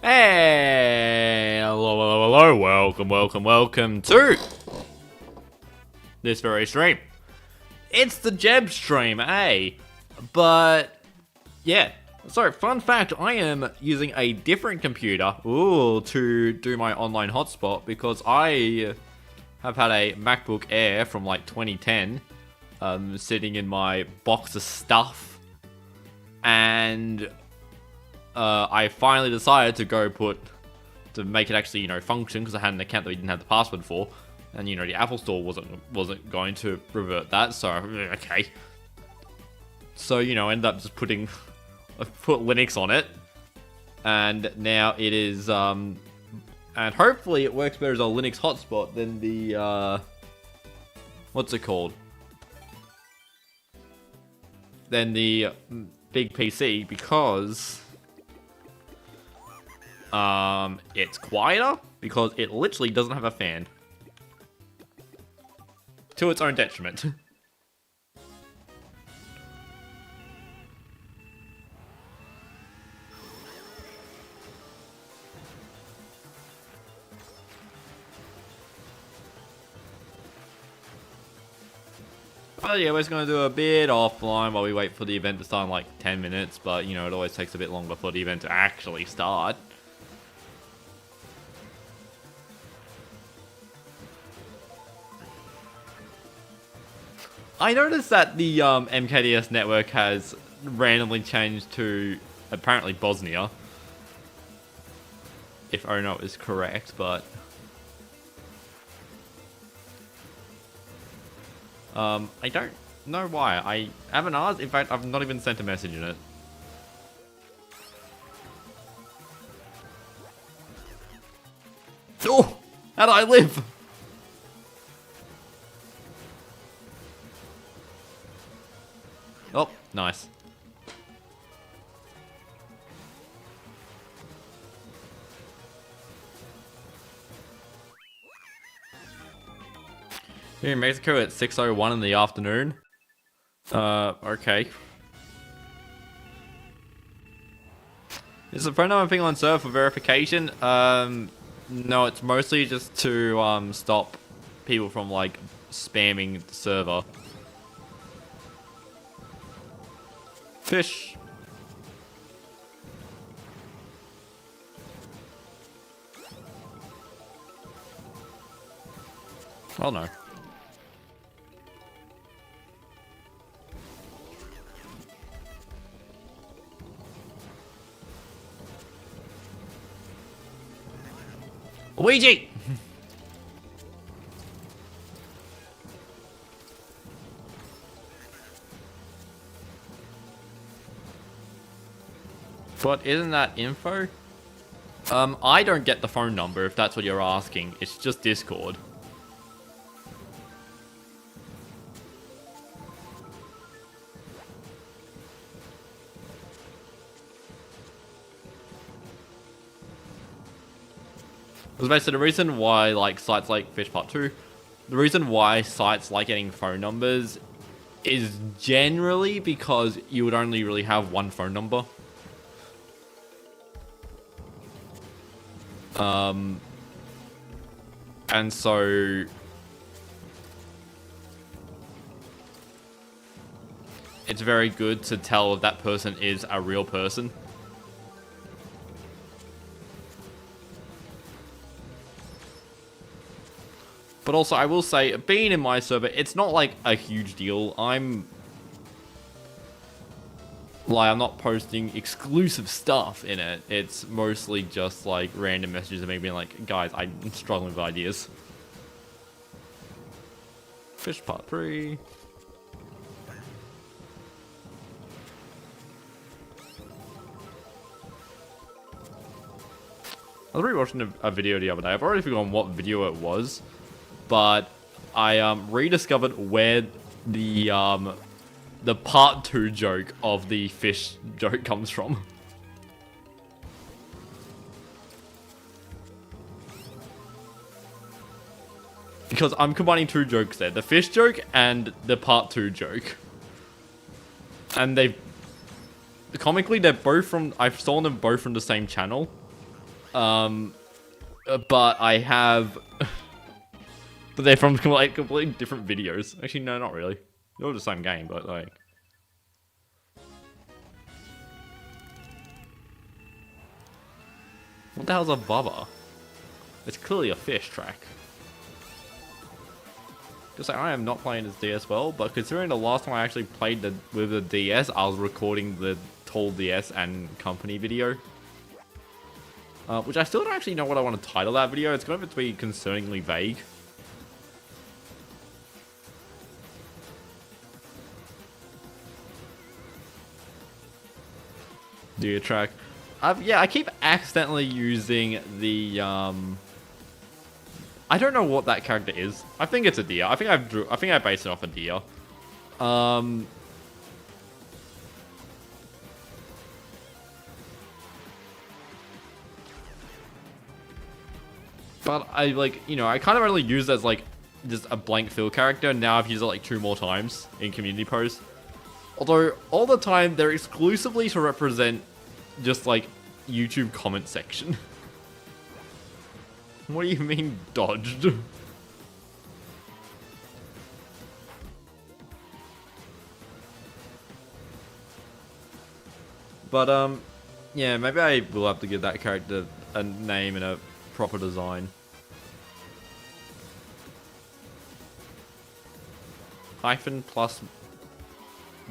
Hey, hello, welcome to this very stream. It's the Jeb stream, eh? But, yeah. So, fun fact, I am using a different computer, to do my online hotspot, because I have had a MacBook Air from like 2010, sitting in my box of stuff, and I finally decided to make it actually, function, because I had an account that we didn't have the password for, and, the Apple Store wasn't going to revert that, so, okay. So, ended up just I put Linux on it, and now it is, and hopefully it works better as a Linux hotspot than the, what's it called? Than the big PC, because it's quieter, because it literally doesn't have a fan. To its own detriment. Well, yeah, we're just going to do a bit offline while we wait for the event to start in like 10 minutes, but, it always takes a bit longer for the event to actually start. I noticed that the MKDS network has randomly changed to, apparently, Bosnia. If Ono is correct, but... I don't know why. I haven't asked. In fact, I've not even sent a message in it. Oh! How do I live? Oh, nice. Here in Mexico at 6:01 in the afternoon. Okay. Is the phone number thing on server for verification? No, it's mostly just to stop people from like spamming the server. Fish. Oh no. Luigi! But isn't that info? I don't get the phone number if that's what you're asking. It's just Discord. Because basically the reason why like sites like Fish Part 2, the reason why sites like getting phone numbers is generally because you would only really have one phone number. And so it's very good to tell if that person is a real person. But also, I will say, being in my server, it's not like a huge deal. I'm not posting exclusive stuff in it. It's mostly just like random messages of me being like, guys, I'm struggling with ideas. Fish Part 3. I was rewatching a video the other day. I've already forgotten what video it was, but I rediscovered where the part 2 joke of the fish joke comes from. Because I'm combining two jokes there. The fish joke and the part 2 joke. And comically, they're both from... I've stolen them both from the same channel. But I have... but they're from like completely different videos. Actually, no, not really. They're all the same game, but like... What the hell's a bubba? It's clearly a fish track. Just like, I am not playing this DS well, but considering the last time I actually played with the DS, I was recording the Tall DS and company video. Which I still don't actually know what I want to title that video. It's going to be concerningly vague. Deer track. Yeah, I keep accidentally using the, I don't know what that character is. I think it's a deer. I think I based it off a deer. But I, like, you know, I kind of only use it as, like, just a blank fill character. Now I've used it, like, 2 more times in community posts. Although, all the time, they're exclusively to represent just, like, YouTube comment section. What do you mean, dodged? But, yeah, maybe I will have to give that character a name and a proper design. Hyphen plus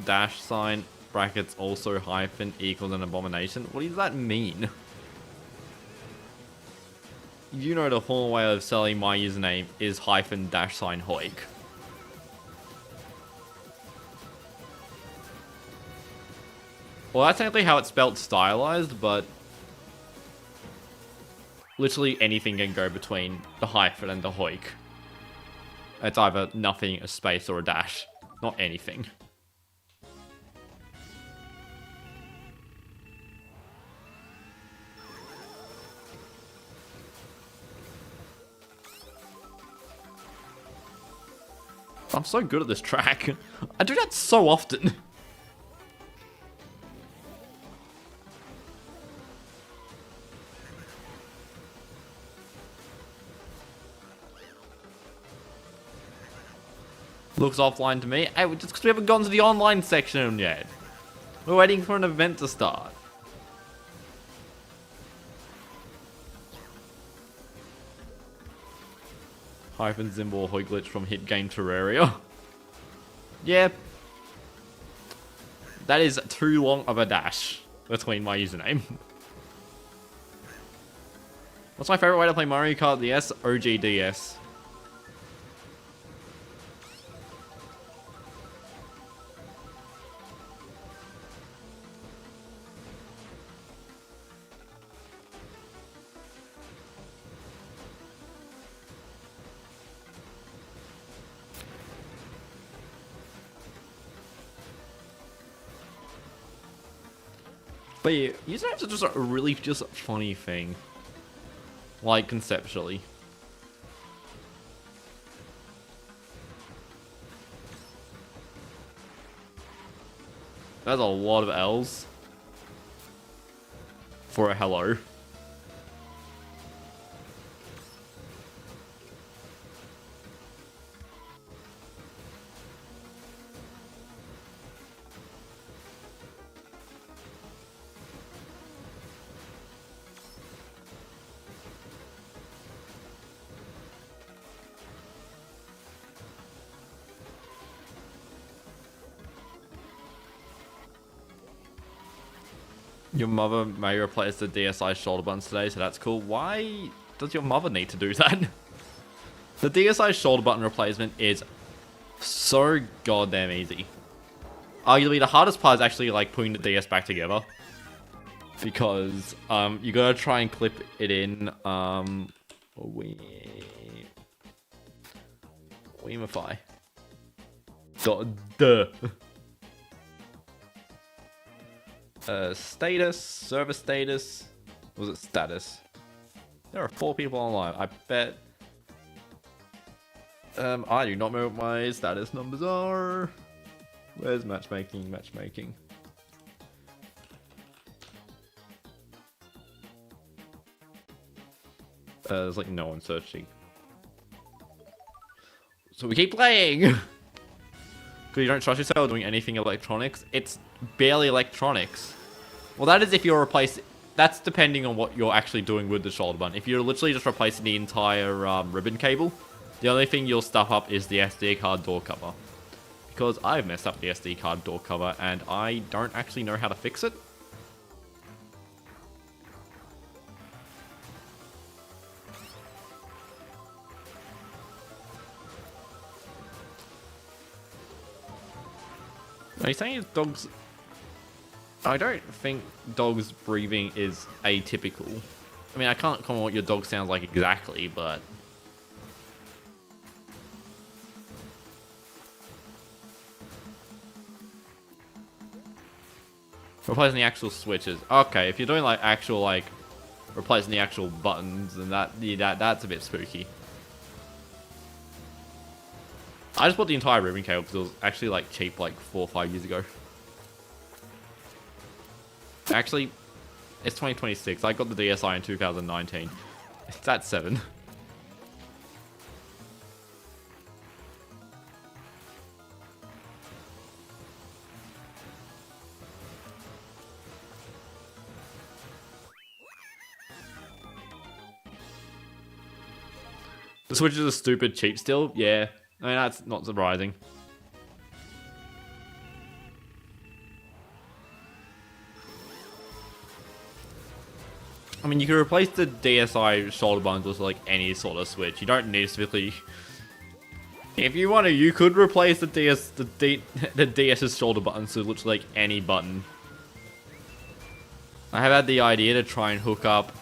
dash sign brackets also hyphen equals an abomination. What does that mean? You know the whole way of selling my username is hyphen dash sign Hoik. Well, that's technically how it's spelled stylized, but literally anything can go between the hyphen and the Hoik. It's either nothing, a space, or a dash. Not anything. I'm so good at this track. I do that so often. Looks offline to me. Hey, just because we haven't gone to the online section yet. We're waiting for an event to start. Hyphen Zimbor Hoik glitch from hit game Terraria. Yeah. That is too long of a dash between my username. What's my favorite way to play Mario Kart DS? OG DS. But yeah, usernames are just a really just funny thing. Like, conceptually. That's a lot of L's. For a hello. Your mother may replace the DSi shoulder buttons today, so that's cool. Why does your mother need to do that? The DSi shoulder button replacement is so goddamn easy. Arguably, the hardest part is actually like putting the DS back together. Because you gotta try and clip it in Weamify. Duh. Status, server status, was it status? There are 4 people online, I bet. I do not know what my status numbers are. Where's matchmaking? Matchmaking. There's like no one searching. So we keep playing! Because you don't trust yourself doing anything electronics. It's barely electronics. Well, that is if you're replacing... That's depending on what you're actually doing with the shoulder button. If you're literally just replacing the entire ribbon cable, the only thing you'll stuff up is the SD card door cover. Because I've messed up the SD card door cover and I don't actually know how to fix it. Are you saying dogs... I don't think dogs breathing is atypical. I mean, I can't comment what your dog sounds like exactly, but... Replacing the actual switches. Okay, if you're doing like actual like replacing the actual buttons, then that's a bit spooky. I just bought the entire ribbon cable because it was actually like cheap like 4 or 5 years ago. Actually, it's 2026. I got the DSi in 2019. It's at 7. The switches are stupid cheap still? Yeah. I mean, that's not surprising. I mean, you can replace the DSi shoulder buttons with like any sort of switch. You don't need specifically... If you want to, you could replace the DS's shoulder buttons to literally like any button. I have had the idea to try and hook up...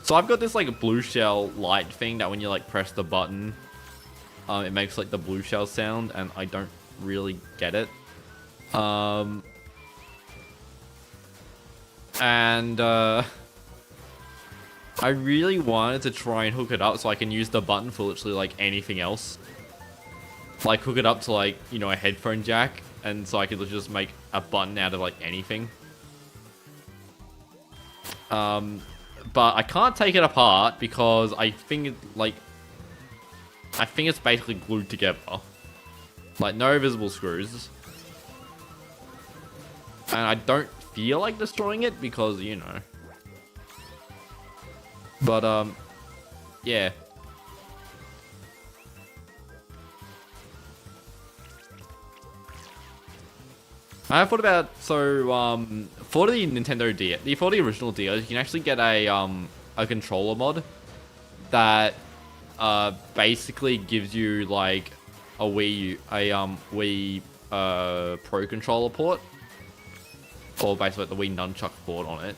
So I've got this like blue shell light thing that when you like press the button, it makes like the blue shell sound, and I don't really get it. I really wanted to try and hook it up so I can use the button for literally like anything else. Like hook it up to like, you know, a headphone jack, and so I could just make a button out of like anything. But I can't take it apart because I think it's basically glued together. Like no visible screws. And I don't feel like destroying it because, you know. But, yeah. I thought about, so, for the Nintendo DS, for the original DS, you can actually get a controller mod that, basically gives you, like, a Wii Pro Controller port. Or basically the Wii Nunchuck port on it.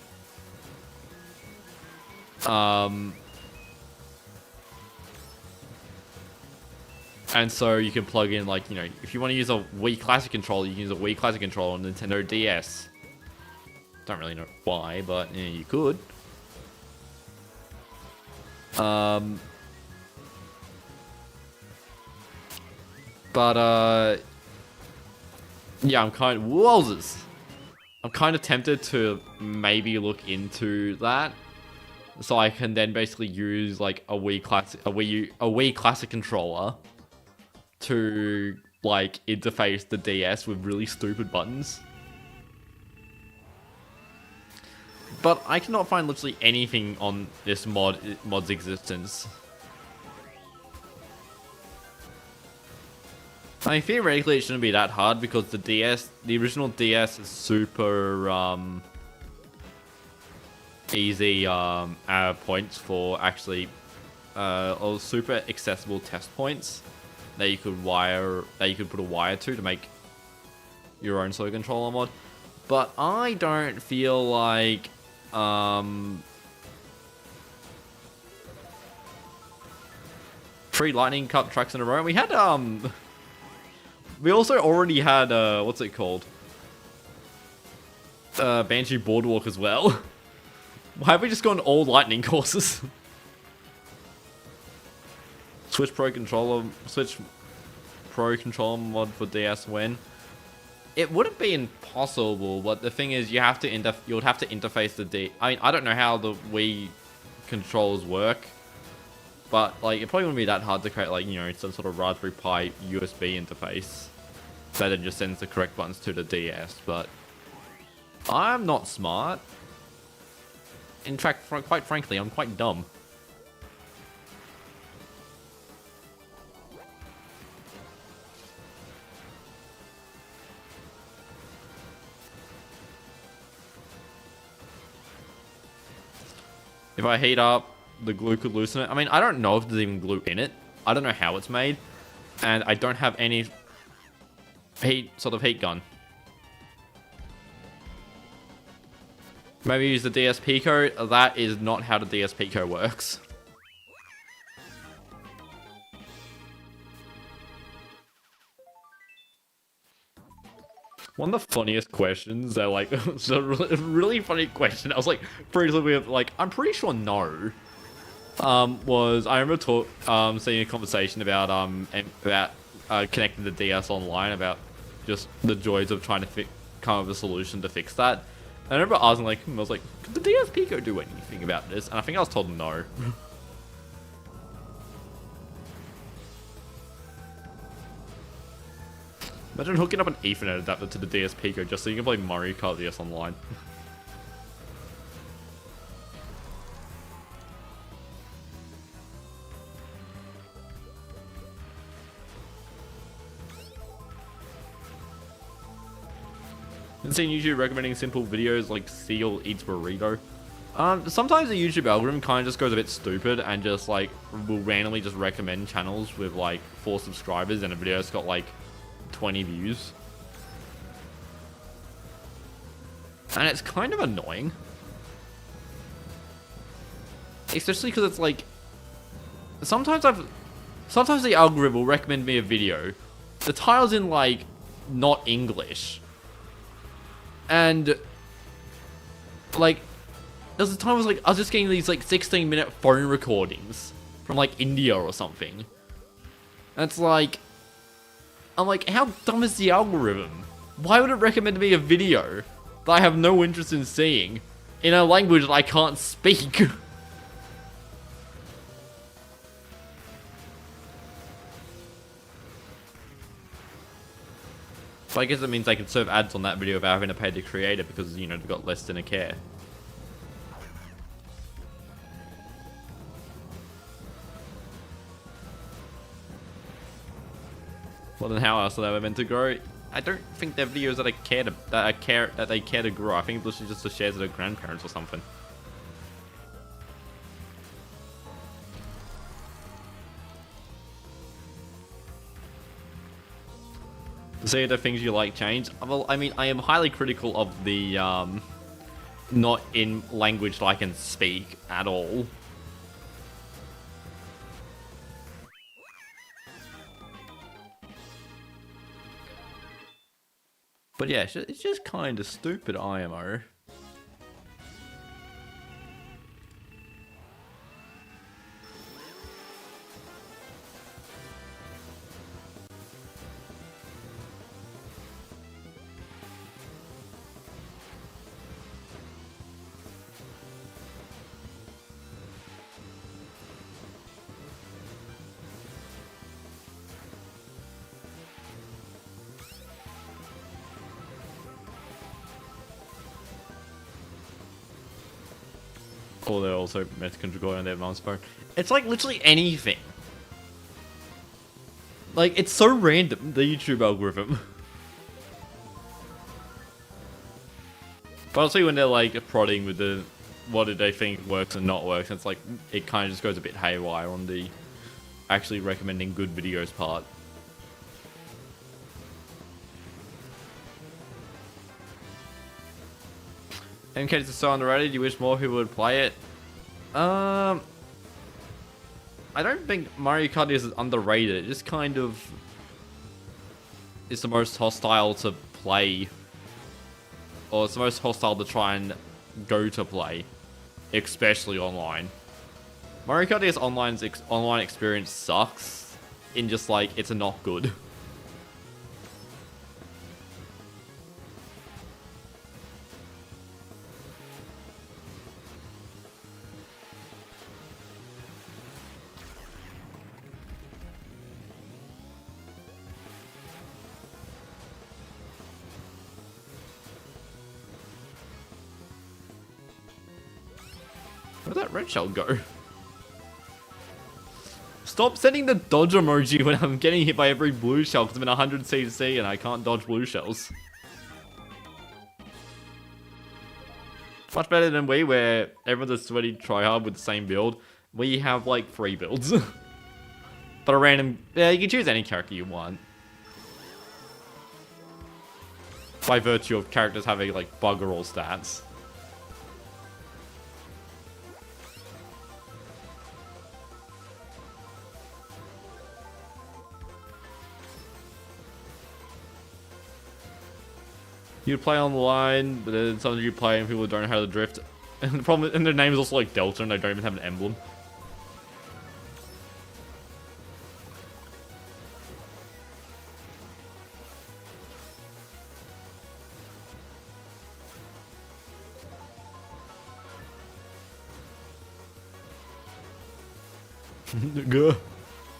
And so you can plug in, like, you know, if you want to use a Wii Classic controller, you can use a Wii Classic controller on Nintendo DS. Don't really know why, but yeah, you could. Yeah, I'm kind of tempted to maybe look into that. So I can then basically use like a Wii Classic controller to like interface the DS with really stupid buttons. But I cannot find literally anything on this mod's existence. I mean, theoretically it shouldn't be that hard because the original DS is super easy points for actually or super accessible test points that you could put a wire to make your own solo controller mod. But I don't feel like 3 Lightning Cup tracks in a row. We had we also already had what's it called? Banshee Boardwalk as well. Why have we just gone all lightning courses? Switch Pro controller mod for DS when? It wouldn't be impossible, but the thing is, you would have to interface the I mean, I don't know how the Wii controls work, But like, it probably wouldn't be that hard to create like, you know, some sort of Raspberry Pi USB interface that then just sends the correct buttons to the DS. But I'm not smart. In fact, quite frankly, I'm quite dumb. If I heat up, the glue could loosen it. I mean, I don't know if there's even glue in it. I don't know how it's made. And I don't have any heat gun. Maybe use the DS Pico. That is not how the DS Pico works. One of the funniest questions, they're like, it's a really funny question. I was like, previously, like, I'm pretty sure no. Was I remember seeing a conversation about connecting the DS online, about just the joys of trying to come up with a solution to fix that. And I remember asking, like, I was like, could the DS Pico do anything about this? And I think I was told no. Imagine hooking up an Ethernet adapter to the DS Pico just so you can play Mario Kart DS online. I've seen YouTube recommending simple videos like Seal Eats Burrito. Sometimes the YouTube algorithm kind of just goes a bit stupid and just like will randomly just recommend channels with like 4 subscribers and a video's got like 20 views. And it's kind of annoying. Especially because it's like, sometimes the algorithm will recommend me a video. The title's in like, not English. And like, there was a time I was just getting these like 16-minute phone recordings from like India or something. And it's like, I'm like, how dumb is the algorithm? Why would it recommend me a video that I have no interest in seeing in a language that I can't speak? So I guess it means I can serve ads on that video without having to pay the creator because, you know, they've got less than a care. Well, then how else are they meant to grow? I don't think they're videos that they care to grow. I think it's just the shares of their grandparents or something. Say the things you like change. Well, I mean, I am highly critical of the not in language that I can speak at all. But yeah, it's just kind of stupid IMO. Or they're also meant to control on their mom's phone. It's like literally anything. Like, it's so random, the YouTube algorithm. But honestly, when they're like prodding with the what do they think works and not works, it's like it kind of just goes a bit haywire on the actually recommending good videos part. MKDS is so underrated, you wish more people would play it? I don't think Mario Kart DS is underrated. It just kind of is the most hostile to play. Or it's the most hostile to try and go to play. Especially online. Mario Kart DS online experience sucks. In just like, it's not good. Where'd that red shell go? Stop sending the dodge emoji when I'm getting hit by every blue shell because I'm in 100 CC and I can't dodge blue shells. Much better than we, where everyone's a sweaty tryhard with the same build. We have like 3 builds. But a random... Yeah, you can choose any character you want. By virtue of characters having like bugger all stats. You play online, but then sometimes you play and people don't know how to drift. And the problem, and their name is also like Delta and they don't even have an emblem.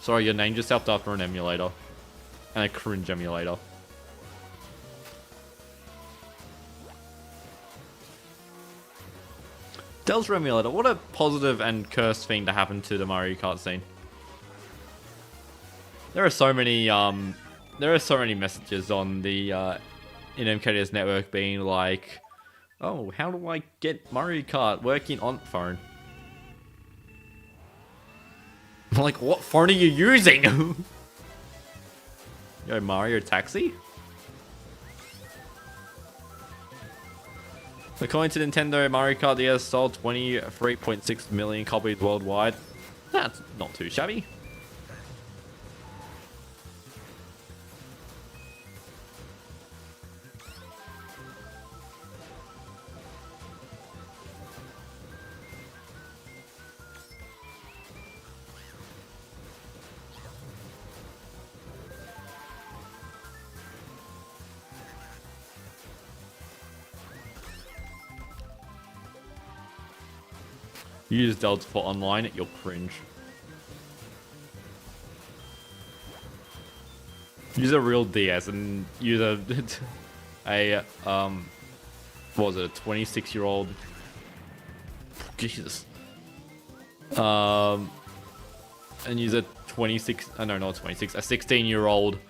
Sorry, you named yourself after an emulator. And a cringe emulator. Delta emulator, what a positive and cursed thing to happen to the Mario Kart scene. There are so many messages on the in MKDS network being like, oh, how do I get Mario Kart working on phone? Like, what phone are you using? Yo, Mario Taxi? According to Nintendo, Mario Kart DS sold 23.6 million copies worldwide. That's not too shabby. You use Delta for online, you'll cringe. Use a real DS and use a what was it, a 26-year-old? Jesus. And use a 26, no, not 26, a 16-year-old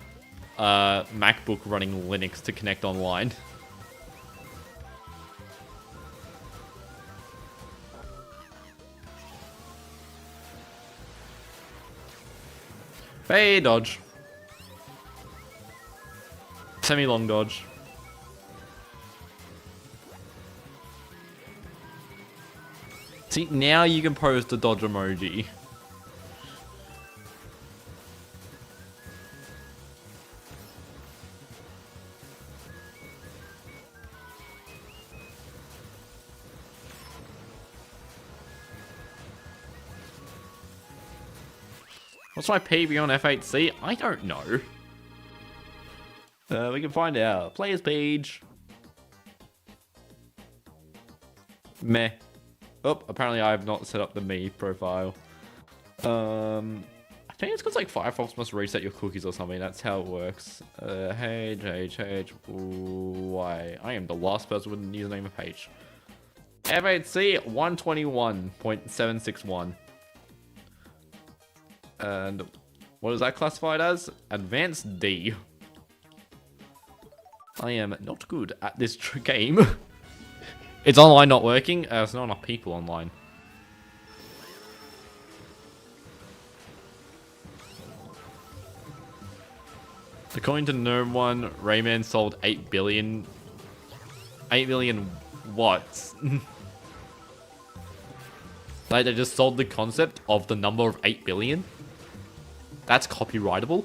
MacBook running Linux to connect online. Hey, dodge. Semi-long dodge. See, now you can post the dodge emoji. What's my PB on F8C? I don't know. We can find out. Players page. Meh. Oh, apparently I have not set up the me profile. I think it's because like Firefox must reset your cookies or something. That's how it works. H. I am the last person with the username of H. F8C 121.761. And what is that classified as? Advanced D. I am not good at this game. It's online not working. There's not enough people online. According to Gnome One, Rayman sold 8 billion. 8 million what? Like they just sold the concept of the number of 8 billion? That's copyrightable.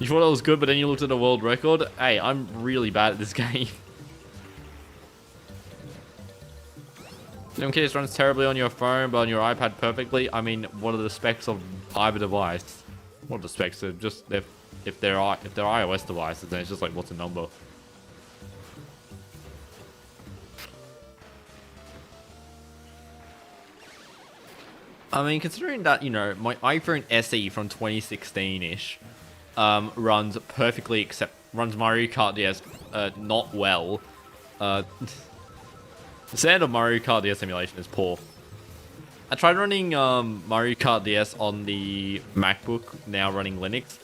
You thought it was good, but then you looked at the world record? Hey, I'm really bad at this game. MKDS runs terribly on your phone, but on your iPad perfectly. I mean, what are the specs of either device? What are the specs? They're just if they're iOS devices, then it's just like, what's a number? I mean, considering that, you know, my iPhone SE from 2016-ish runs perfectly, except runs Mario Kart DS not well. The sound of Mario Kart DS emulation is poor. I tried running Mario Kart DS on the MacBook, now running Linux.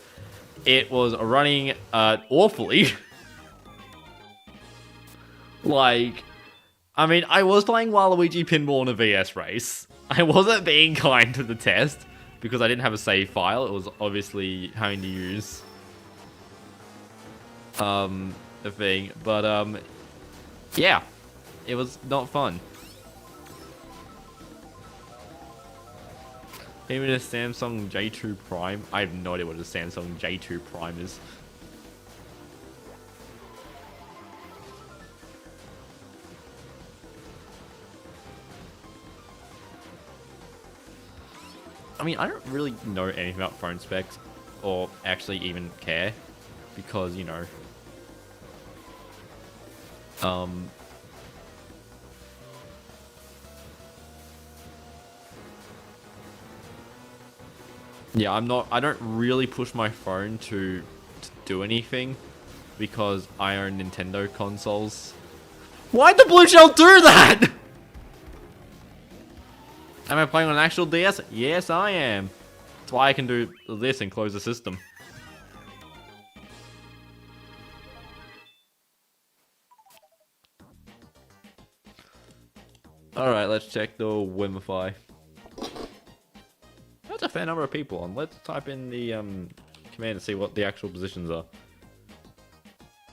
It was running awfully. Like, I mean, I was playing Waluigi Pinball in a VS race. I wasn't being kind to the test because I didn't have a save file. It was obviously having to use the thing, but yeah, it was not fun. Even a Samsung J2 Prime. I have no idea what a Samsung J2 Prime is. I mean, I don't really know anything about phone specs, or actually even care, because, you know, yeah, I don't really push my phone to do anything, because I own Nintendo consoles. Why'd the blue shell do that? Am I playing on an actual DS? Yes, I am. That's why I can do this and close the system. Alright, let's check the Wimify. That's a fair number of people on. Let's type in the command to see what the actual positions are.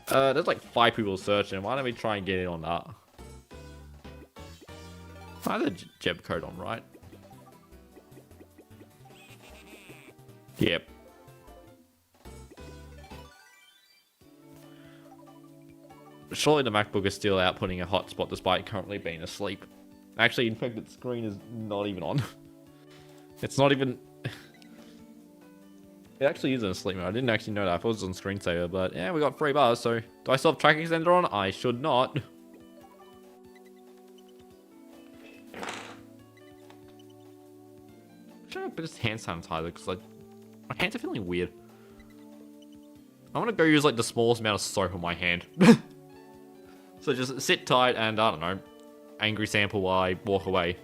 There's like 5 people searching. Why don't we try and get in on that? I have the Jeb code on, right? Yep. Surely the MacBook is still outputting a hotspot despite currently being asleep. Actually, in fact, its screen is not even on. It's not even... It actually is in a sleep mode. I didn't actually know that. I thought it was on screensaver, but yeah, we got 3 bars, so... Do I still have track extender on? I should not. Should I have a bit of hand sanitizer, because like... My hands are feeling weird. I want to go use like the smallest amount of soap on my hand. So just sit tight and, I don't know, angry sample while I walk away.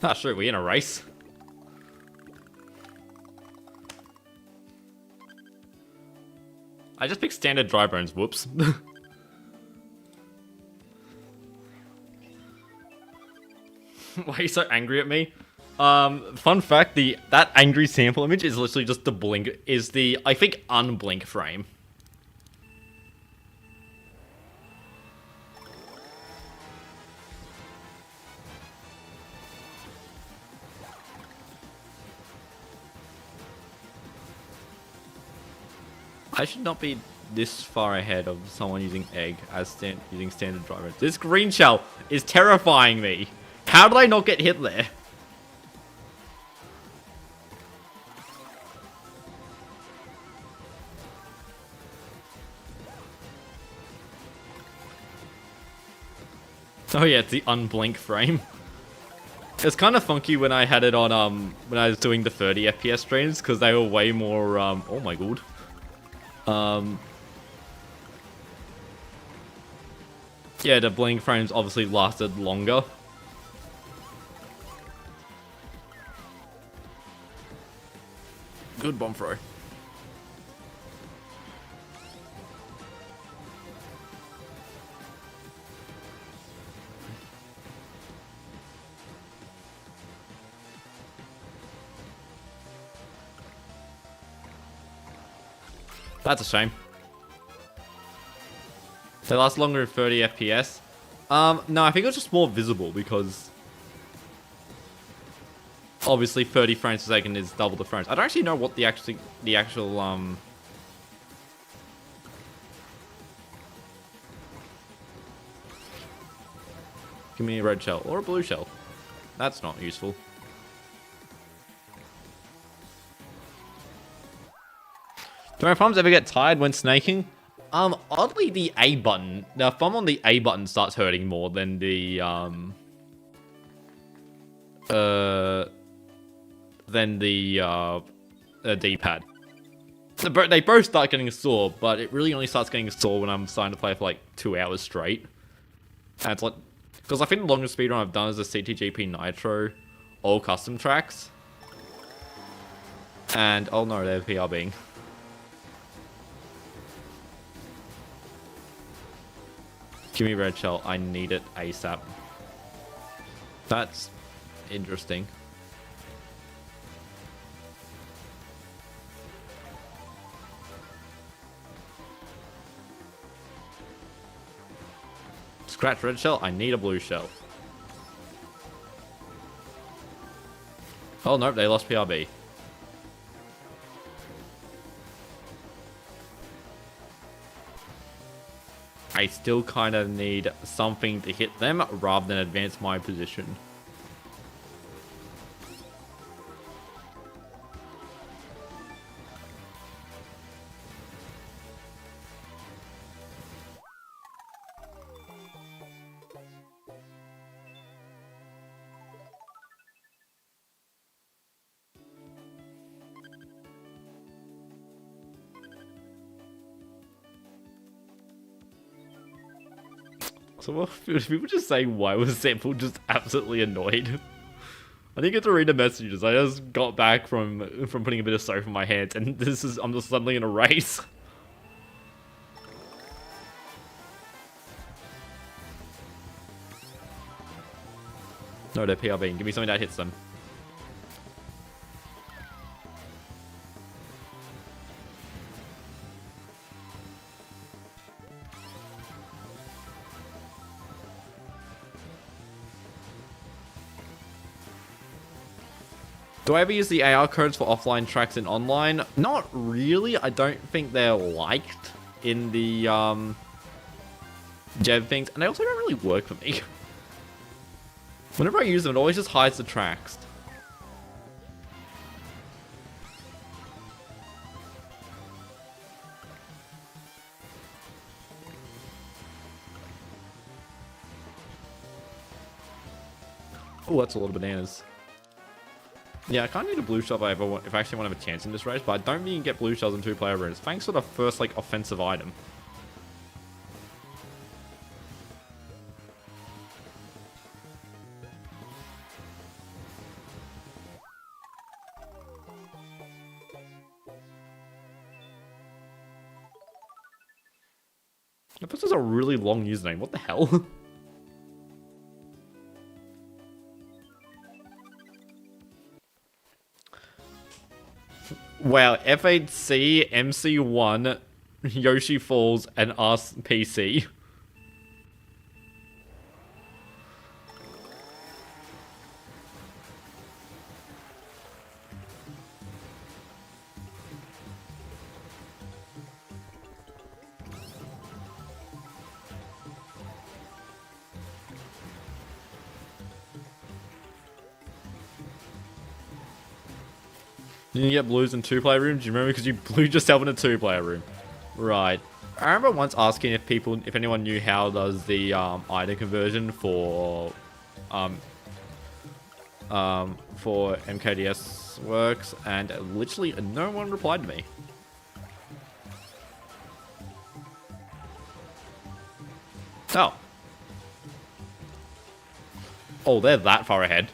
Not sure, we in a race? I just picked standard dry bones, whoops. Why are you so angry at me? Fun fact, that angry sample image is literally just the blink, is the, I think, unblink frame. I should not be this far ahead of someone using egg as using standard drivers. This green shell is terrifying me. How did I not get hit there? Oh yeah, it's the unblink frame. It's kind of funky when I had it on when I was doing the 30 FPS streams because they were way more oh my god. Yeah, the blink frames obviously lasted longer. good bomb throw. That's a shame. They last longer than 30 FPS. No, I think it was just more visible because obviously 30 frames per second is double the frames. I don't actually know what the actual give me a red shell or a blue shell. That's not useful. Do my thumbs ever get tired when snaking? Oddly, the A button, the thumb on the A button starts hurting more than the, D-pad. They both start getting sore, but it really only starts getting sore when I'm starting to play for like 2 hours straight. And it's like, because I think the longest speedrun I've done is the CTGP Nitro, all custom tracks. And, oh no, they're PRBing. Give me red shell. I need it ASAP. That's interesting. Scratch red shell. I need a blue shell. Oh nope, they lost PRB. I still kind of need something to hit them rather than advance my position. So what, people just saying why was Sample just absolutely annoyed? I didn't get to read the messages. I just got back from putting a bit of soap in my hands, and I'm just suddenly in a race. No, they're PRBing. Give me something that hits them. Do I ever use the AR codes for offline tracks in online? Not really. I don't think they're liked in the Jeb things, and they also don't really work for me. Whenever I use them, it always just hides the tracks. Oh, that's a lot of bananas. Yeah, I kind of need a blue shell if I actually want to have a chance in this race, but I don't think you can get blue shells in 2-player rooms. Thanks for the first, like, offensive item. This is a really long username. What the hell? Wow, F8C, MC1, Yoshi Falls, and us PC. You get blues in 2-player rooms? Do you remember? Because you blew yourself in a 2-player room. Right. I remember once asking if anyone knew how does the item conversion for MKDS works, and literally no one replied to me. Oh. Oh, they're that far ahead.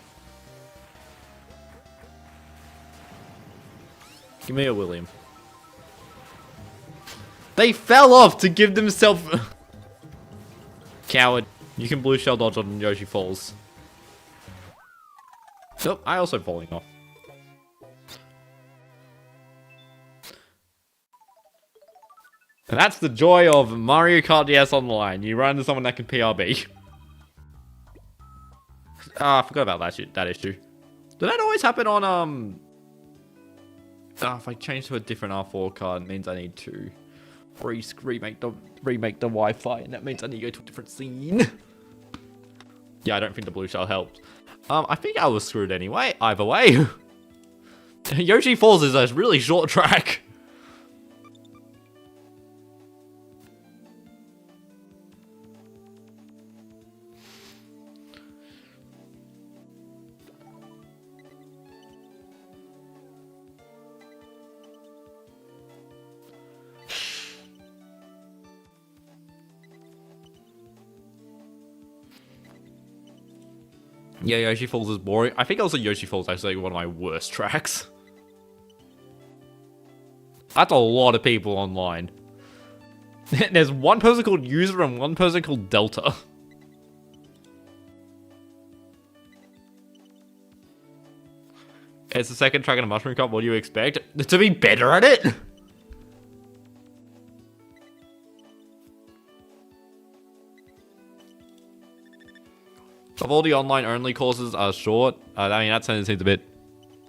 Give me a William. They fell off to give themselves... Coward. You can blue shell dodge on Yoshi Falls. Nope, I also falling off. And that's the joy of Mario Kart DS Online. You run into someone that can PRB. Ah, I forgot about that issue. Did that always happen on, if I change to a different R4 card, it means I need to remake the Wi-Fi, and that means I need to go to a different scene. Yeah, I don't think the blue shell helped. I think I was screwed anyway, either way. Yoshi Falls is a really short track. Yeah, Yoshi Falls is boring. I think also Yoshi Falls is actually one of my worst tracks. That's a lot of people online. There's one person called User and one person called Delta. It's the second track in a Mushroom Cup. What do you expect? To be better at it? Of all the online-only courses are short. I mean, that sentence seems a bit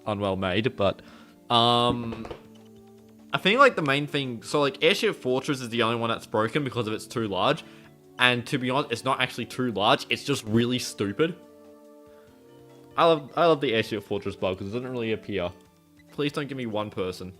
unwell made, but I think like the main thing. So like Airship Fortress is the only one that's broken because of it's too large, and to be honest, it's not actually too large. It's just really stupid. I love the Airship Fortress bug because it doesn't really appear. Please don't give me one person.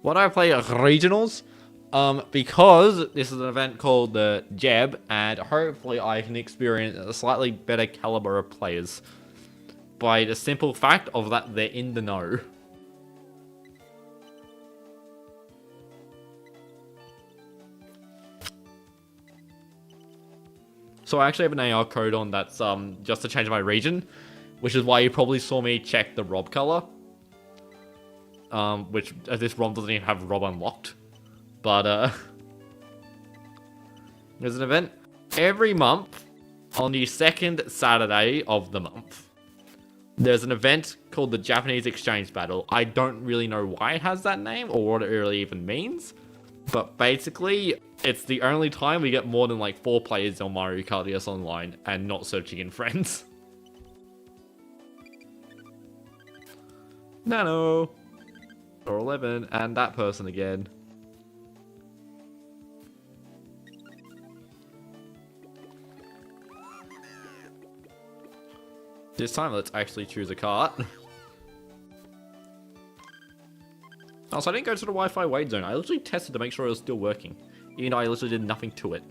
Why do I play regionals? Because this is an event called the JEB, and hopefully I can experience a slightly better caliber of players by the simple fact of that they're in the know. So I actually have an AR code on that's just to change my region, which is why you probably saw me check the Rob color. Which this ROM doesn't even have Rob unlocked. But there's an event every month on the second Saturday of the month. There's an event called the Japanese Exchange Battle. I don't really know why it has that name or what it really even means. But basically, it's the only time we get more than like 4 players on Mario Kart DS Online and not searching in friends. Nano. Or 11, and that person again. This time, let's actually choose a cart. Also, I didn't go to the Wi-Fi wait zone. I literally tested to make sure it was still working, even though I literally did nothing to it.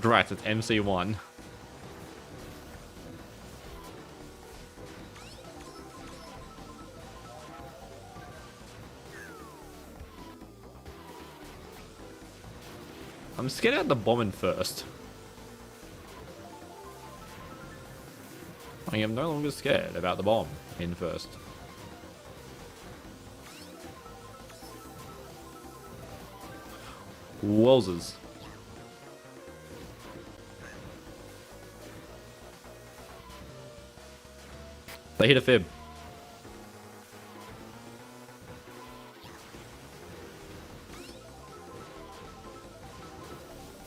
Right, it's MC1. I'm scared of the bombing first. I am no longer scared about the bomb in first. Wowzers. They hit a fib.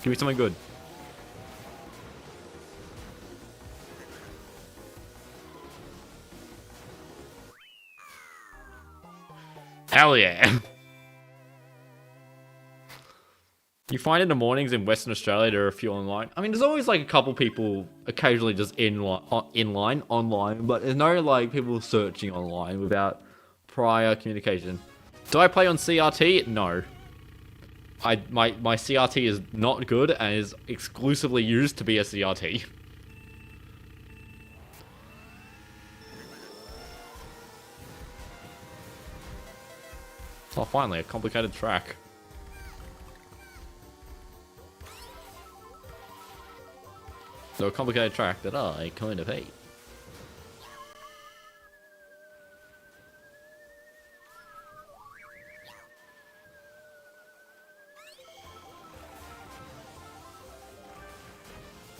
Give me something good. Hell yeah. You find in the mornings in Western Australia there are a few online. I mean, there's always like a couple people occasionally just online, but there's no like people searching online without prior communication. Do I play on CRT? No. My CRT is not good and is exclusively used to be a CRT. Oh, finally, a complicated track. So a complicated track that I kind of hate.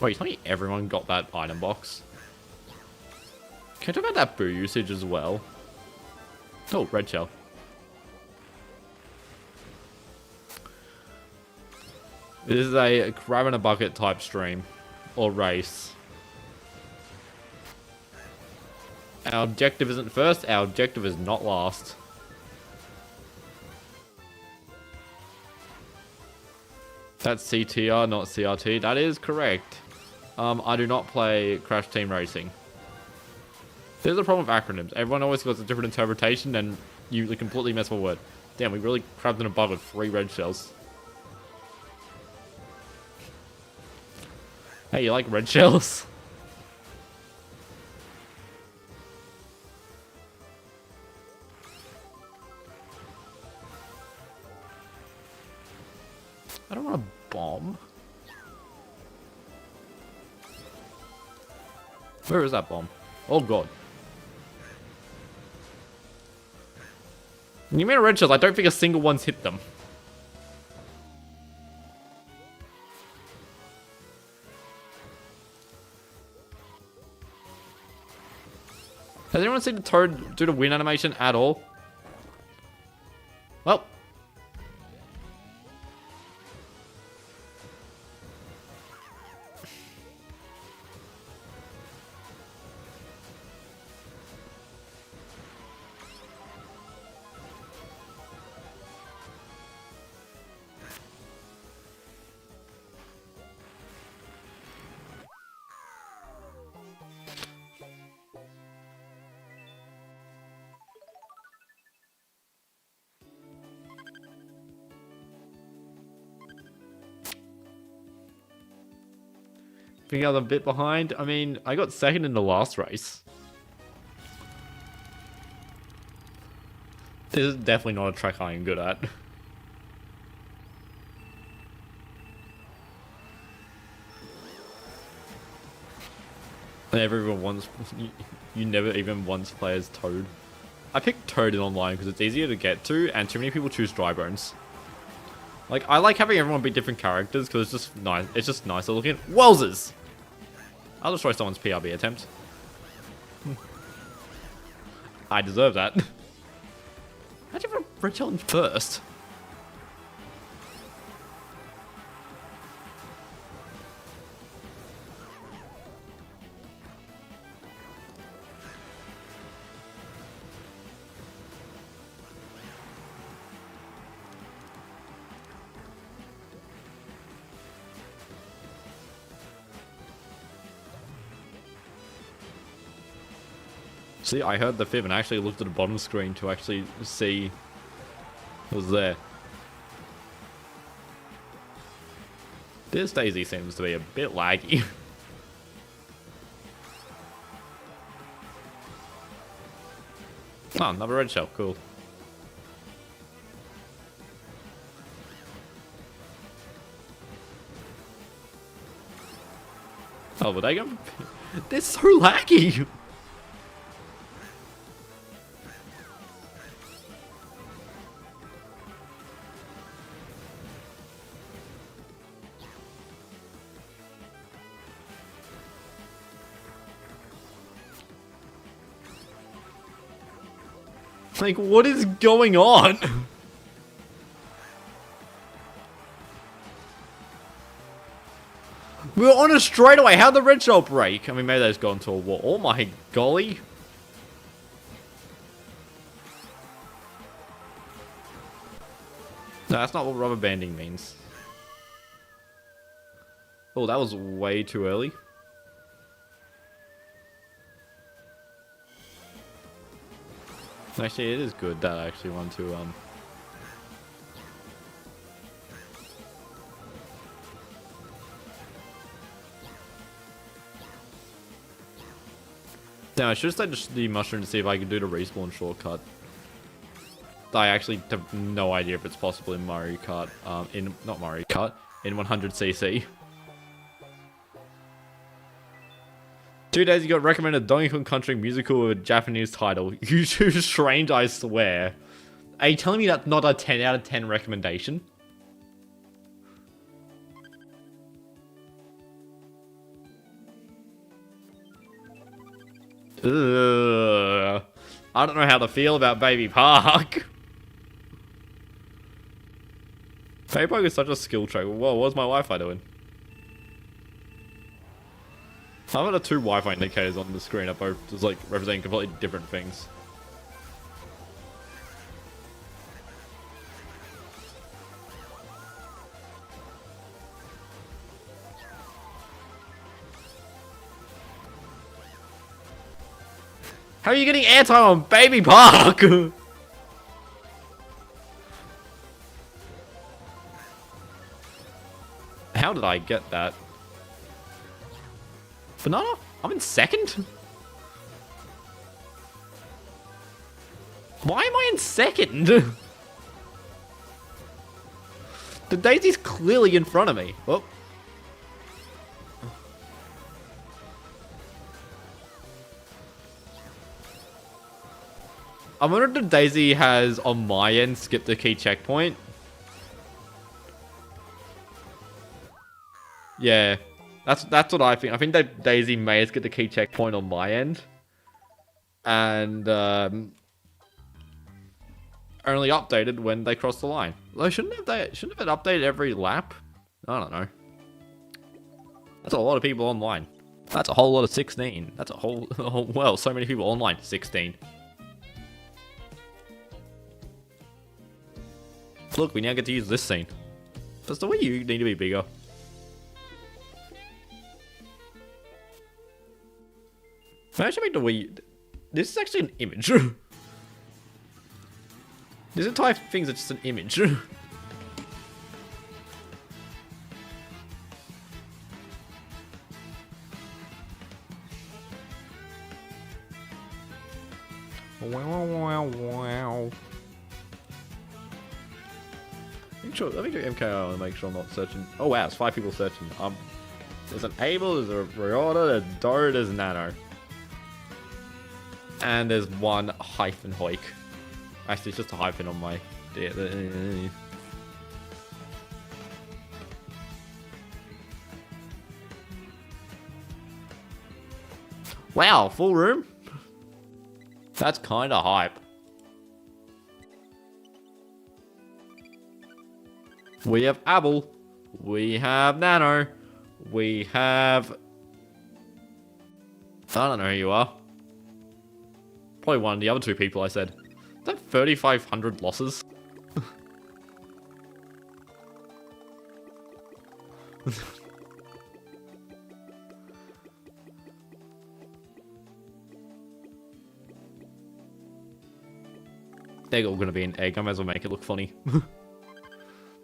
Wait, tell me everyone got that item box? Can I talk about that boo usage as well? Oh, red shell. This is a grab in a bucket type stream. Or race. Our objective isn't first, our objective is not last. That's CTR, not CRT. That is correct. I do not play Crash Team Racing. There's a problem with acronyms. Everyone always got a different interpretation and you completely mess with a word. Damn, we really crabbed in a bug with 3 red shells. Hey, you like red shells? I don't want a bomb. Where is that bomb? Oh god. You mean red shells? I don't think a single one's hit them. Has anyone seen the Toad do the win animation at all? Well. I think I was a bit behind. I mean, I got second in the last race. This is definitely not a track I am good at. And everyone wants... You never even once play as Toad. I picked Toad in online because it's easier to get to, and too many people choose Dry Bones. Like, I like having everyone be different characters because it's just nice. It's just nicer looking. Wowzers! I'll destroy someone's PRB attempt. I deserve that. How'd you have a red shell in first? See, I heard the fib and I actually looked at the bottom screen to actually see what was there. This Daisy seems to be a bit laggy. Oh, another red shell, cool. Oh, but they go... They're so laggy! Like, what is going on? We were on a straightaway. How'd the red shell break? I mean, maybe they've gone to a wall. Oh my golly. That's not what rubber banding means. Oh, that was way too early. Actually, it is good that I actually want to, Now, I should have studied the mushroom to see if I could do the respawn shortcut. I actually have no idea if it's possible in Mario Kart, not Mario Kart, in 100cc. 2 days ago, recommended Donkey Kong Country musical with a Japanese title. You too strange, I swear. Are you telling me that's not a 10 out of 10 recommendation? Ugh. I don't know how to feel about Baby Park. Baby Park is such a skill track. Whoa, what's my Wi-Fi doing? I've got the two Wi-Fi indicators on the screen are both just like representing completely different things. How are you getting airtime on Baby Park? How did I get that? Banana? I'm in second? Why am I in second? The Daisy's clearly in front of me. Oh. I wonder if the Daisy has, on my end, skipped the key checkpoint. Yeah. That's what I think. I think that Daisy may have skipped the key checkpoint on my end. And, only updated when they crossed the line. Like, shouldn't it updated every lap? I don't know. That's a lot of people online. That's a whole lot of 16. That's a whole well, so many people online. 16. Look, we now get to use this scene. Does the Wii U need to be bigger? I actually make the Wii. This is actually an image. These entire things are just an image. Wow. Let me do MKO and make sure I'm not searching. Oh wow, it's 5 people searching. There's an Abel, there's a Riota, there's Doro, there's Nano. And there's one Hyphen Hoik. Actually, it's just a hyphen on my... Wow, full room? That's kinda hype. We have Abel. We have Nano. We have... I don't know who you are. Probably one of the other 2 people I said. Is that 3,500 losses? They're all gonna be an egg. I might as well make it look funny.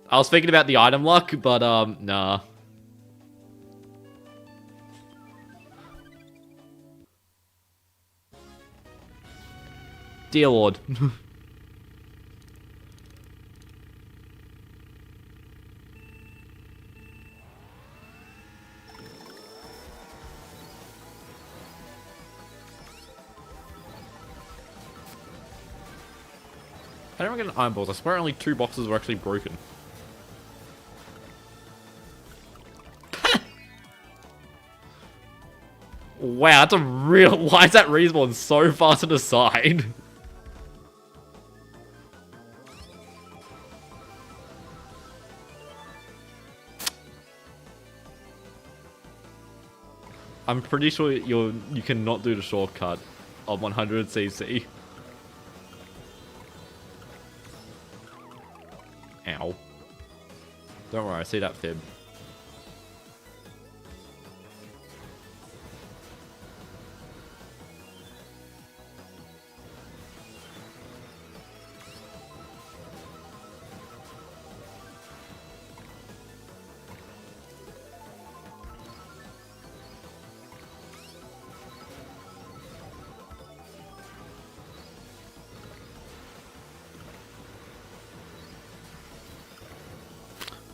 I was thinking about the item luck, but nah. Dear Lord. I don't get an iron balls. I swear only 2 boxes were actually broken. Wow, that's a real... Why is that respawn so far to the side? I'm pretty sure you cannot do the shortcut of 100cc. Ow. Don't worry, I see that fib.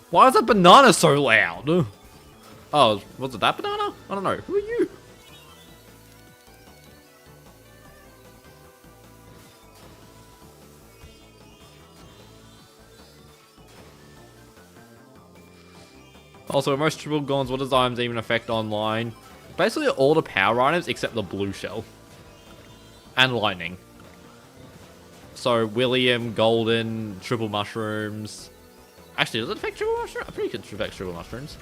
Why is that banana so loud? Oh, was it that banana? I don't know. Who are you? Also, most triple guns, what does items even affect online? Basically all the power items except the blue shell. And lightning. So, William, golden, triple mushrooms. Actually, does it affect triple mushrooms? I'm pretty sure it affects triple mushrooms.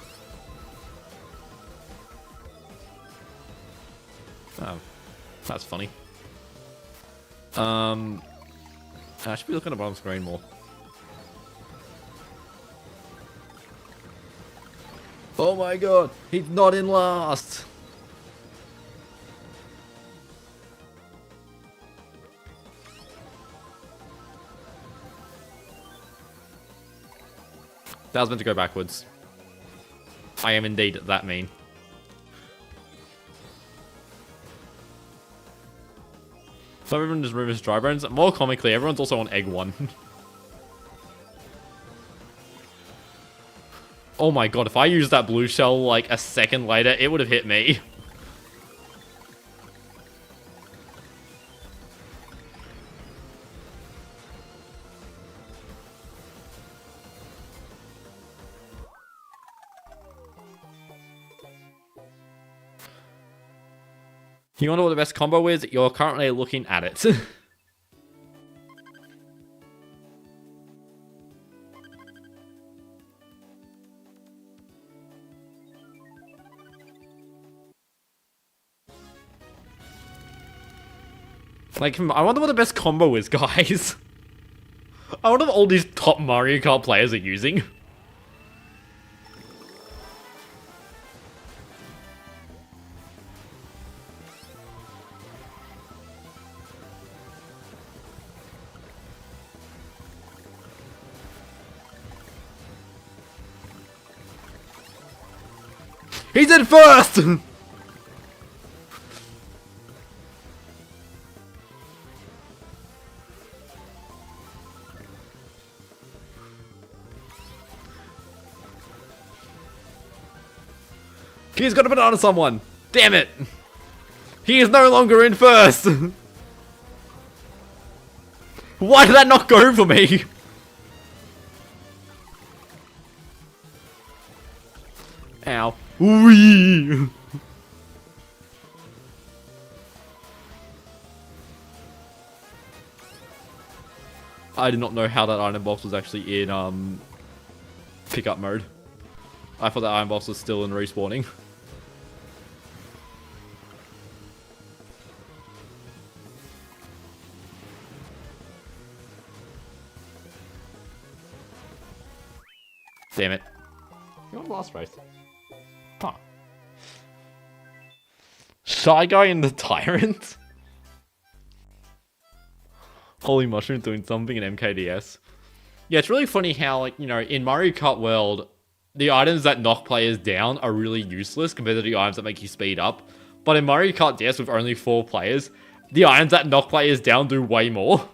Oh, that's funny. I should be looking at the bottom screen more. Oh my god, he's not in last! That was meant to go backwards. I am indeed that mean. So everyone just removes dry bones. More comically, everyone's also on egg 1. Oh my god, if I used that blue shell like a second later, it would have hit me. You wonder what the best combo is? You're currently looking at it. Like, I wonder what the best combo is, guys. I wonder what all these top Mario Kart players are using. He's in first! He's got a banana someone! Damn it! He is no longer in first! Why did that not go for me? Ow. Wee! I did not know how that item box was actually in pickup mode. I thought that item box was still in respawning. Damn it. You're on last race. Huh. Shy Guy and the Tyrant? Holy Mushroom doing something in MKDS. Yeah, it's really funny how, like, you know, in Mario Kart World, the items that knock players down are really useless compared to the items that make you speed up. But in Mario Kart DS with only 4 players, the items that knock players down do way more.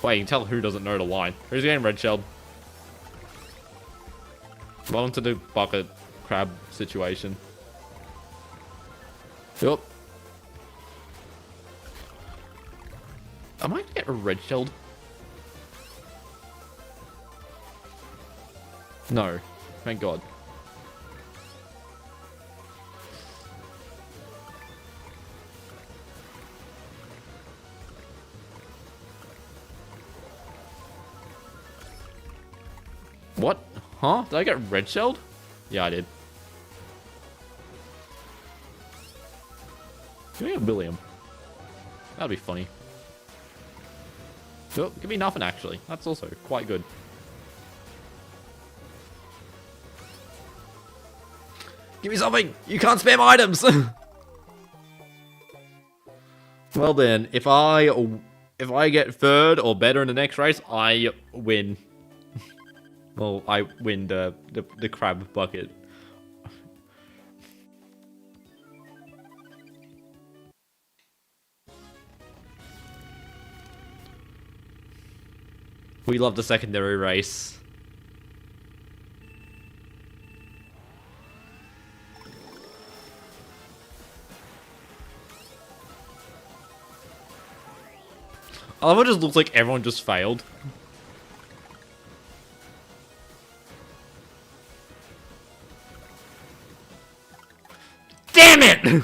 Wait, you can tell who doesn't know the line. Who's getting red shelled? Welcome to the bucket crab situation. Yup. Am I gonna get red shelled? No. Thank God. What? Huh? Did I get red shelled? Yeah, I did. Give me a William. That'd be funny. Oh, give me nothing, actually. That's also quite good. Give me something! You can't spam items! Well then, if I get third or better in the next race, I win. Well, I win the crab bucket. We love the secondary race. I love it just looks like everyone just failed. Damn it!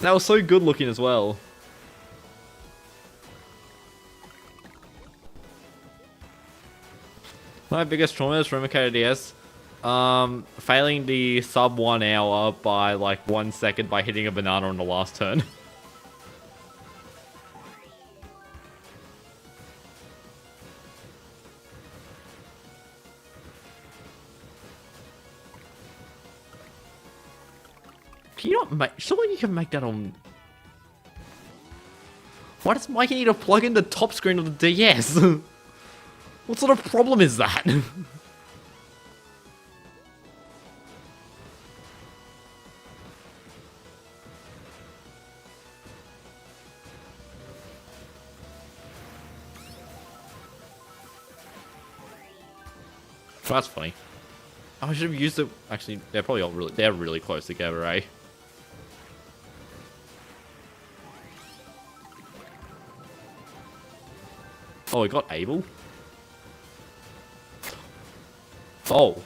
That was so good looking as well. My biggest traumas from MKDS, failing the sub 1 hour by like 1 second by hitting a banana on the last turn. Can you not make... Surely you can make that on... Why does Mikey need to plug in the top screen of the DS? What sort of problem is that? That's funny. I should have used it. Actually, they're probably all really close together, eh? Oh, we got Abel? Oh.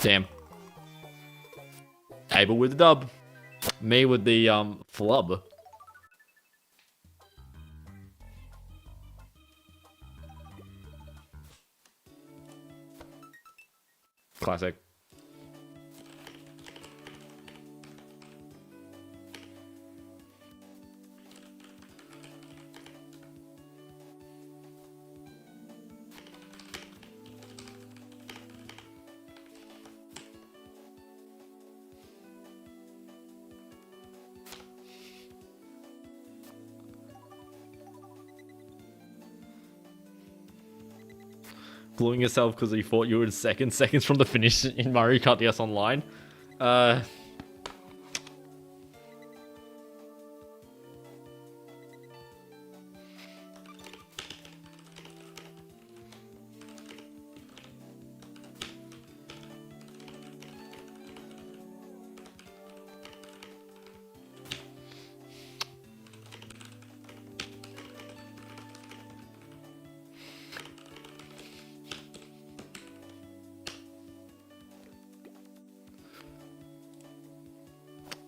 Damn. Abel with the dub. Me with the, flub. Classic. Blowing yourself because you thought you were in seconds from the finish in Mario Kart DS Online.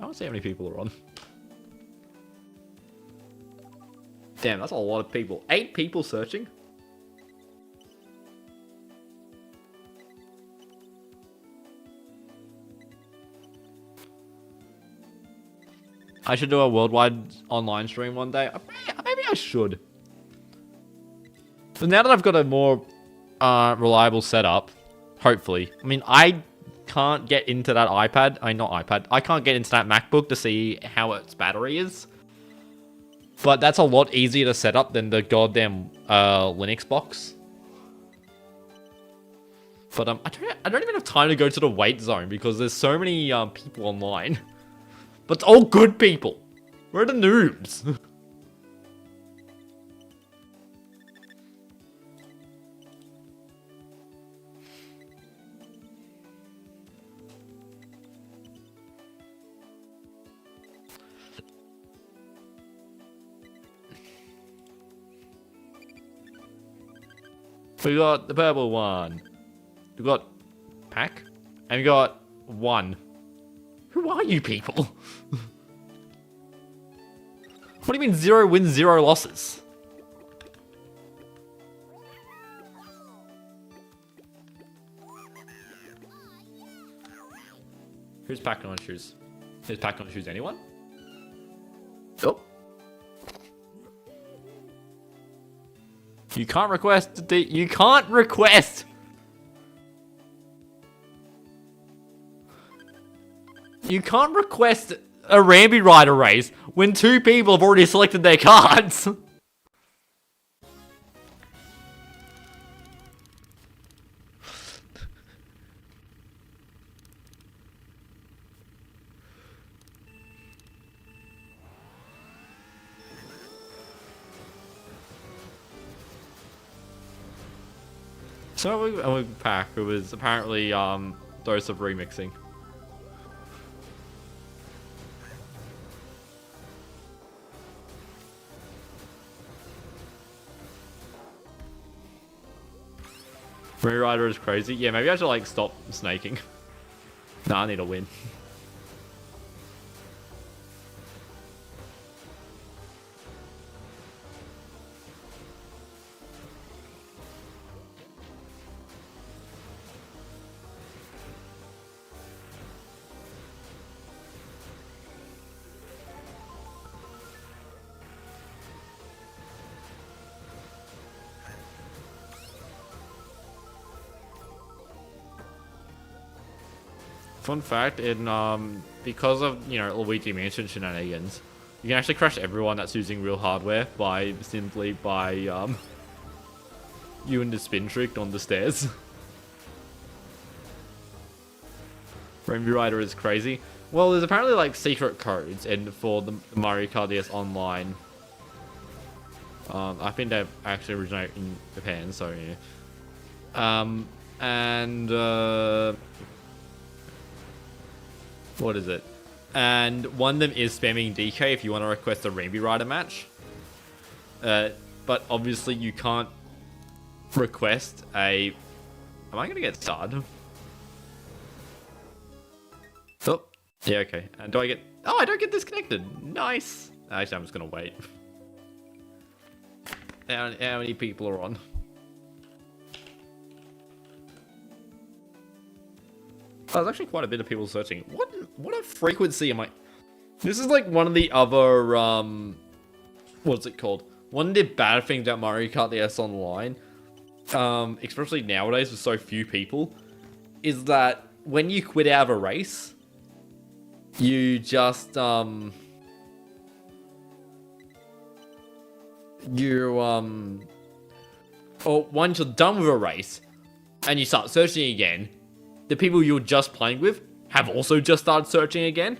I don't see how many people are on. Damn, that's a lot of people. 8 people searching? I should do a worldwide online stream one day. Maybe I should. But now that I've got a more reliable setup, hopefully. I mean, I can't get into that iPad. I can't get into that MacBook to see how its battery is. But that's a lot easier to set up than the goddamn Linux box. But I don't even have time to go to the wait zone because there's so many people online. But it's all good people. Where are the noobs? We got the purple one. We got Pack. And we got 1. Who are you people? What do you mean 0 wins, 0 losses? Who's packing on shoes? Who's packing on shoes? Anyone? Oh. You can't request. You can't request. You can't request a Rambi Rider race when 2 people have already selected their cards. So we pack. It was apparently dose of remixing. Rider is crazy. Yeah, maybe I should like stop snaking. Nah, I need a win. Fun fact, because of, you know, Luigi Mansion shenanigans, you can actually crash everyone that's using real hardware by simply you and the spin trick on the stairs. Rainbow Rider is crazy. Well, there's apparently like secret codes and for the Mario Kart DS Online. I think they actually originate in Japan, so yeah. What is it? And one of them is spamming DK if you want to request a Rainbow Rider match. But obviously you can't request a... Am I going to get starred? Oh, yeah, okay. And do I get... Oh, I don't get disconnected. Nice. Actually, I'm just going to wait. How many people are on? Oh, there's actually quite a bit of people searching. What a frequency am I... This is like one of the other, what's it called? One of the bad things about Mario Kart DS Online, especially nowadays with so few people, is that when you quit out of a race, you just, or once you're done with a race, and you start searching again, the people you were just playing with have also just started searching again.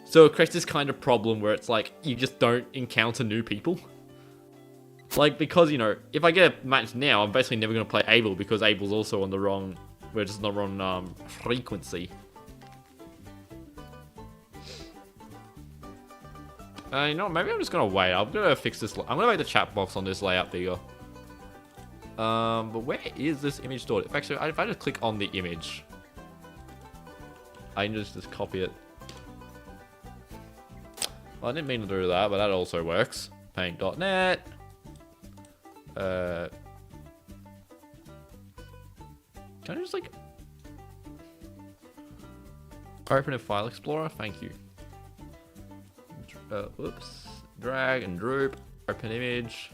So it creates this kind of problem where it's like, you just don't encounter new people. Like, because, you know, if I get a match now, I'm basically never going to play Abel because Abel's also on the wrong, we're just on the wrong frequency. You know, maybe I'm just going to wait. I'm going to fix this. I'm going to make the chat box on this layout bigger. But where is this image stored? If actually, if I just click on the image, I can just copy it. Well, I didn't mean to do that, but that also works. Paint.net. Can I just like open a file explorer? Thank you. Oops. Drag and droop. Open image.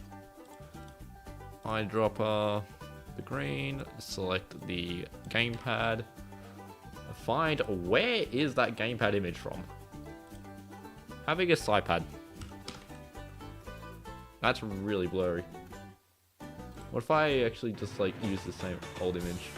Eyedropper. The green. Select the gamepad. Find where is that gamepad image from? How big is SciPad? That's really blurry. What if I actually just like use the same old image?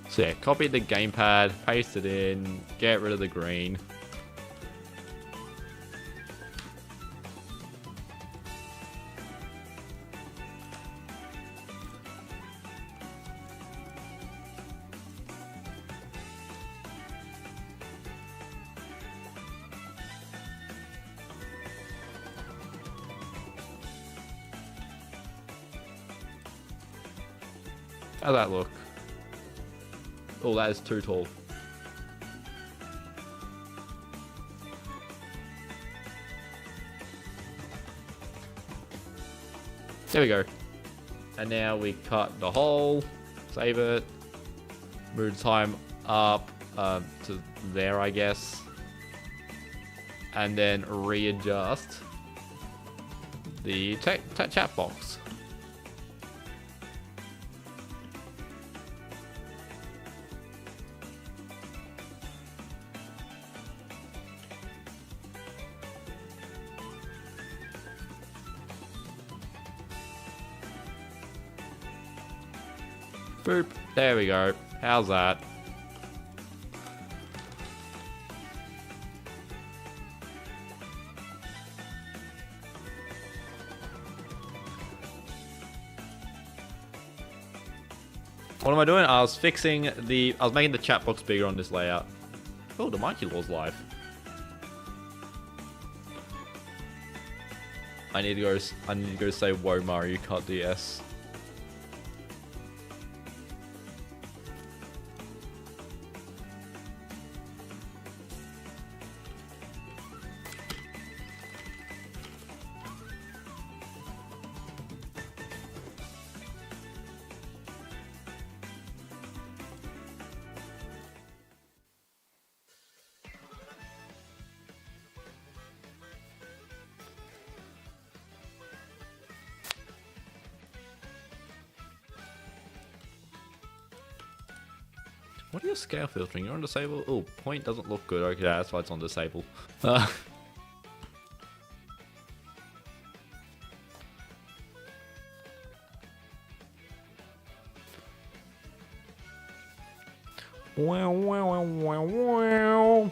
So yeah, copy the gamepad, paste it in, get rid of the green. How's that look? Oh, that is too tall. There we go. And now we cut the hole, save it, move time up to there, I guess, and then readjust the chat box. Boop. There we go. How's that? What am I doing? I was making the chat box bigger on this layout. Oh, the Mikey Law's live. I need to go say whoa Mario Kart DS. What are your scale filtering? You're on disable? Oh, point doesn't look good. Okay, that's why it's on disable. Wow, wow, wow, wow.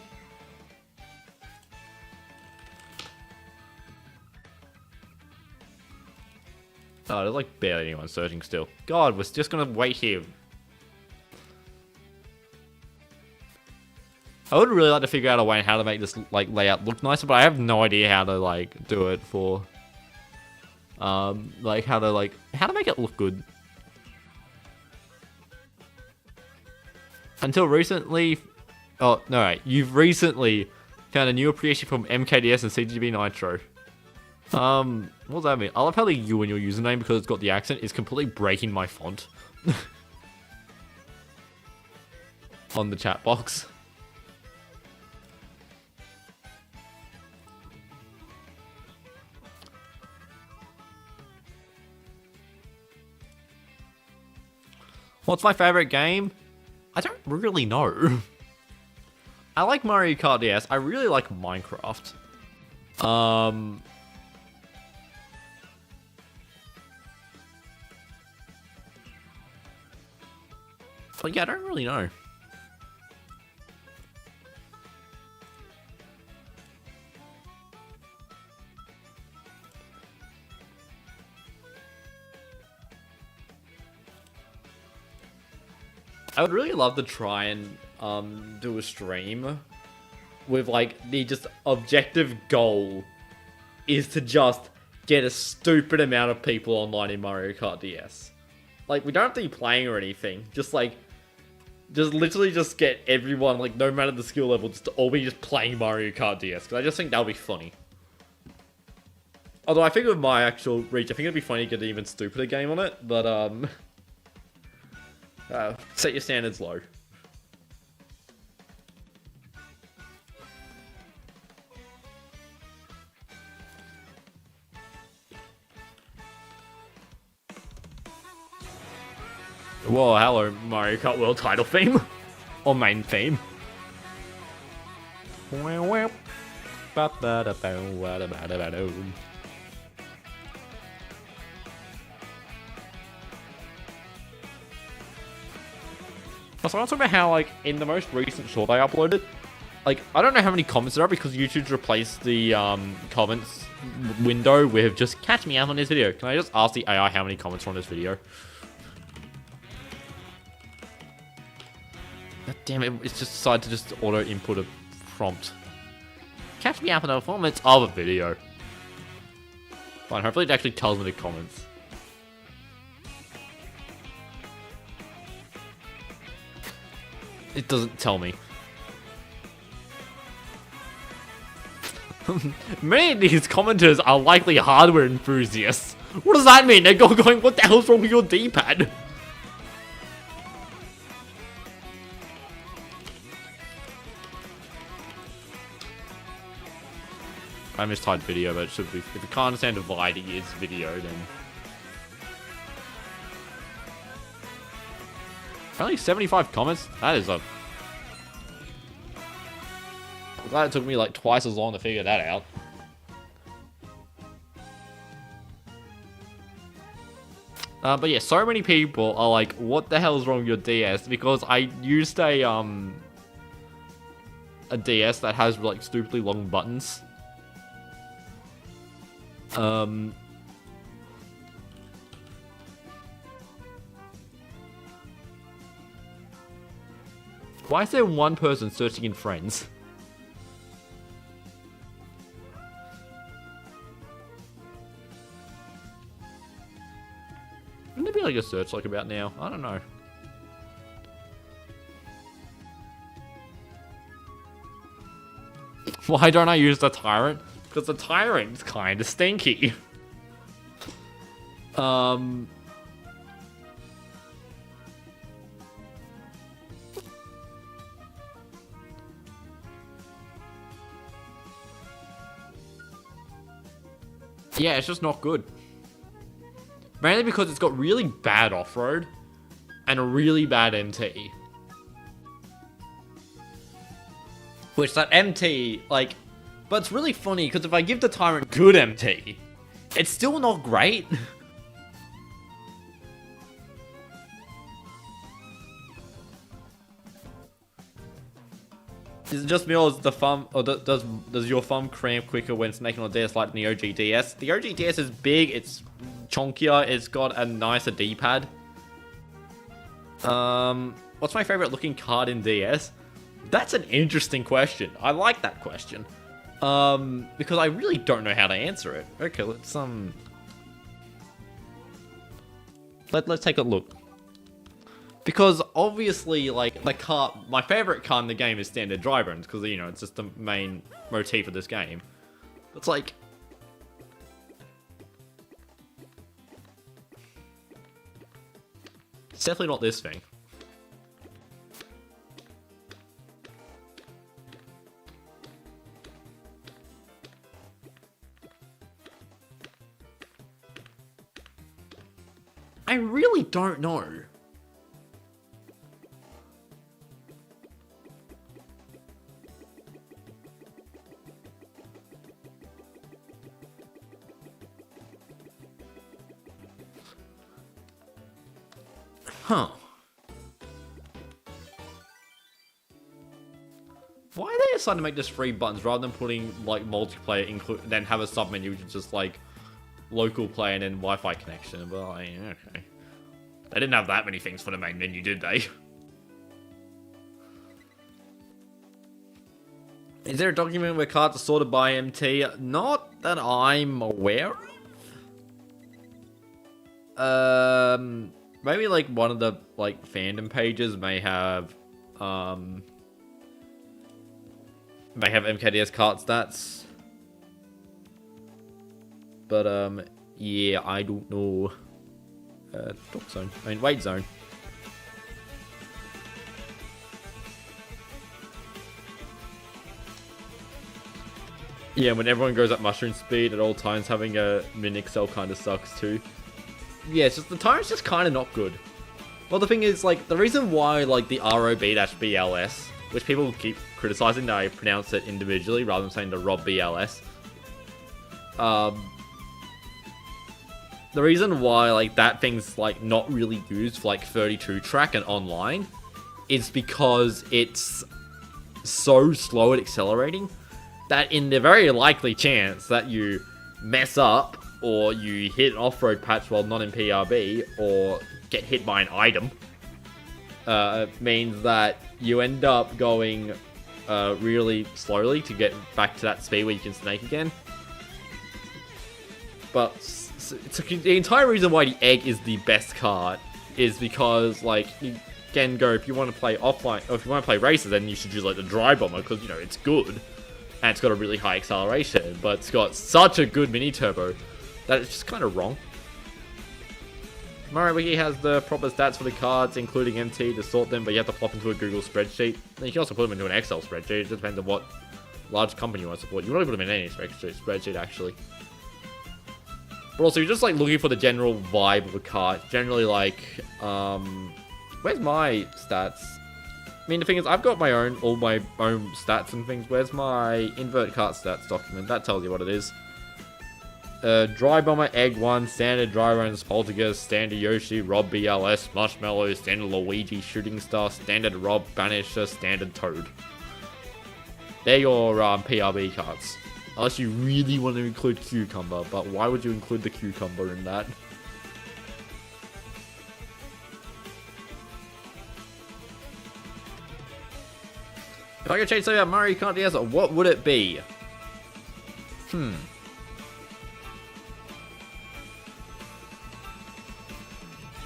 Oh, there's like barely anyone searching still. God, we're just gonna wait here. I would really like to figure out a way how to make this like layout look nicer, but I have no idea how to like do it for like how to make it look good. Until recently, oh no, right, you've recently found a new appreciation from MKDS and CGB Nitro. What does that mean? I love how the U in your username, because it's got the accent, is completely breaking my font on the chat box. What's my favorite game? I don't really know. I like Mario Kart DS. I really like Minecraft. But yeah, I don't really know. I would really love to try and do a stream with like the just objective goal is to just get a stupid amount of people online in Mario Kart DS. Like, we don't have to be playing or anything. Just literally just get everyone, like, no matter the skill level, just to all be just playing Mario Kart DS. Because I just think that would be funny. Although I think with my actual reach, I think it'd be funny to get an even stupider game on it. But, set your standards low. Whoa, hello, Mario Kart World title theme. Or main theme. So I want to talk about how, like, in the most recent short I uploaded, like, I don't know how many comments there are because YouTube's replaced the comments window with just catch me out on this video. Can I just ask the AI how many comments are on this video? God damn it, it's just decided to just auto input a prompt. Catch me up on the performance of a video. Fine, hopefully it actually tells me the comments. It doesn't tell me. Many of these commenters are likely hardware enthusiasts. What does that mean? They're going, what the hell's wrong with your D-pad? I mistyped video, but it should be. If you can't understand dividing is video, then. Only 75 comments? That is a. I'm glad it took me like twice as long to figure that out. But yeah, so many people are like, what the hell is wrong with your DS? Because I used a DS that has like stupidly long buttons. Why is there one person searching in friends? Wouldn't there be like a search like about now? I don't know. Why don't I use the Tyrant? Because the Tyrant's kinda stinky. Yeah, it's just not good. Mainly because it's got really bad off-road and a really bad MT. Which that MT, like... But it's really funny, because if I give the Tyrant good MT, it's still not great. Is it just me, or is the thumb, or does your thumb cramp quicker when snaking on DS like the OG DS? The OG DS is big, it's chunkier, it's got a nicer D-pad. What's my favorite looking card in DS? That's an interesting question. I like that question. Because I really don't know how to answer it. Okay, let's take a look. Because obviously, like, the car, my favorite car in the game is standard Drybones, because, you know, it's just the main motif of this game. It's like... It's definitely not this thing. I really don't know. Huh. Why are they deciding to make this 3 buttons rather than putting, like, multiplayer, then have a sub-menu which is just, like, local play and then Wi-Fi connection? But, like, okay. They didn't have that many things for the main menu, did they? Is there a document where cards are sorted by MT? Not that I'm aware of. Maybe like one of the like fandom pages may have MKDS card stats. But yeah, I don't know. Talk zone. I mean, wait zone. Yeah, when everyone goes at mushroom speed at all times, having a min-excel kind of sucks too. Yeah, it's just the Tyrant's just kind of not good. Well, the thing is, like, the reason why, like, the ROB-BLS, which people keep criticizing that I pronounce it individually rather than saying the ROB BLS, the reason why, like, that thing's, like, not really used for, like, 32 track and online is because it's so slow at accelerating that in the very likely chance that you mess up or you hit an off-road patch while not in PRB or get hit by an item, means that you end up going really slowly to get back to that speed where you can snake again. But the entire reason why the egg is the best card is because, like, can go, if you want to play offline, or if you want to play races, then you should use like the Dry Bomber, because, you know, it's good. And it's got a really high acceleration, but it's got such a good mini turbo that it's just kind of wrong. Mario Wiki has the proper stats for the cards, including MT, to sort them, but you have to plop into a Google spreadsheet. And you can also put them into an Excel spreadsheet. It just depends on what large company you want to support. You want to put them in any spreadsheet, actually. But also, you're just like looking for the general vibe of a card. Generally, like, where's my stats? I mean, the thing is, I've got all my own stats and things. Where's my invert cart stats document? That tells you what it is. Dry Bomber, Egg 1, Standard Dry Runs, Poltergeist, Standard Yoshi, Rob BLS, Marshmallow, Standard Luigi, Shooting Star, Standard Rob, Banisher, Standard Toad. They're your PRB cards. Unless you really want to include Cucumber, but why would you include the Cucumber in that? If I could change something about Mario Kart DS, what would it be?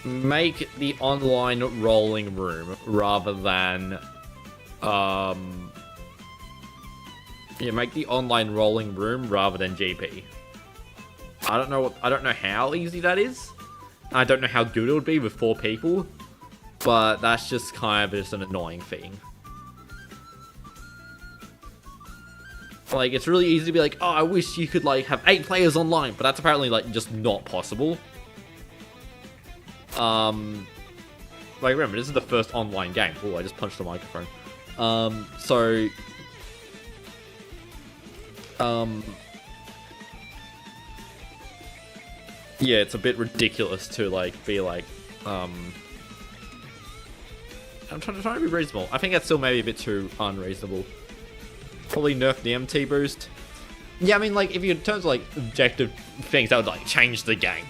Make the online rolling room rather than make the online rolling room rather than GP. I don't know how easy that is. I don't know how good it would be with 4 people, but that's just kind of just an annoying thing. Like, it's really easy to be like, oh, I wish you could like have 8 players online, but that's apparently like just not possible. Like, remember, this is the first online game. Oh, I just punched the microphone. Yeah, it's a bit ridiculous to, like, be like, I'm trying to be reasonable. I think that's still maybe a bit too unreasonable. Probably nerf the MT boost. Yeah, I mean, like, if you in terms of, like, objective things, that would, like, change the game.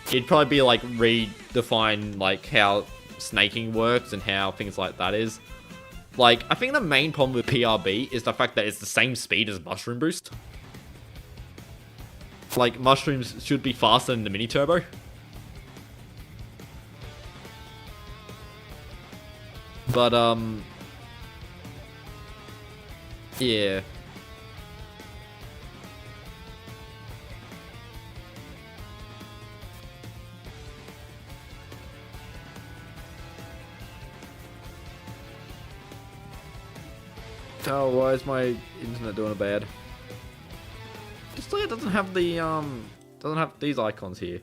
It'd probably be, like, redefine, like, how snaking works and how things like that is. Like, I think the main problem with PRB is the fact that it's the same speed as Mushroom Boost. Like, Mushrooms should be faster than the Mini Turbo. But, yeah. Oh, why is my internet doing bad? Just like it doesn't have the doesn't have these icons here.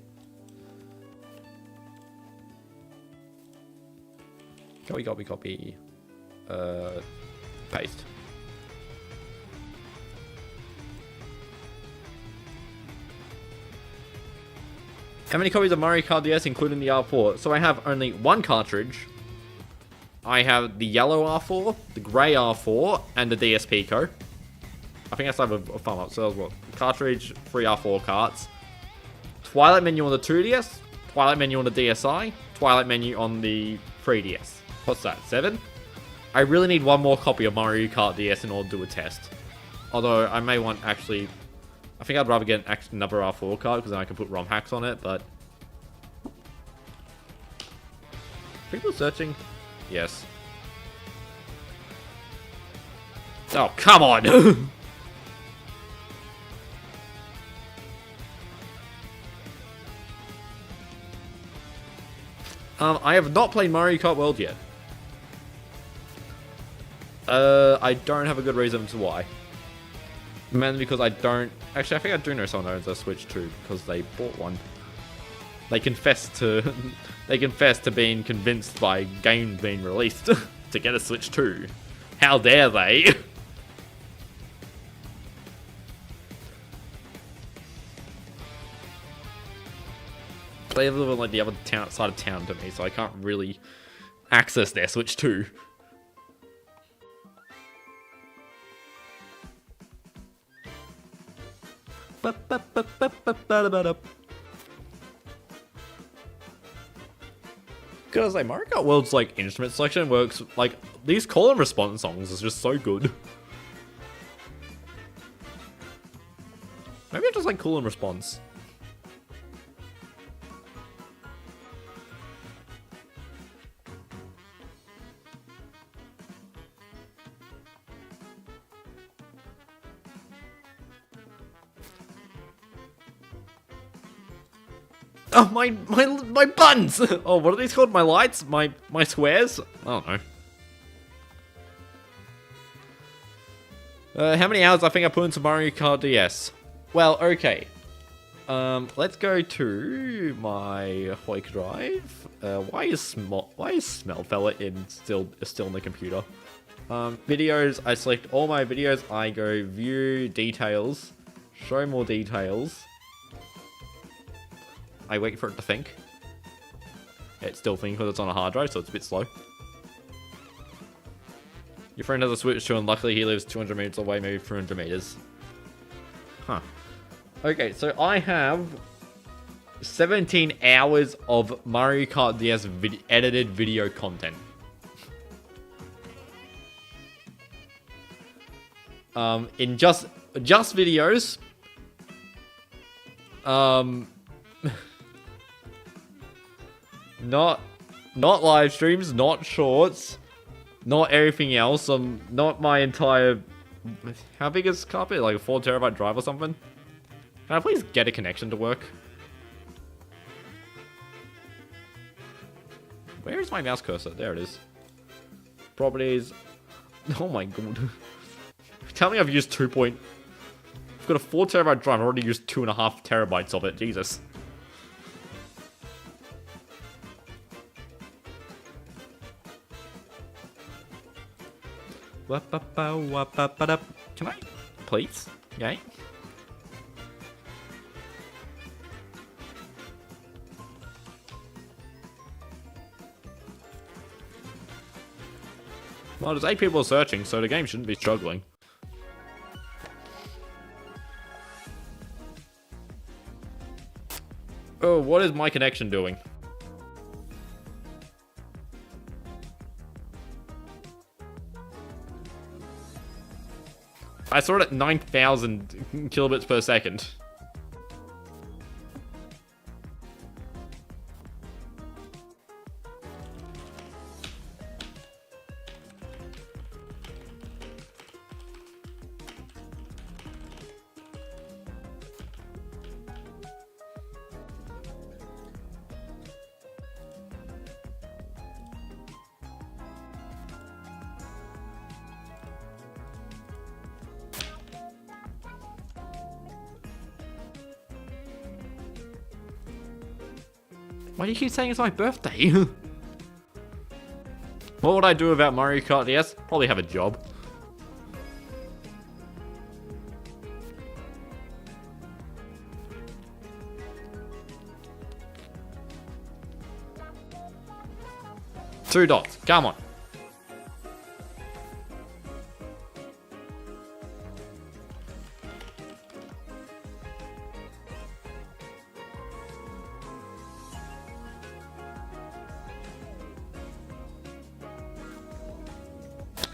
Copy. Paste. How many copies of Mario Kart DS, including the R4? So I have only one cartridge. I have the yellow R4, the grey R4, and the DS Pico. I think I still have a thumb up. So what? Cartridge, 3 R4 carts. Twilight menu on the 2DS. Twilight menu on the DSi. Twilight menu on the 3DS. What's that? 7? I really need one more copy of Mario Kart DS in order to do a test. Although I may want actually... I think I'd rather get another R4 card because then I can put ROM hacks on it, but... People searching? Yes. Oh, come on! I have not played Mario Kart World yet. I don't have a good reason to why. Mainly because I don't... Actually, I think I do know someone who owns a Switch too, because they bought one. They confessed to... They confessed to being convinced by games being released to get a Switch 2. How dare they? They live on like the other side of town to me, so I can't really access their Switch 2. Because like Mario Kart World's like instrument selection works like these call and response songs is just so good. Maybe I just like call and response. my buttons! Oh, what are these called? My lights? My squares? I don't know. How many hours I think I put into Mario Kart DS? Well, okay. Let's go to my Hoik drive. Why is Smellfella still in the computer? Videos, I select all my videos, I go view details, show more details. I wait for it to think. It's still thinking because it's on a hard drive, so it's a bit slow. Your friend has a Switch too, and luckily he lives 200 meters away, maybe 300 meters. Huh. Okay, so I have 17 hours of Mario Kart DS edited video content. In just videos. Not live streams, not shorts, not everything else. Not my entire. How big is carpet? Like a 4 terabyte drive or something? Can I please get a connection to work? Where is my mouse cursor? There it is. Properties. Oh my god. Tell me I've used I've got a 4 terabyte drive. I've already used 2.5 terabytes of it. Jesus. Can I? Please? Yay? Well, there's 8 people searching, so the game shouldn't be struggling. Oh, what is my connection doing? I saw it at 9,000 kilobits per second. Why do you keep saying it's my birthday? What would I do without Mario Kart DS? Probably have a job. Two dots. Come on.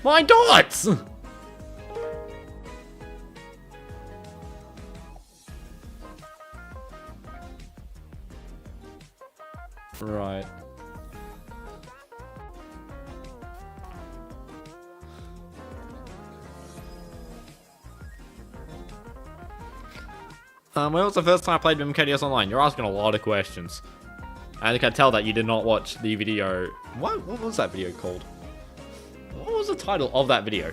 My dots! Right. When was the first time I played MKDS online? You're asking a lot of questions. I can tell that you did not watch the video. What was that video called? What was the title of that video?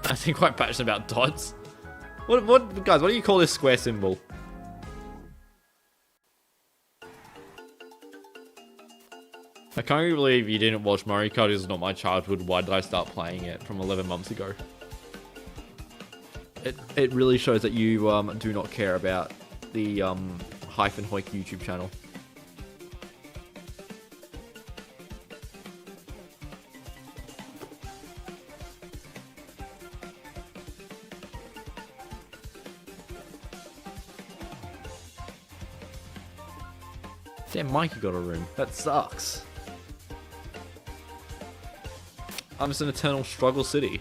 I think quite passionate about dots. What guys, what do you call this square symbol? I can't really believe you didn't watch Mario Kart. This is not my childhood. Why did I start playing it from 11 months ago? It really shows that you do not care about the Hyphen Hoik YouTube channel. Damn, Mikey got a room. That sucks. I'm just an eternal struggle city.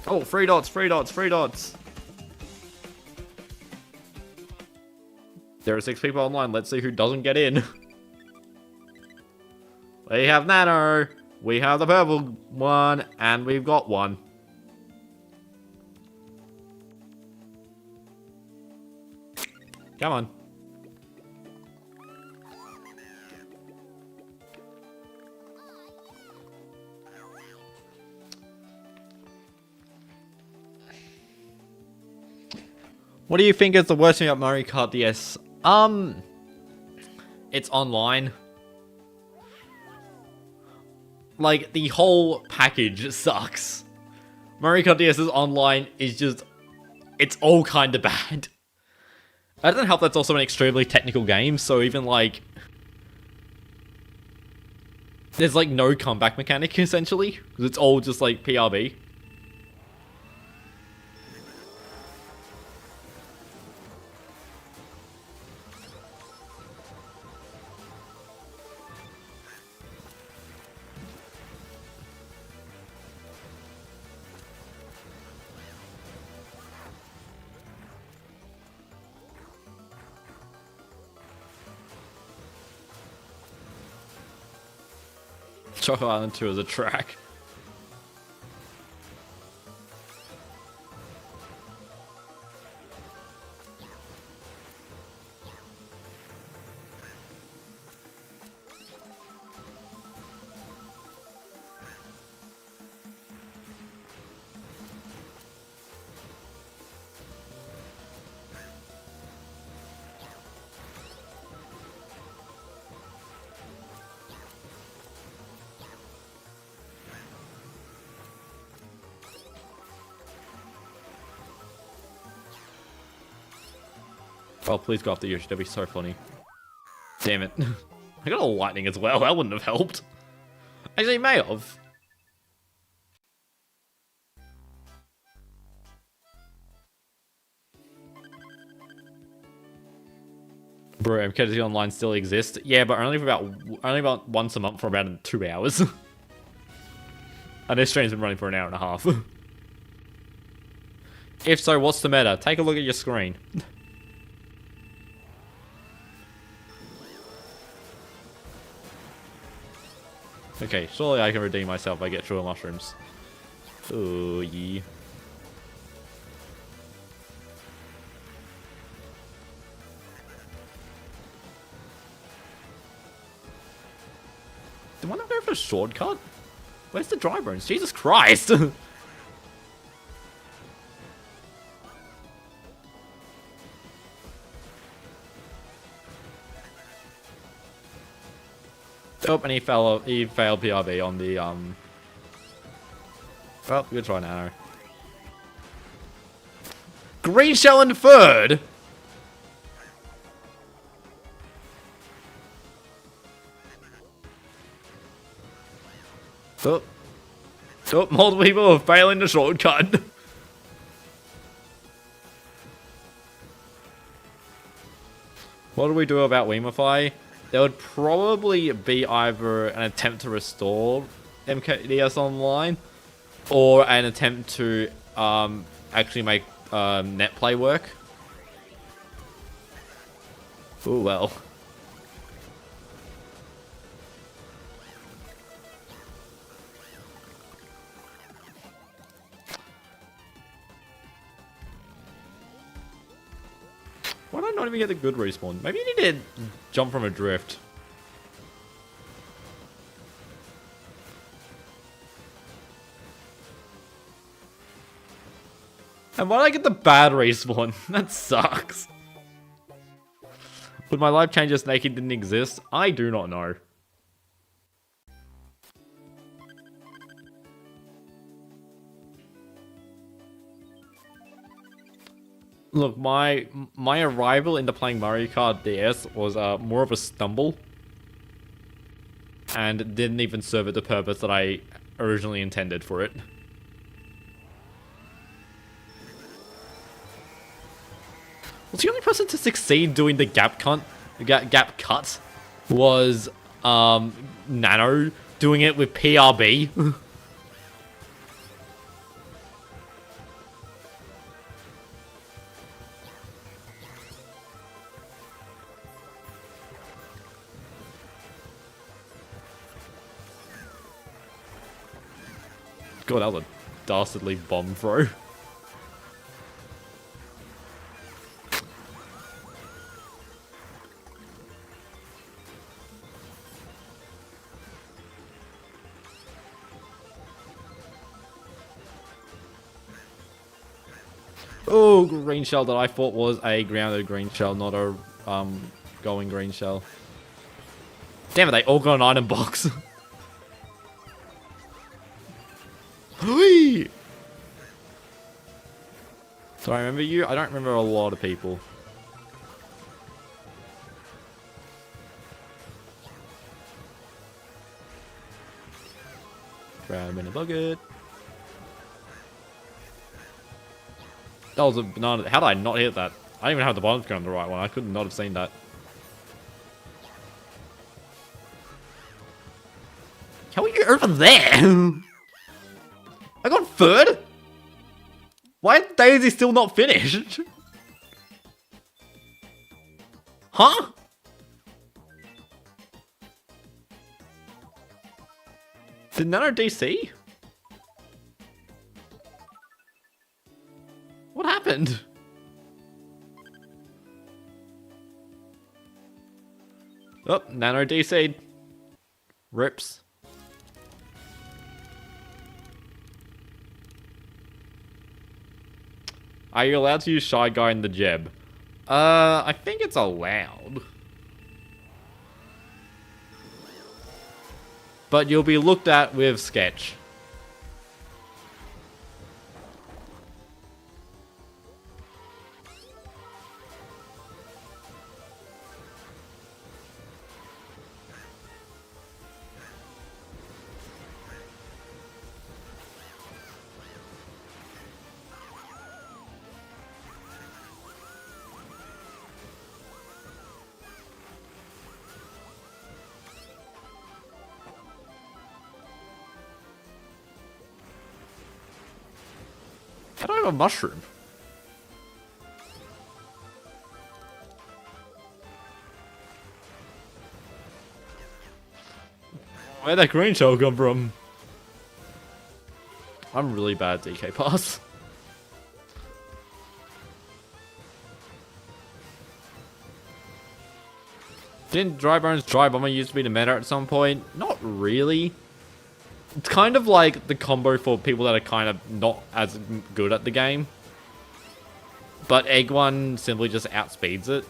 Oh, 3 dots, 3 dots, 3 dots. There are 6 people online. Let's see who doesn't get in. We have Nano. We have the purple one. And we've got one. Come on. What do you think is the worst thing about Mario Kart DS? It's online. Like, the whole package sucks. Mario Kart DS's online is just... It's all kind of bad. It doesn't help that's also an extremely technical game, so even, like... There's, like, no comeback mechanic, essentially. Because it's all just, like, PRB. Chocolate Island 2 as a track. Oh, please go after Yoshi. That'd be so funny. Damn it. I got a lightning as well. That wouldn't have helped. Actually, it may have. Bro, MKDS Online still exists. Yeah, but only about once a month for about 2 hours. And this stream's been running for an hour and a half. If so, what's the meta? Take a look at your screen. Okay, surely I can redeem myself if I get sugar mushrooms. Oh, yeah. Do I not go for a shortcut? Where's the dry bones? Jesus Christ! Oh, and he failed PRB on the, Well, good try, Nano. Green shell in third! Oh. Oh, multiple people are failing the shortcut. What do we do about Weemify? There would probably be either an attempt to restore MKDS Online or an attempt to actually make net play work. Oh well. Why did I not even get the good respawn? Maybe you need to jump from a drift. And why did I get the bad respawn? That sucks. Would my life change if Naked didn't exist? I do not know. Look, my arrival into playing Mario Kart DS was more of a stumble. And didn't even serve it the purpose that I originally intended for it. Was the only person to succeed doing the gap cut was Nano doing it with PRB. God, that was a dastardly bomb throw. Oh, green shell that I thought was a grounded green shell, not a going green shell. Damn it, they all got an item box. Hui! So I remember you? I don't remember a lot of people. Grab in a bucket. That was a banana. How did I not hit that? I didn't even have the bottom screen on the right one. I could not have seen that. How are you over there? I got third? Why is Daisy still not finished? Huh? Did Nano DC? What happened? Oh, Nano DC'd. Rips. Are you allowed to use Shy Guy in the Jeb? I think it's allowed. But you'll be looked at with Sketch. How do I have a mushroom? Where'd that green shell come from? I'm really bad at DK pass. Didn't Dry Bones Dry Bomber used to be the meta at some point? Not really. It's kind of like the combo for people that are kind of not as good at the game. But Egg One simply just outspeeds it.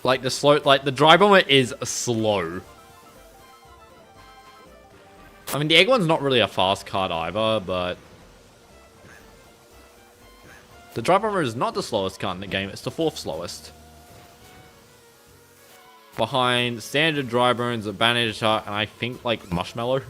Like the Dry Bomber is slow. I mean, the Egg One's not really a fast card either, but the Dry Bomber is not the slowest card in the game, it's the 4th slowest. Behind Standard Dry Bones, Bandage Attack, and I think, like, Marshmallow.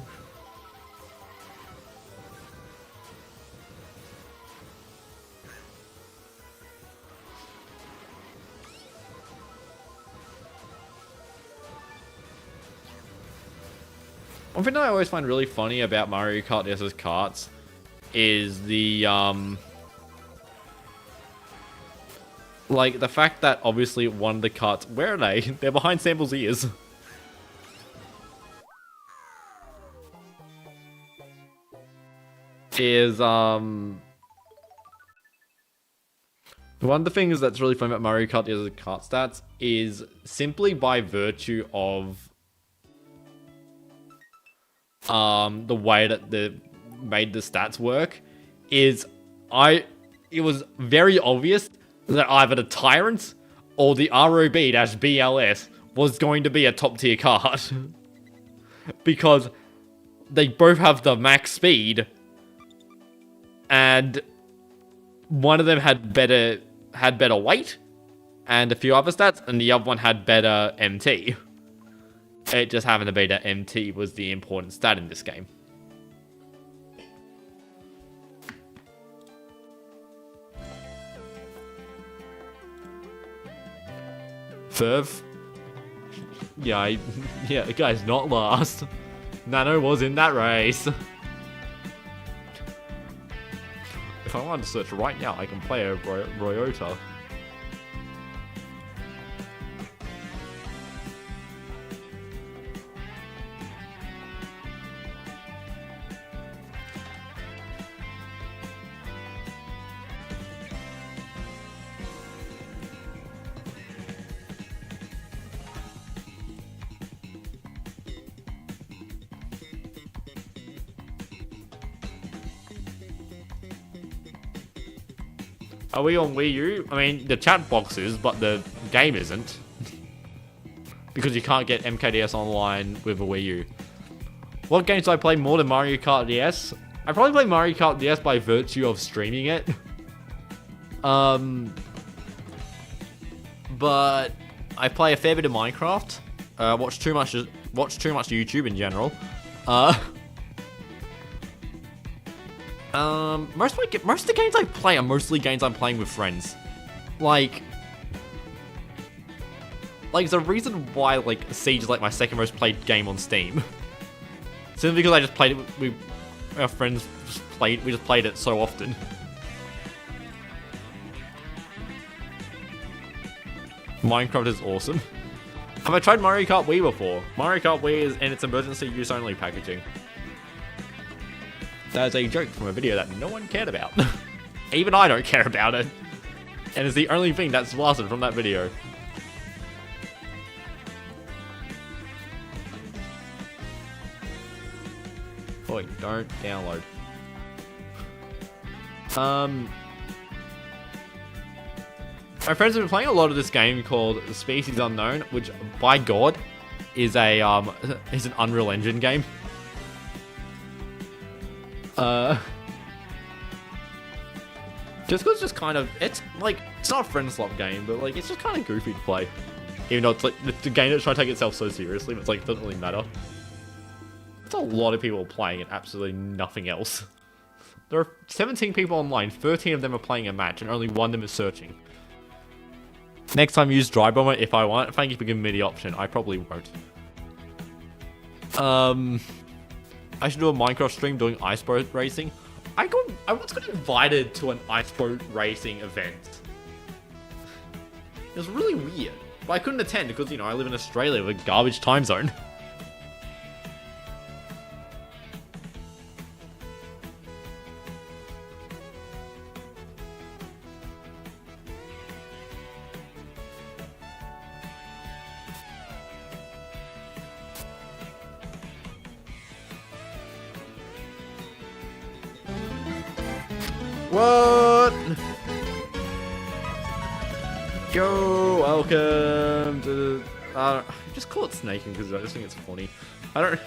One thing that I always find really funny about Mario Kart DS's carts is the, like, the fact that obviously one of the carts, where are they? They're behind Sample's ears. Is, one of the things that's really fun about Mario Kart DS's cart stats is simply by virtue of the way that they made the stats work is it was very obvious that either the Tyrant or the ROB-BLS was going to be a top tier card. Because they both have the max speed and one of them had better weight and a few other stats and the other one had better MT. It just happened to be that MT was the important stat in this game. Ferv? Yeah, the guy's not last. Nano was in that race. command search right now. I can play a Royota. Are we on Wii U? I mean, the chat box is, but the game isn't. Because you can't get MKDS online with a Wii U. What games do I play more than Mario Kart DS? I probably play Mario Kart DS by virtue of streaming it. But I play a fair bit of Minecraft. Watch too much YouTube in general. Most of the games I play are mostly games I'm playing with friends. Like there's a reason why, like, Siege is, like, my second most played game on Steam. Simply because I just played it our friends we just played it so often. Minecraft is awesome. Have I tried Mario Kart Wii before? Mario Kart Wii is in its emergency use only packaging. That is a joke from a video that no one cared about. Even I don't care about it. And it's the only thing that's lasted from that video. Boy, don't download. My friends have been playing a lot of this game called Species Unknown, which, by God, is an Unreal Engine game. Just because it's just kind of, it's not a friend swap game, but, like, it's just kind of goofy to play. Even though it's, like, the game that's trying to take itself so seriously, but it's, like, it doesn't really matter. There's a lot of people playing and absolutely nothing else. There are 17 people online, 13 of them are playing a match, and only one of them is searching. Next time use Dry Bomber if I want. Thank you for giving me the option. I probably won't. I should do a Minecraft stream doing ice boat racing. I once got invited to an ice boat racing event. It was really weird. But I couldn't attend because, you know, I live in Australia with a garbage time zone. What? Yo, welcome to just call it snaking because I just think it's funny. I don't.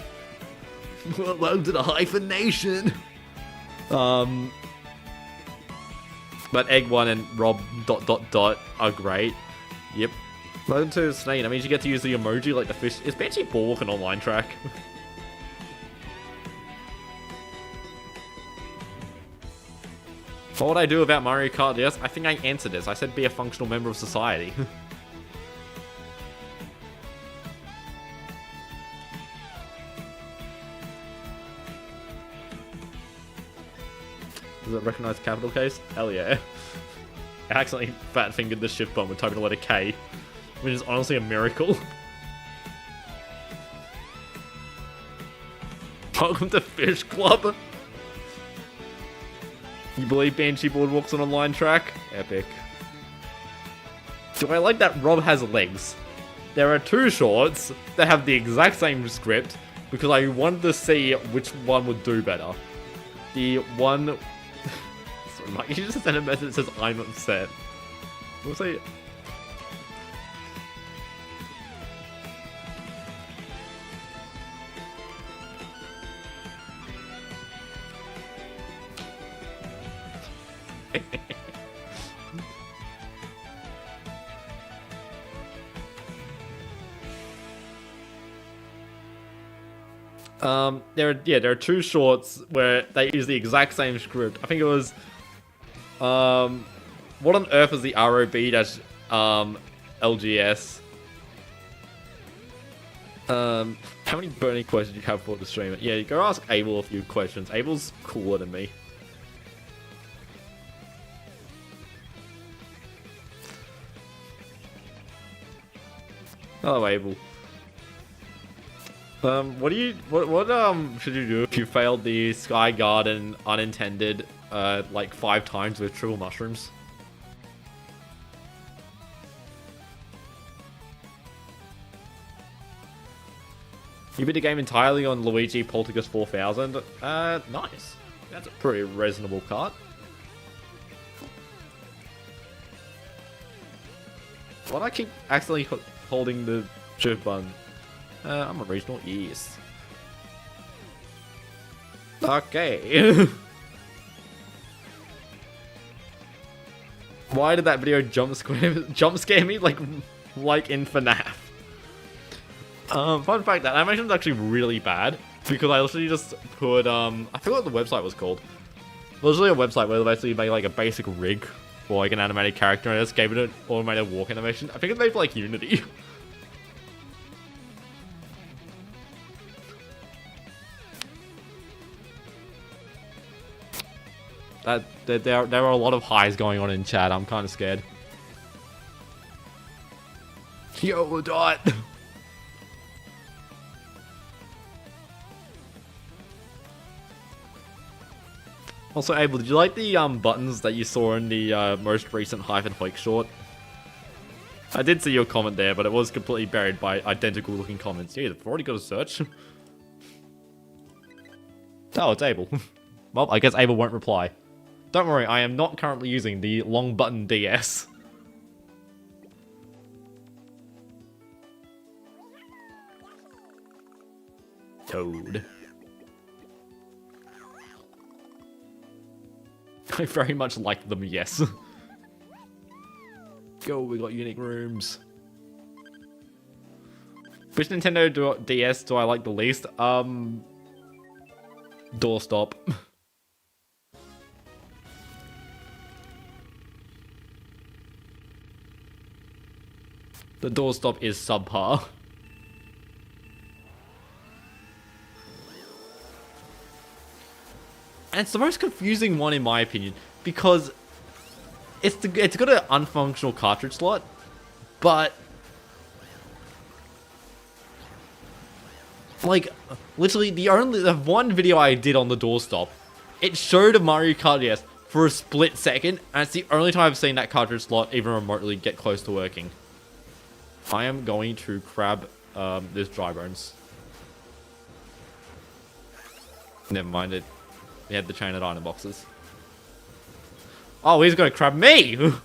Welcome to the Hyphen Nation. But Egg1 and Rob ... are great. Yep. Welcome to snaking. That means you get to use the emoji like the fish. It's basically Bulwark an online track. What would I do about Mario Kart DS? I think I answered this. I said be a functional member of society. Does it recognize capital case? Hell yeah. I accidentally fat-fingered the shift button with typing the letter K, which is honestly a miracle. Welcome to Fish Club. You believe Banshee Boardwalk's an online track? Epic. Do I like that Rob has legs? There are two shorts that have the exact same script because I wanted to see which one would do better. The one... Sorry, Mike, you just sent a message that says I'm upset. We'll say... there are two shorts where they use the exact same script. I think it was, what on earth is the ROB LGS? How many burning questions do you have for the streamer? Yeah, go ask Abel a few questions. Abel's cooler than me. Oh, Abel. What should you do if you failed the Sky Garden unintended, like 5 times with triple mushrooms? You beat the game entirely on Luigi Poltergeist 4000. Nice. That's a pretty reasonable cart. Why do I keep accidentally holding the shift button? I'm a regional, yes. Okay. Why did that video jump scare me like in FNAF? Fun fact, that animation is actually really bad because I literally just put I forgot what the website was called. Literally a website where they basically made like a basic rig for like an animated character and I just gave it an automated walk animation. I think it's made for like Unity. There are a lot of highs going on in chat. I'm kind of scared. Yo, dot. Also, Abel, did you like the buttons that you saw in the most recent Hyphen Hoik short? I did see your comment there, but it was completely buried by identical looking comments. Yeah, they've already got a search. Oh, it's Abel. Well, I guess Abel won't reply. Don't worry, I am not currently using the long button DS. Toad. I very much like them, yes. Go, we got unique rooms. Which Nintendo DS do I like the least? Doorstop. The doorstop is subpar. And it's the most confusing one in my opinion, because it's got an unfunctional cartridge slot, but like literally the one video I did on the doorstop, it showed a Mario Kart DS for a split second, and it's the only time I've seen that cartridge slot even remotely get close to working. I am going to grab this dry bones. Never mind it. We had the chain of item boxes. Oh, he's gonna grab me! Never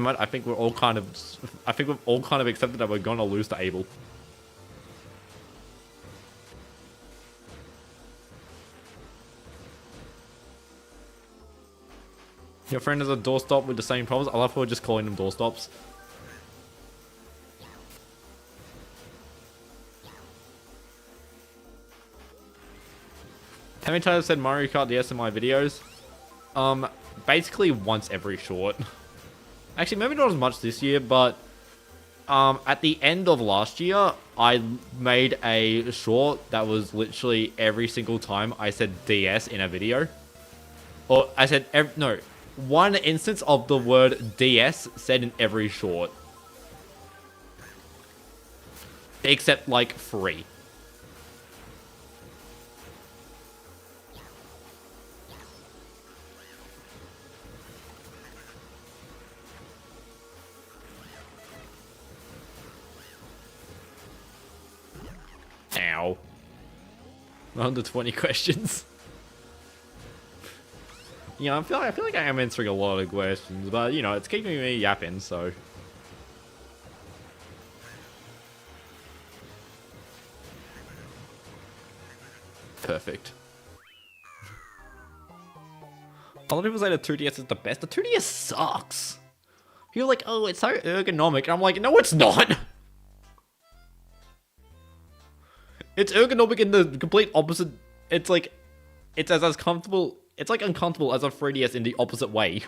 mind, I think we've all kind of accepted that we're gonna lose to Abel. Your friend has a doorstop with the same problems. I love how we're just calling them doorstops. How many times I've said Mario Kart DS in my videos? Basically once every short. Actually, maybe not as much this year, but at the end of last year, I made a short that was literally every single time I said DS in a video. Or I said, no. One instance of the word DS said in every short. Except, like, 3. Ow. Under 20 questions. Yeah, I feel like I am answering a lot of questions, but you know, it's keeping me yapping, so. Perfect. A lot of people say the 2DS is the best. The 2DS sucks. You're like, oh, it's so ergonomic. And I'm like, no, it's not. It's ergonomic in the complete opposite. It's like, it's as comfortable. It's like uncomfortable as a 3DS in the opposite way.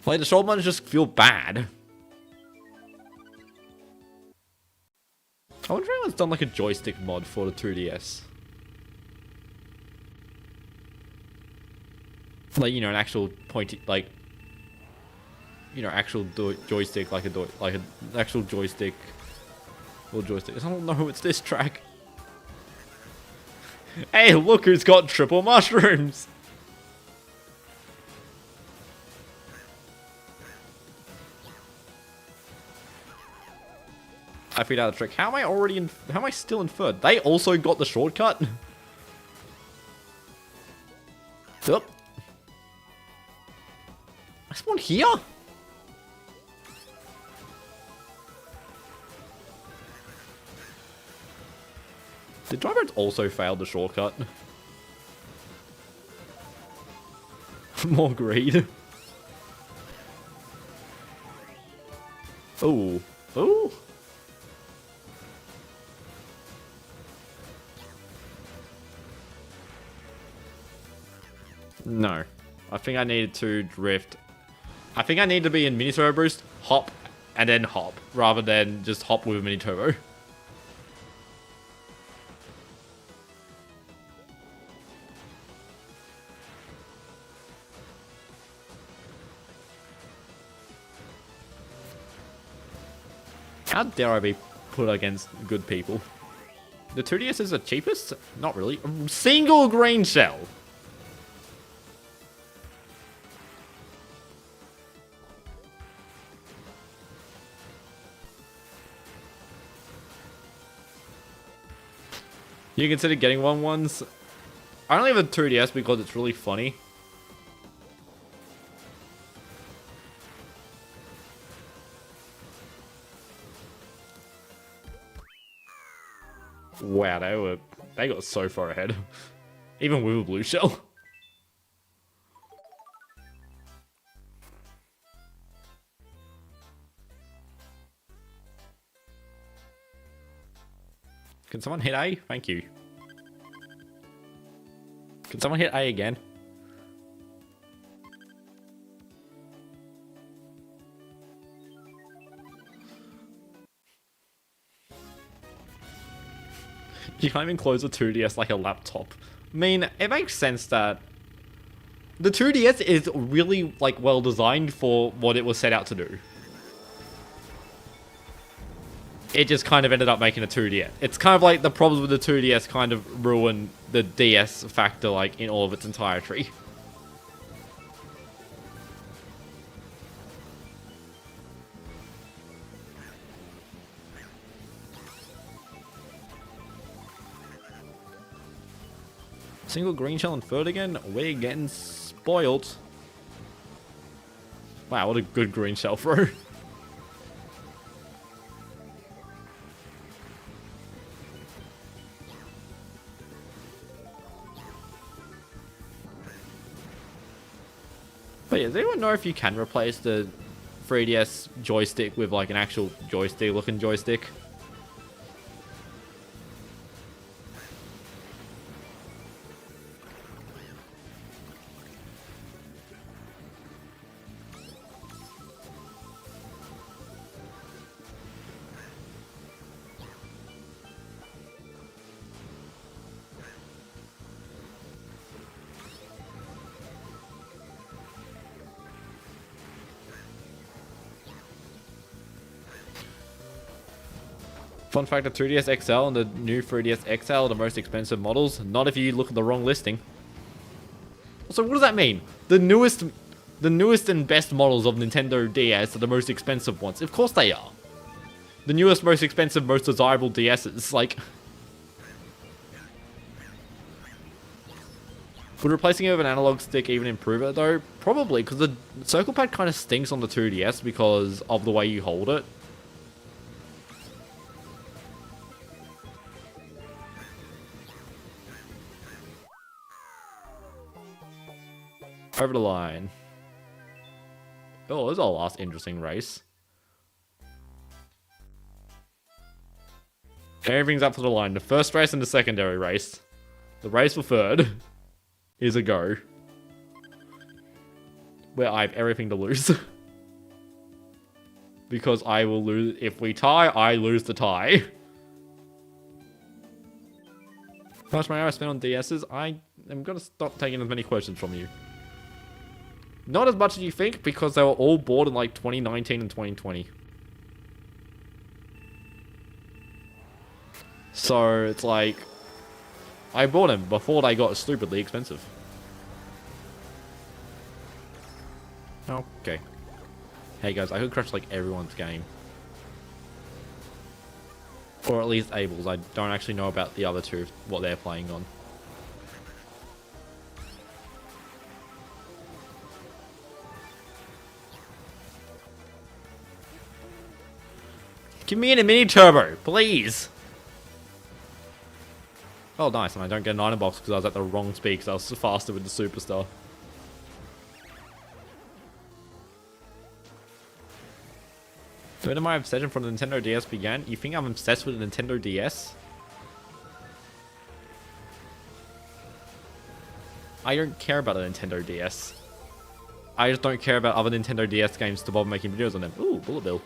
Like, the short ones just feel bad. I wonder if anyone's done like a joystick mod for the 2DS. Like, you know, an actual pointy, like, you know, actual joystick, like an actual joystick. Or joystick. I don't know, it's this track. Hey, look who's got triple mushrooms! I figured out the trick. How am I still in third? They also got the shortcut? Yup. I spawned here? Did drivers also fail the shortcut? More greed. Oh. Oh. No. I think I needed to drift. I think I need to be in mini turbo boost, hop, and then hop, rather than just hop with a mini turbo. How dare I be put against good people? The 2DS is the cheapest? Not really. A single green shell. You consider getting one once? I only have a 2DS because it's really funny. Wow, they got so far ahead. Even with a blue shell. Can someone hit A? Thank you. Can someone hit A again? You can't even close a 2DS like a laptop. I mean, it makes sense that the 2DS is really, like, well designed for what it was set out to do. It just kind of ended up making a 2DS. It's kind of like the problems with the 2DS kind of ruin the DS factor, like, in all of its entirety. Single green shell and third again? We're getting spoiled. Wow, what a good green shell throw. But yeah, does anyone know if you can replace the 3DS joystick with like an actual joystick looking joystick? Fun fact, the 3DS XL and the new 3DS XL are the most expensive models. Not if you look at the wrong listing. So what does that mean? The newest and best models of Nintendo DS are the most expensive ones. Of course they are. The newest, most expensive, most desirable DSs. Like, would replacing it with an analog stick even improve it though? Probably, because the circle pad kind of stinks on the 2DS because of the way you hold it. Over the line. Oh, this is our last interesting race. Everything's up to the line. The first race and the secondary race. The race for third is a go. where I have everything to lose. Because I will lose. If we tie, I lose the tie. How much money I spent on DSs? I am going to stop taking as many questions from you. Not as much as you think, because they were all bought in like 2019 and 2020. So it's like, I bought them before they got stupidly expensive. Okay. Hey guys, I could crash like everyone's game. Or at least Abel's. I don't actually know about the other two, what they're playing on. Give me a mini turbo, please. Oh, nice, and I don't get an item box because I was at the wrong speed because I was faster with the superstar. When my obsession for the Nintendo DS began, you think I'm obsessed with the Nintendo DS? I don't care about the Nintendo DS. I just don't care about other Nintendo DS games to bother making videos on them. Ooh, bullet bill.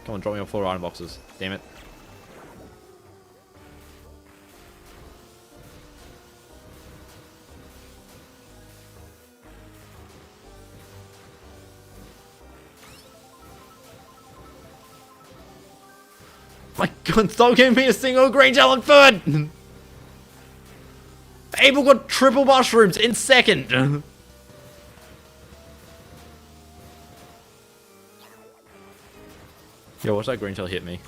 Come on, drop me on 4 item boxes. Damn it. My god, stop giving me a single green gel food! Abel got triple mushrooms in second! Yo, watch that green gel hit me.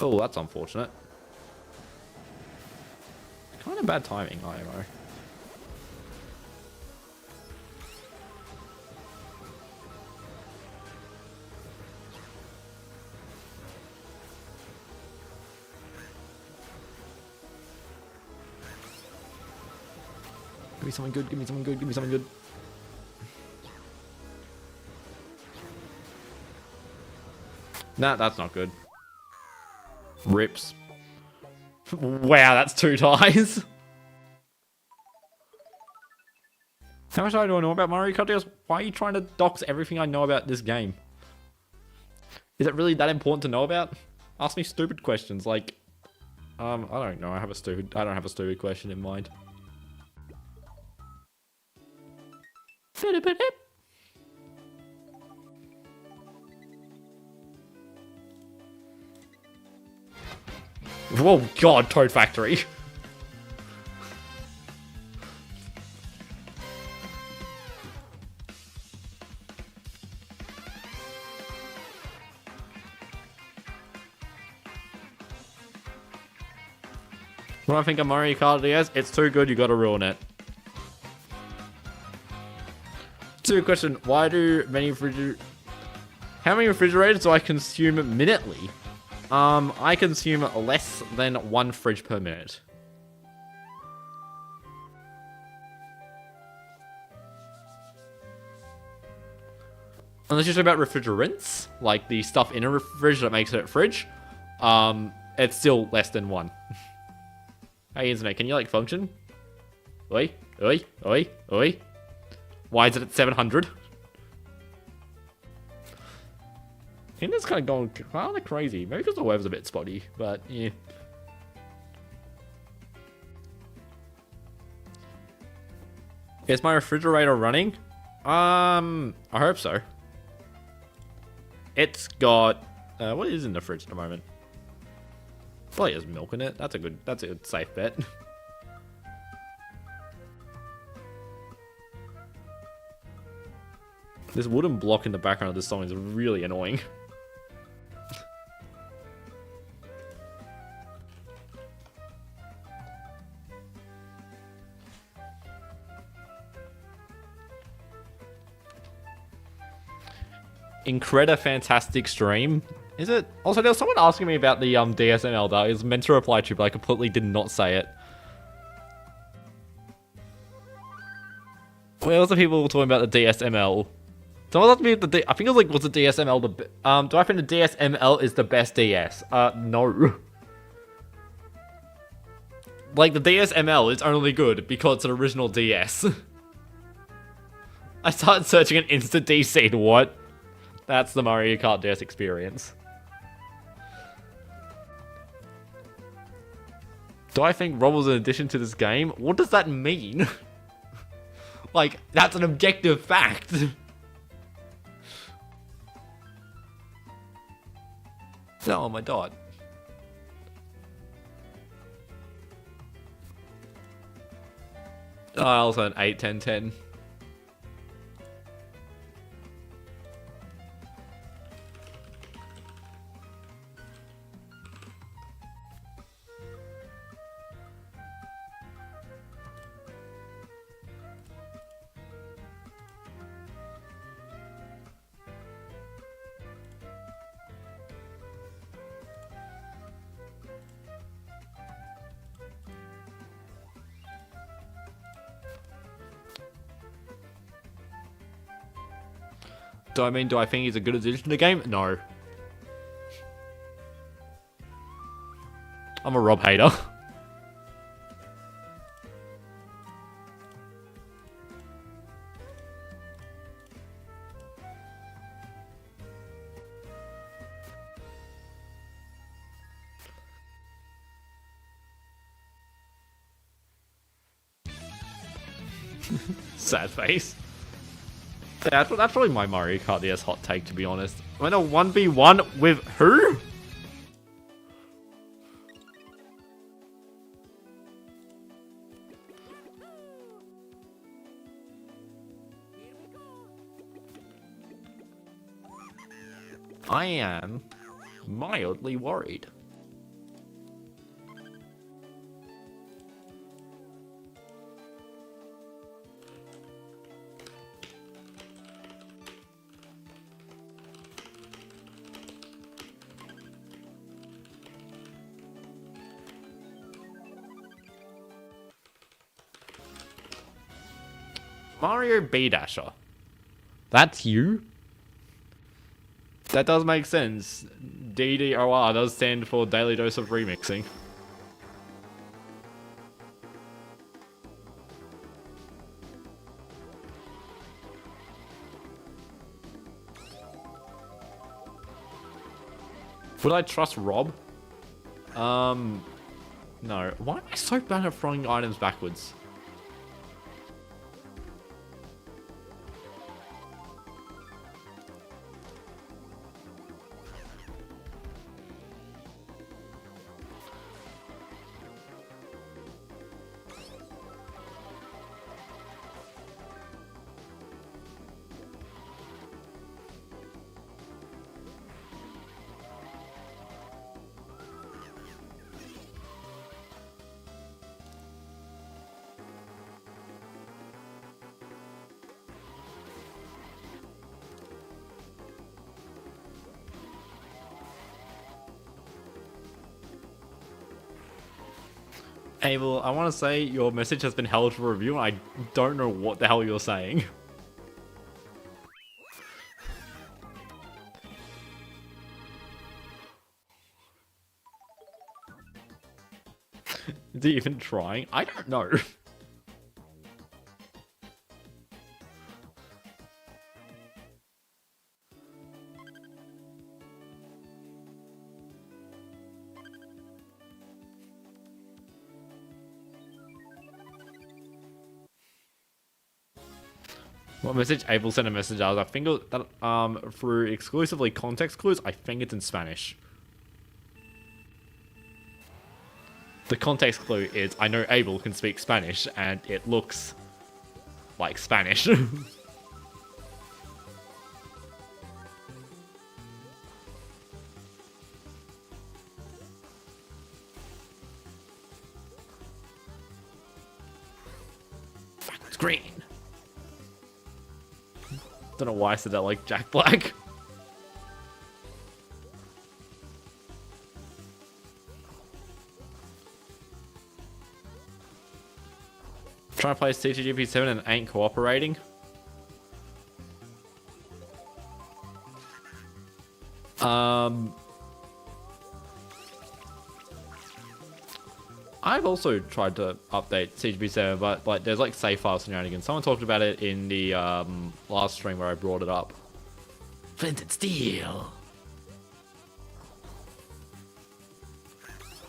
Oh, that's unfortunate. Kind of bad timing, IMO. Give me something good, give me something good, give me something good. Nah, that's not good. Rips. Wow, that's 2 ties. How much do I know about Mario Kart DS? Why are you trying to dox everything I know about this game? Is it really that important to know about? Ask me stupid questions like, I don't know. I don't have a stupid question in mind. Whoa, God, Toad Factory. When I think of Mario Kart DS, it's too good, you gotta ruin it. Stupid question, why do many how many refrigerators do I consume minutely? I consume less than 1 fridge per minute. Unless you're talking about refrigerants, like the stuff in a fridge that makes it a fridge, it's still less than 1. Hey, internet, can you, like, function? Oi, oi, oi, oi. Why is it at 700? I think that's kind of going kind of crazy. Maybe because the weather's a bit spotty, but yeah. Is my refrigerator running? I hope so. It's got what is in the fridge at the moment? Probably has milk in it. That's a good safe bet. This wooden block in the background of this song is really annoying. Incredible fantastic stream. Is it? Also, there was someone asking me about the DSML that I was meant to reply to, but I completely did not say it. Where was the people talking about the DSML Someone asked me if I think it was like, was the DSML do I think the DSML is the best DS? No. Like, the DSML is only good because it's an original DS. I started searching an instant DC'd. What? That's the Mario Kart DS experience. Do I think Rob was an addition to this game? What does that mean? Like, that's an objective fact. Oh my god. Oh, also an 8, 10, 10. Do I think he's a good addition to the game? No. I'm a Rob hater. Sad face. That's probably my Mario Kart DS hot take, to be honest. I'm in a 1v1 with who? I am mildly worried. Mario B Dasher. That's you? That does make sense. DDOR does stand for Daily Dose of Remixing. Would I trust Rob? No. Why am I so bad at throwing items backwards? Abel, I want to say your message has been held for review, and I don't know what the hell you're saying. Is he even trying? I don't know. What message? Abel sent a message out. I think that through exclusively context clues, I think it's in Spanish. The context clue is I know Abel can speak Spanish and it looks like Spanish. Backwards green. Don't know why I said that like Jack Black. Trying to play CTGP7 and ain't cooperating. I've also tried to update CGP7, but like there's like save file shenanigans. Someone talked about it in the last stream where I brought it up. Flint and Steel.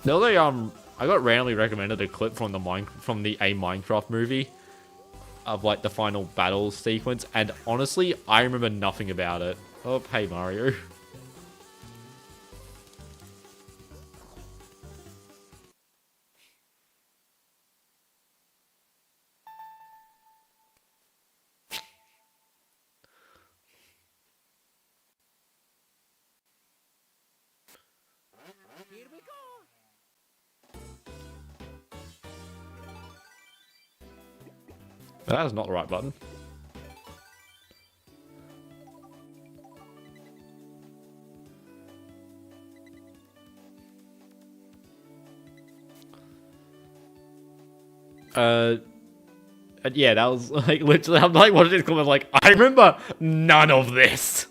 There was a I got randomly recommended a clip from the Minecraft movie of like the final battle sequence, and honestly, I remember nothing about it. Oh, hey Mario. That is not the right button. Yeah, that was like literally. I'm like watching this comment, like I remember none of this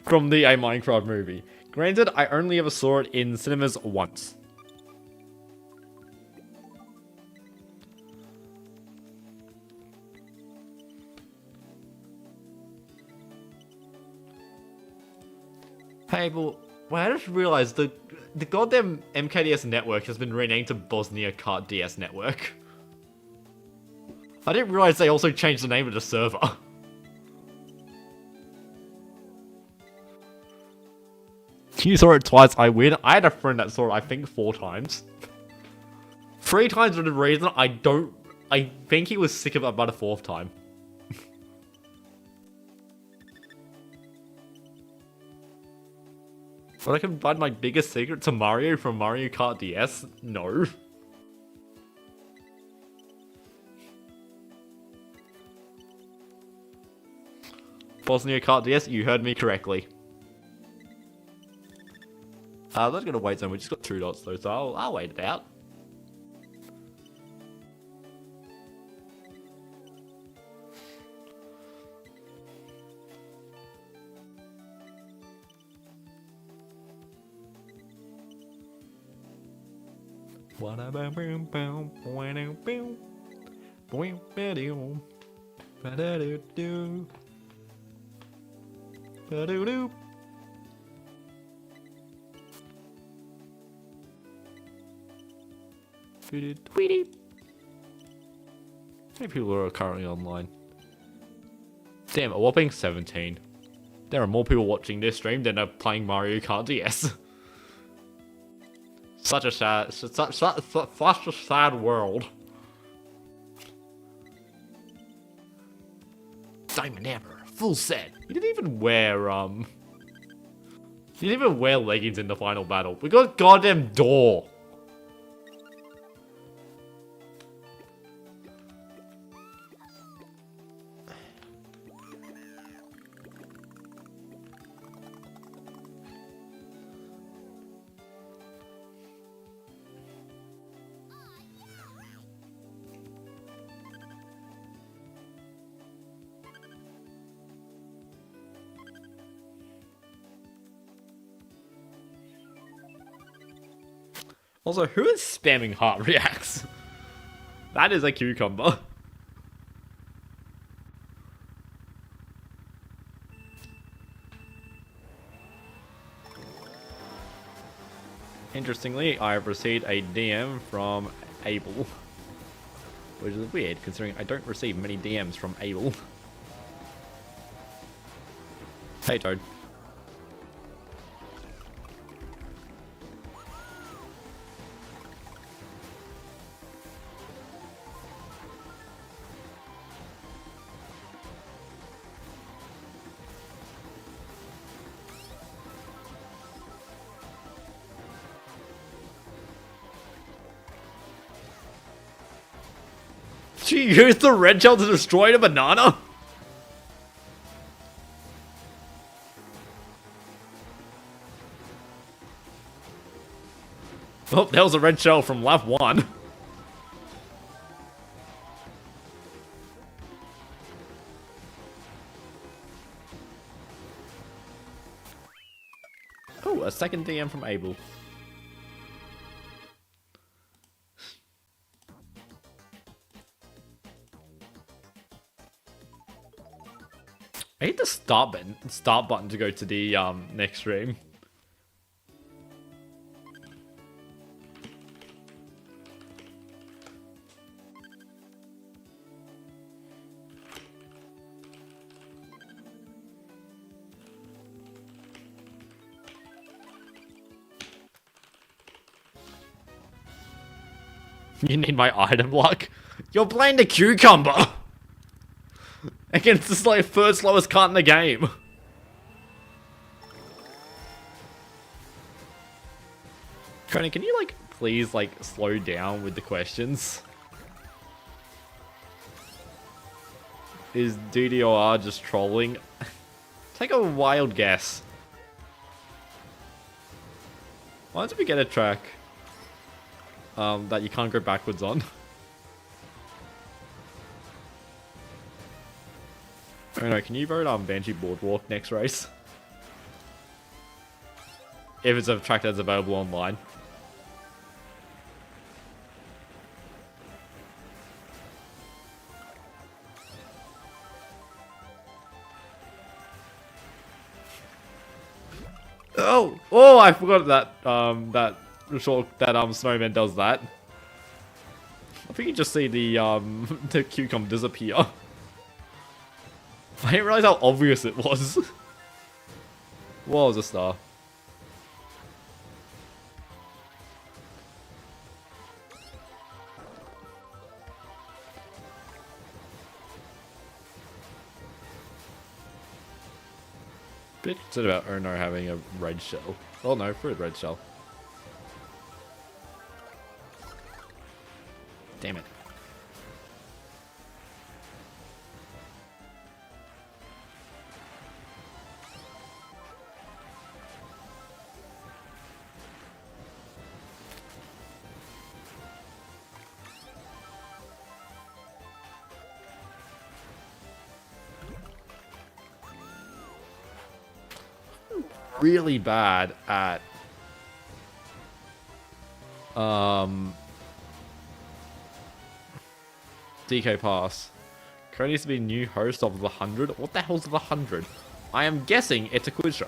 from the Minecraft movie. Granted, I only ever saw it in cinemas once. Hey, but well, I just realized the goddamn MKDS network has been renamed to Bosnia Kart DS network. I didn't realize they also changed the name of the server. You saw it twice, I win. I had a friend that saw it, I think, 4 times. 3 times for the reason I think he was sick of it by the 4th time. But I can find my biggest secret to Mario from Mario Kart DS? No. Bosnia Kart DS, you heard me correctly. I'm not gonna wait zone, we just got 2 dots though, so I'll wait it out. Tweety. How many people are currently online? Damn, a whopping 17. There are more people watching this stream than are playing Mario Kart DS. Such a sad world. Diamond Emperor, full set. You didn't even wear You didn't even wear leggings in the final battle. We got a goddamn door. Also, who is spamming heart reacts? That is a cucumber. Interestingly, I have received a DM from Abel. Which is weird, considering I don't receive many DMs from Abel. Hey, Toad. She used the red shell to destroy the banana? Oh, that was a red shell from lap 1. second DM from Abel. I hit the start button to go to the next stream. You need my item block. You're playing the cucumber. Against this like third slowest card in the game. Coney, can you like please like slow down with the questions? Is DDOR just trolling? Take a wild guess. Why don't we get a track that you can't go backwards on? Oh no, can you vote Banshee Boardwalk next race? If it's a track that's available online. Oh, I forgot that snowman does that. I think you just see the the cucumber disappear. I didn't realize how obvious it was. What was a star? Bit concerned about Erno having a red shell. Oh no, for a red shell. Damn it. Really bad at DK Pass. Cody needs to be new host of the 100. What the hell's the 100? I am guessing it's a quiz show.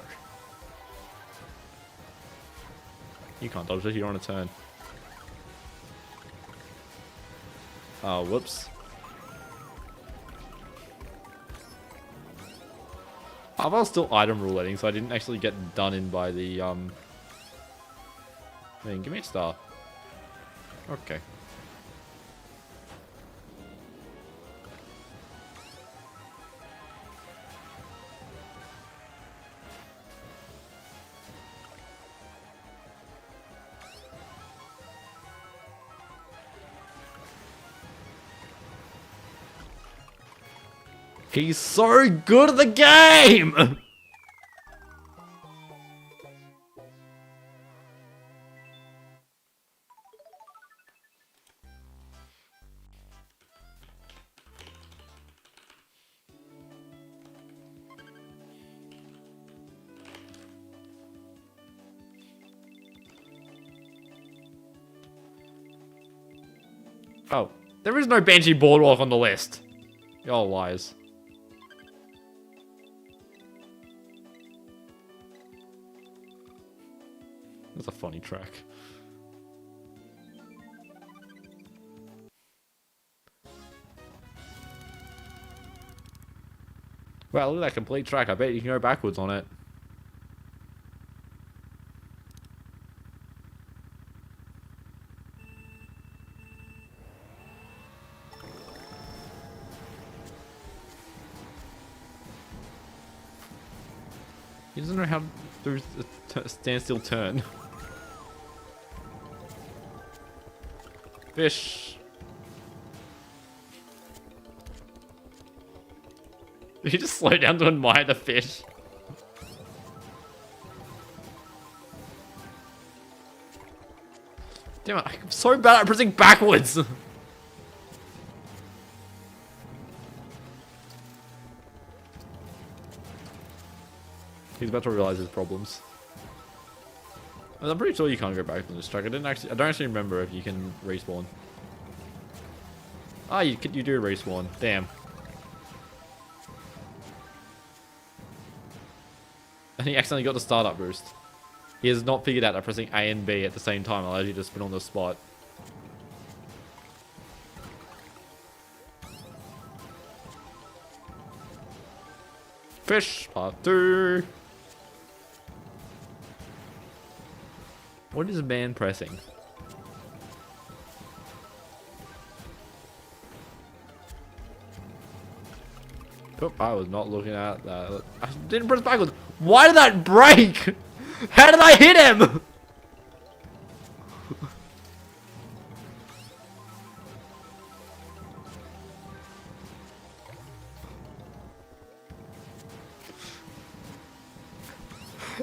You can't dodge it, you're on a turn. Oh, whoops. I was still item rouletting, so I didn't actually get done in by the thing. Give me a star. Okay. He's so good at the game! Oh, there is no Banshee Boardwalk on the list. Y'all liars. That's a funny track. Well, look at that complete track. I bet you can go backwards on it. He doesn't know how to do a standstill turn. Fish. Did he just slow down to admire the fish? Damn it, I'm so bad at pressing backwards! He's about to realize his problems. I'm pretty sure you can't go back from this track. I don't actually remember if you can respawn. Ah, you do respawn. Damn. And he accidentally got the startup boost. He has not figured out that pressing A and B at the same time allows you to spin on the spot. Fish part 2. What is man pressing? Oh, I was not looking at that. I didn't press backwards. Why did that break? How did I hit him?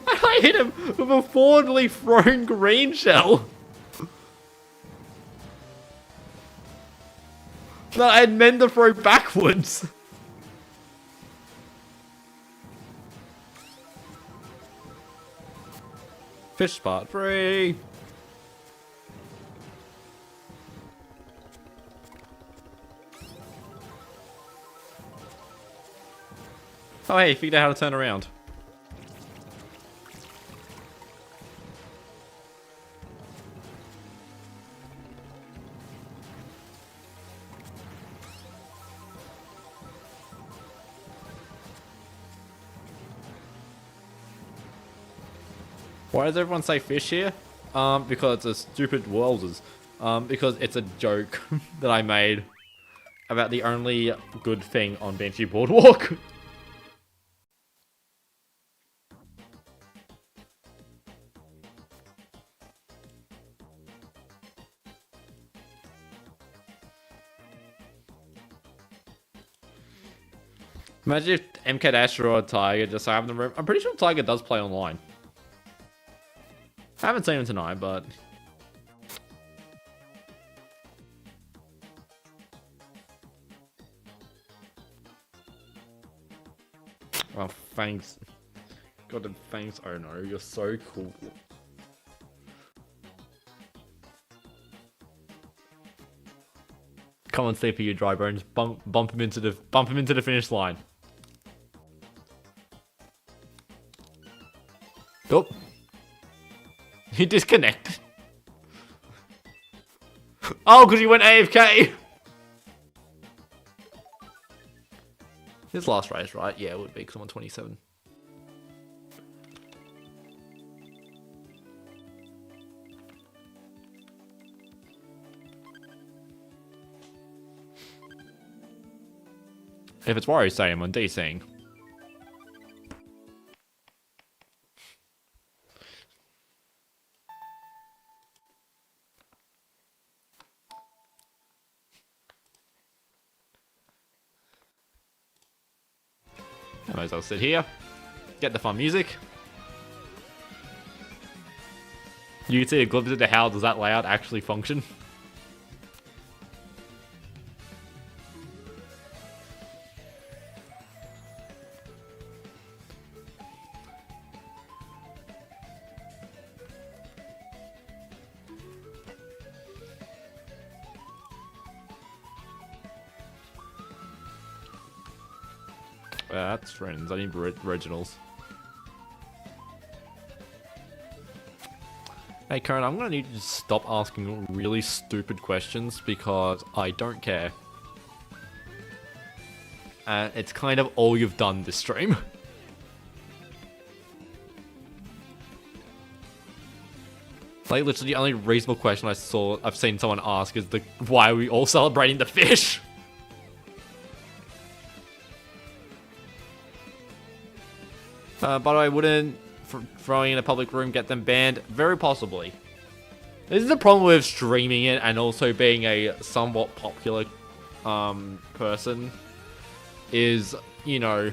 I hit him with a forwardly thrown green shell. No, I had meant to throw backwards. Fish part 3. Oh hey, figured out how to turn around. Why does everyone say fish here? Because it's a stupid Wells's. Because it's a joke that I made about the only good thing on Benchy Boardwalk. Imagine if MKDS or Tiger just have the room. I'm pretty sure Tiger does play online. I haven't seen him tonight, but... Oh, thanks. God, thanks, oh no, you're so cool. Come on, stay for you, dry bones. Bump him into the finish line. Oh. He disconnected. Oh, because he went AFK. His last race, right? Yeah, it would be because I'm on 27. If it's Wario Stadium, I'm DCing. I might as well sit here, get the fun music. You can see a glimpse into how does that layout actually function. That's friends. I need originals. Hey, Karen, I'm gonna need you to stop asking really stupid questions because I don't care. It's kind of all you've done this stream. Like, literally the only reasonable question I've seen someone ask is why are we all celebrating the fish? By the way, wouldn't throwing in a public room get them banned? Very possibly. This is the problem with streaming it and also being a somewhat popular person. Is, you know,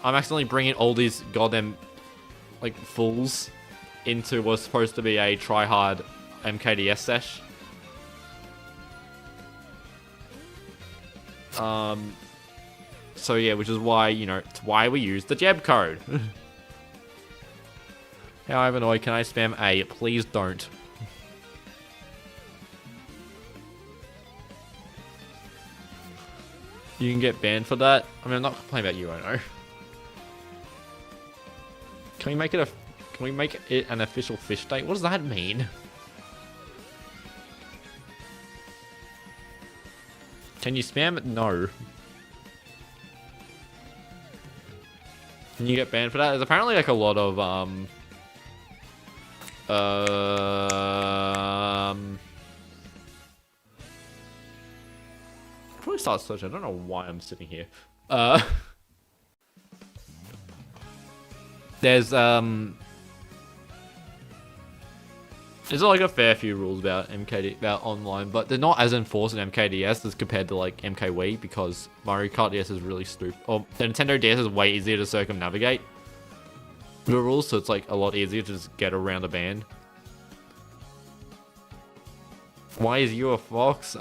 I'm accidentally bringing all these goddamn, like, fools into what's supposed to be a try-hard MKDS sesh. So yeah, which is why, you know, it's why we use the Jeb code. Hey, Ivan, Hoik, can I spam A? Please don't. You can get banned for that. I mean, I'm not complaining about you, I know. Can we make it an official fish date? What does that mean? Can you spam it? No. Can you get banned for that? There's apparently like a lot of probably start searching. I don't know why I'm sitting here. There's like a fair few rules about about online, but they're not as enforced in MKDS as compared to like MKWii, because Mario Kart DS is really stupid. Or the Nintendo DS is way easier to circumnavigate the rules, so it's like a lot easier to just get around a ban. Why is you a fox?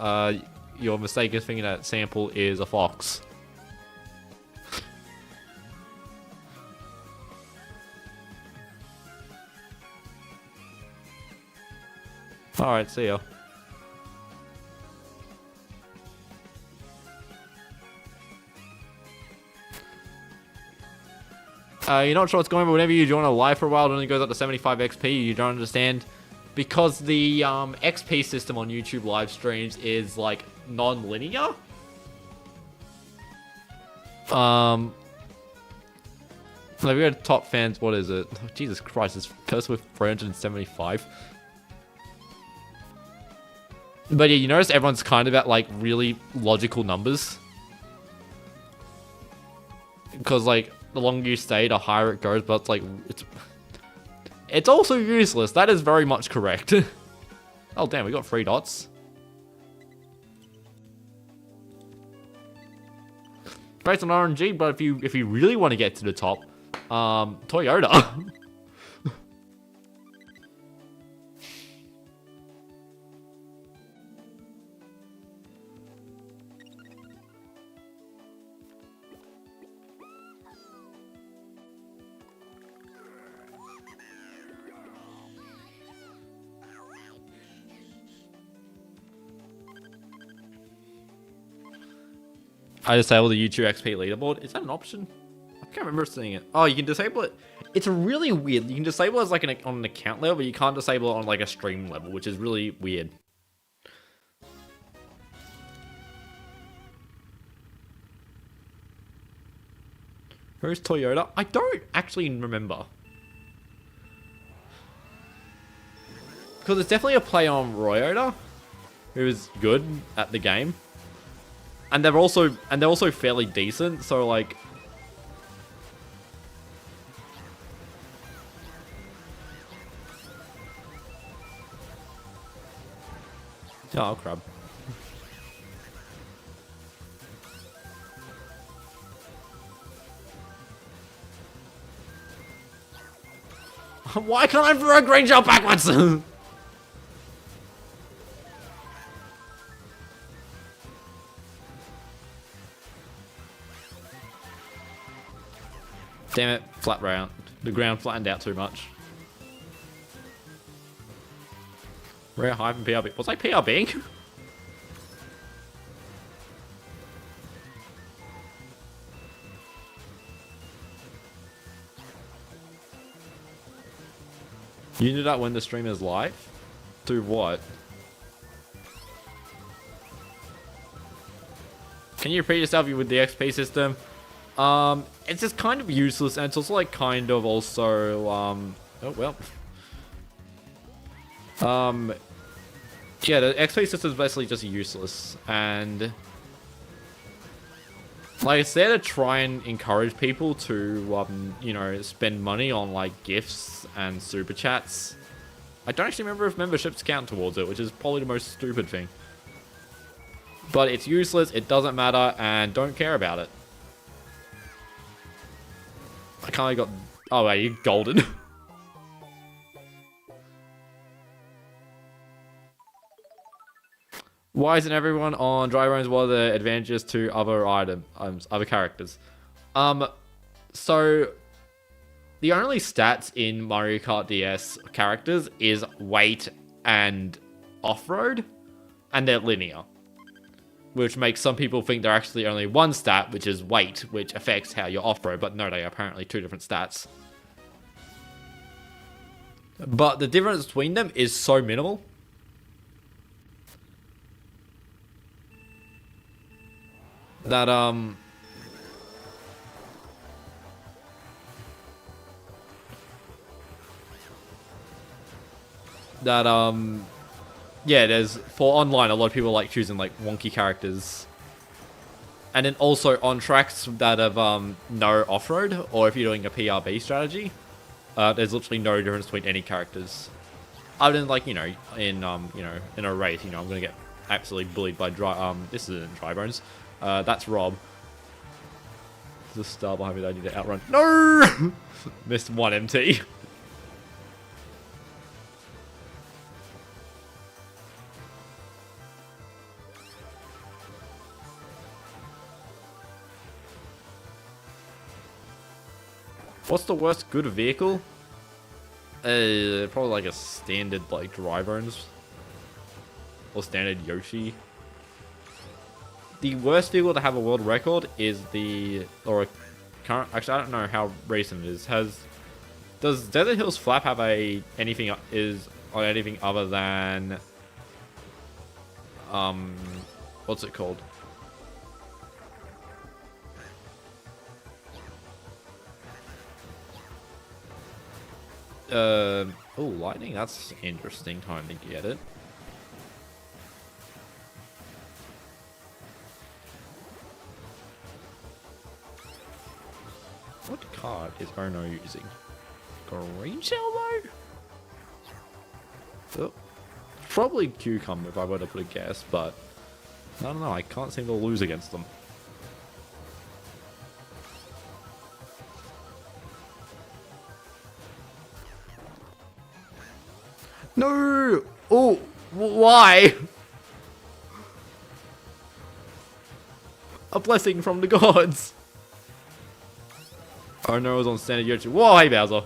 Your mistake is thinking that Sample is a fox. Alright, see ya. You're not sure what's going on, but whenever you join a live for a while, it only goes up to 75 XP. You don't understand. Because the XP system on YouTube live streams is like non-linear. Like we got top fans, what is it? Oh, Jesus Christ, it's cursed with 375. But yeah, you notice everyone's kind of at like really logical numbers. Because like the longer you stay, the higher it goes, but it's like it's also useless. That is very much correct. Oh damn, we got 3 dots. Based on RNG, but if you really want to get to the top, Toyota. I disable the YouTube XP leaderboard. Is that an option? I can't remember seeing it. Oh, you can disable it. It's really weird. You can disable it as like on an account level, but you can't disable it on like a stream level, which is really weird. Who's Toyota? I don't actually remember. Because there's definitely a player on Royota who is good at the game. And they're also fairly decent, so like oh crap. Why can't I throw a green shot backwards? Damn it, flat round. The ground flattened out too much. Rare Hyphen PRB. Was I PRBing? You do that when the stream is live? Do what? Can you repeat yourself with the XP system? It's just kind of useless, and it's also like kind of also, oh well. Yeah, the XP system is basically just useless, and like it's there to try and encourage people to, you know, spend money on like gifts and super chats. I don't actually remember if memberships count towards it, which is probably the most stupid thing. But it's useless, it doesn't matter, and don't care about it. I kinda got... Oh wait, you're golden. Why isn't everyone on dry runs? What are the advantages to other other characters? So the only stats in Mario Kart DS characters is weight and off-road, and they're linear. Which makes some people think they're actually only one stat, which is weight, which affects how you're off-road, but no, they are apparently two different stats. But the difference between them is so minimal. That, yeah, there's, for online, a lot of people like choosing, like, wonky characters. And then also on tracks that have, no off-road, or if you're doing a PRB strategy, there's literally no difference between any characters. Other than, like, you know, in a race, you know, I'm gonna get absolutely bullied by this isn't Dry Bones. That's Rob. There's a star behind me that I need to outrun. No! Missed one MT. What's the worst good vehicle? Probably like a standard like Dry Bones. Or standard Yoshi. The worst vehicle to have a world record is the, or a current, actually I don't know how recent it is. Does Desert Hills Flap have anything other than, what's it called? Oh, lightning, that's interesting time to get it. What card is Ono using? Green Shell though? Oh, probably Cucumber if I were to put a guess, but I don't know, I can't seem to lose against them. No! Oh, why? A blessing from the gods. Oh no, it was on standard Yoshi. Whoa, hey Bowser.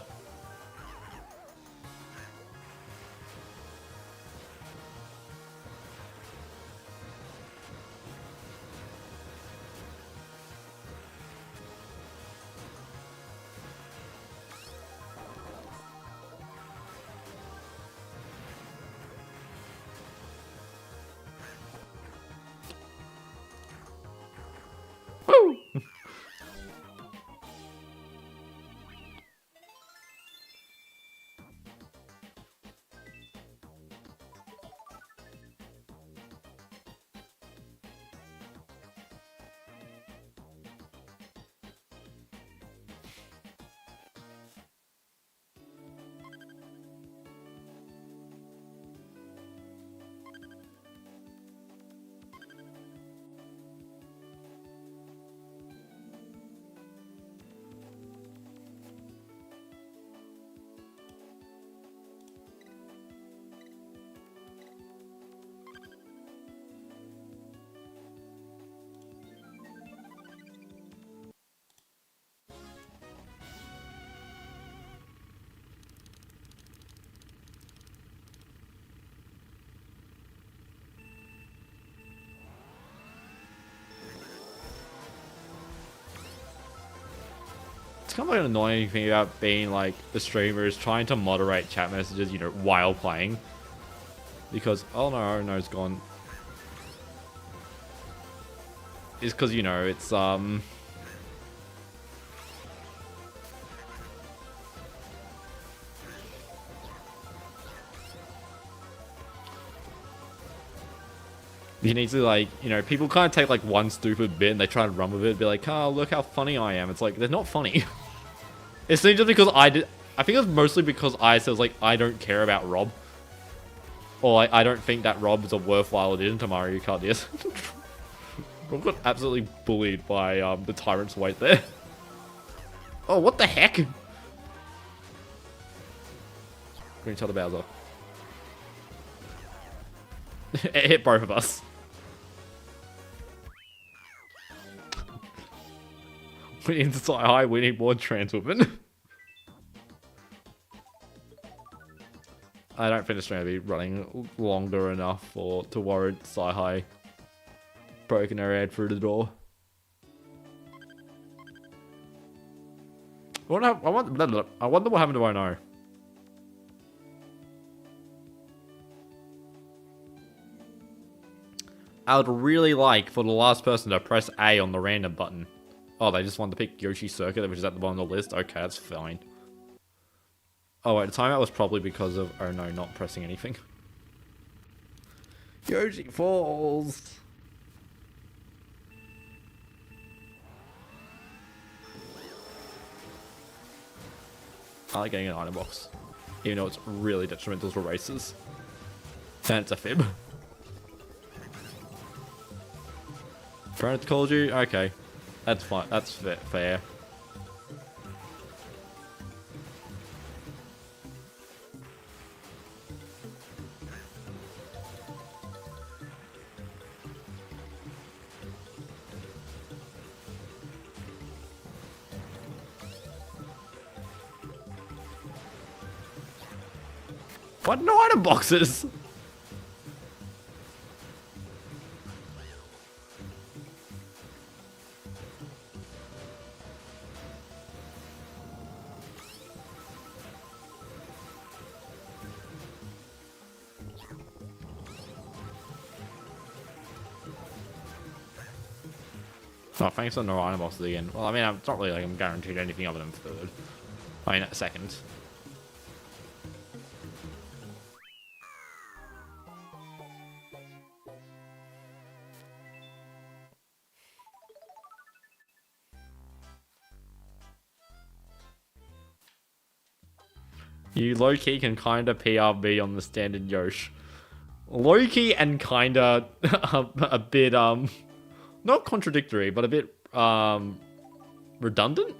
Woo! Kind of like an annoying thing about being like the streamer is trying to moderate chat messages, you know, while playing. Because, oh no, it's gone. It's because, you know, it's, you need to, like, you know, people kind of take like one stupid bit and they try to run with it and be like, oh, look how funny I am. It's like, they're not funny. It's not just because I think it's mostly because I said, like, I don't care about Rob. Or, like, I don't think that Rob is a worthwhile addition to Mario Kart DS. Rob got absolutely bullied by the Tyrant's weight there. Oh, what the heck? Green Shell to Bowser. It hit both of us. We need to say hi, we need more trans women. I don't think it's going to be running longer enough to warrant Sci-Hi poking her head through the door. I wonder what happened to Ono. I would really like for the last person to press A on the random button. Oh, they just wanted to pick Yoshi Circuit, which is at the bottom of the list. Okay, that's fine. Oh wait, the timeout was probably because of Ono not pressing anything. Yoshi Falls! I like getting an item box, even though it's really detrimental for races. And it's a fib. Friend called you? Okay. That's fine. That's fair. What? No item boxes? Oh, thanks on no item boxes again. Well, I mean, it's not really like I'm guaranteed anything other than third. I mean, second. You low-key can kinda PRB on the standard Yosh. Low-key and kinda a bit, not contradictory, but a bit, redundant?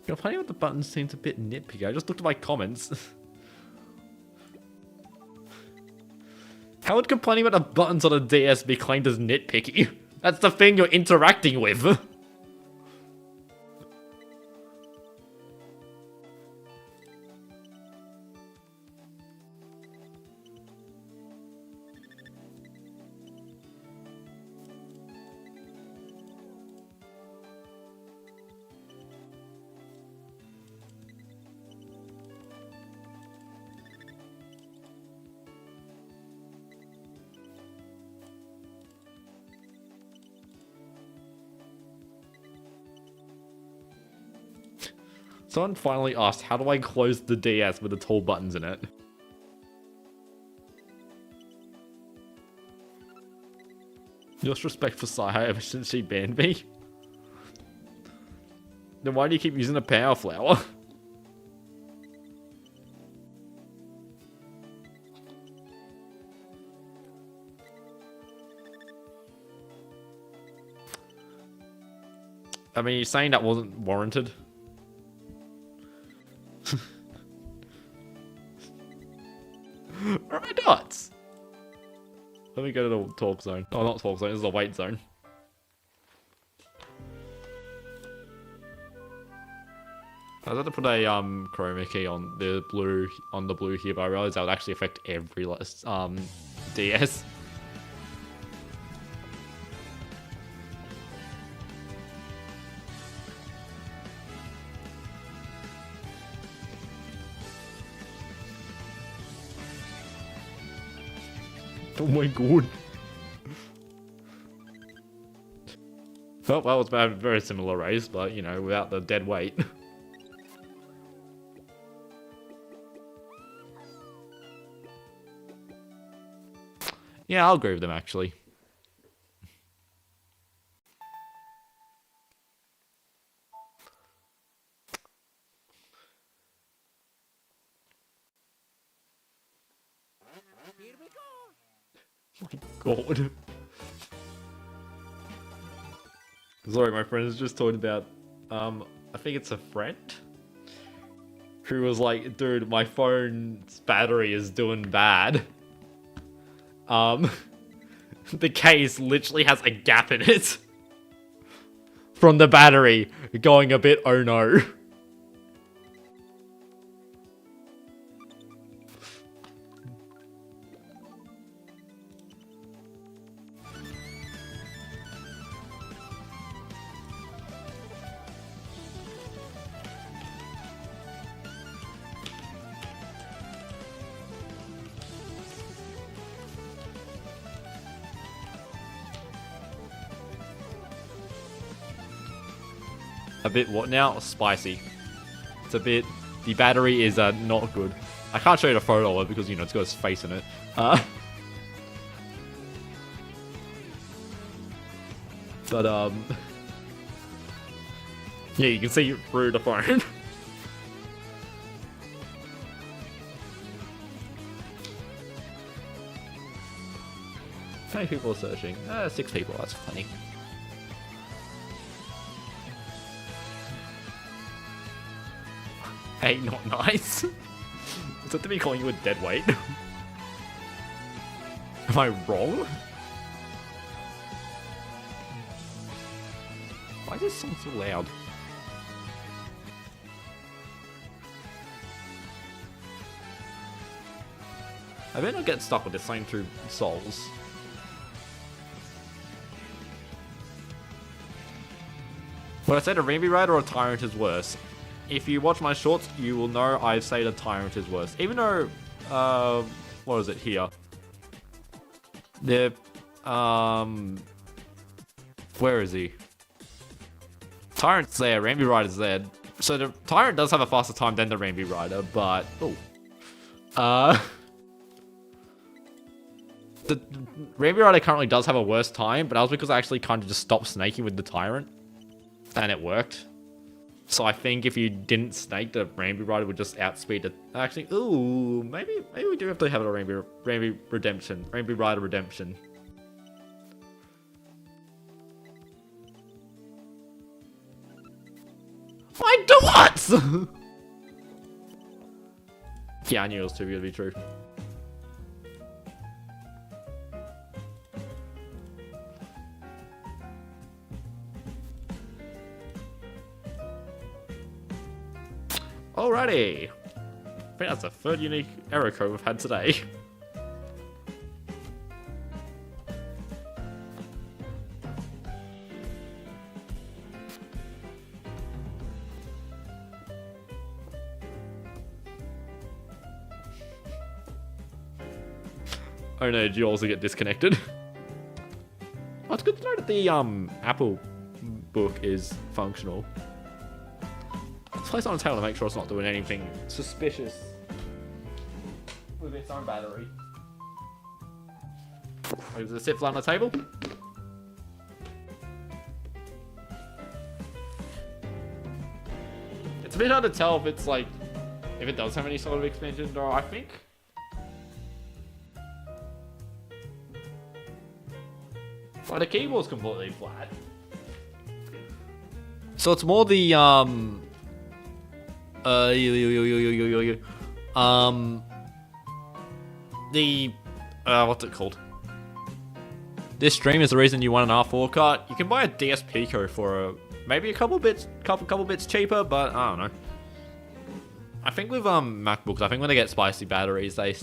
Complaining about the buttons seems a bit nitpicky. I just looked at my comments. How would complaining about the buttons on a DS be claimed as nitpicky? That's the thing you're interacting with. Someone finally asked, how do I close the DS with the tall buttons in it? Just respect for Sci-Hi ever since she banned me. Then why do you keep using a power flower? I mean, you're saying that wasn't warranted? Where are my dots? Let me go to the talk zone. Oh, not talk zone, this is the wait zone. I was about to put a chroma key on the blue here, but I realized that would actually affect every DS. Oh my god. Well, it's a very similar race, but, you know, without the dead weight. Yeah, I'll agree with them, actually. Oh my god. Sorry, my friend is just talking about, I think it's a friend who was like, dude, my phone's battery is doing bad. The case literally has a gap in it from the battery going a bit oh no. A bit what now? Spicy. It's a bit... The battery is not good. I can't show you the photo of it because, you know, it's got his face in it. But, yeah, you can see through the phone. How many people are searching? 6 people, that's funny. Hey, not nice. Is that to be calling you a dead weight? Am I wrong? Why is this song so loud? I better not get stuck with this same 2 souls. Would I say the Rainbow Rider or Tyrant is worse? If you watch my shorts, you will know I say the Tyrant is worse. Even though, what is it here? The, where is he? Tyrant's there, Rainbow Rider's there. So the Tyrant does have a faster time than the Rainbow Rider, but, the Rainbow Rider currently does have a worse time, but that was because I actually kind of just stopped snaking with the Tyrant, and it worked. So I think if you didn't snake, the Rainbow Rider would just outspeed it. Actually, ooh, maybe we do have to have a Rainbow Redemption. Rainbow Rider Redemption. My dots! Yeah, I knew it was too good to be true. Alrighty. I think that's the 3rd unique error code we've had today. Oh no, did you also get disconnected? Oh, it's good to know that the Apple book is functional. Let's place it on the table to make sure it's not doing anything suspicious with its own battery. Does it sit flat on the table? It's a bit hard to tell if it's like, if it does have any sort of expansion door, I think. Well, the keyboard's completely flat. So it's more the, what's it called? This stream is the reason you want an R4 card. You can buy a DS Pico for maybe a couple bits cheaper, but I don't know. I think with MacBooks, I think when they get spicy batteries, they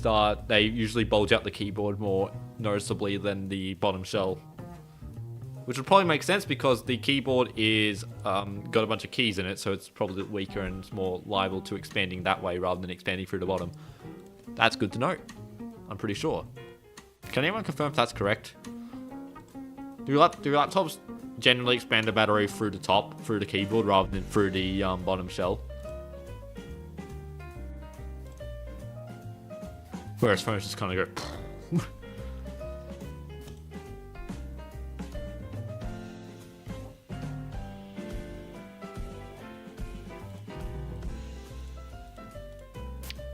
usually bulge out the keyboard more noticeably than the bottom shell. Which would probably make sense because the keyboard is got a bunch of keys in it, so it's probably weaker and it's more liable to expanding that way rather than expanding through the bottom. That's good to know. I'm pretty sure. Can anyone confirm if that's correct? Do laptops generally expand the battery through the top, through the keyboard, rather than through the bottom shell? Whereas phones just kind of go...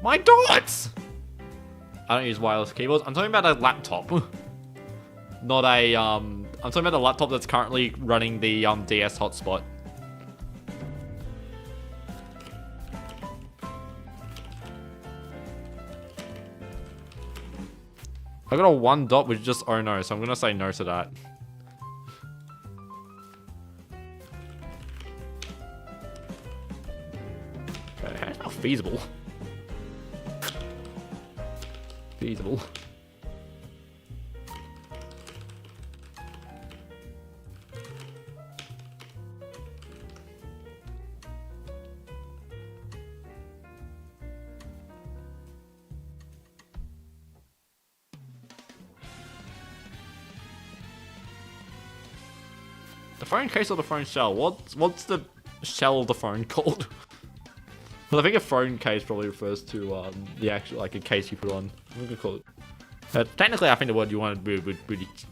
My dots! I don't use wireless keyboards. I'm talking about a laptop. Not a, I'm talking about a laptop that's currently running the DS hotspot. I got a 1 dot which just oh no, so I'm gonna say no to that. How feasible? Feasible. The phone case or the phone shell? What's the shell of the phone called? Well, I think a phone case probably refers to the actual, like, a case you put on. What do you call it? Technically, I think the word you wanted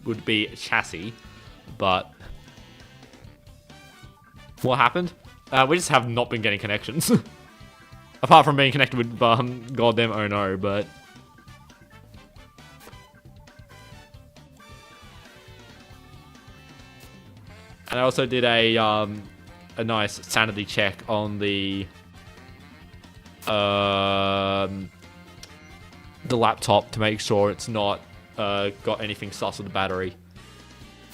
would be chassis, but what happened? We just have not been getting connections, apart from being connected with goddamn oh no, but. And I also did a nice sanity check on the laptop to make sure it's not got anything sus with the battery.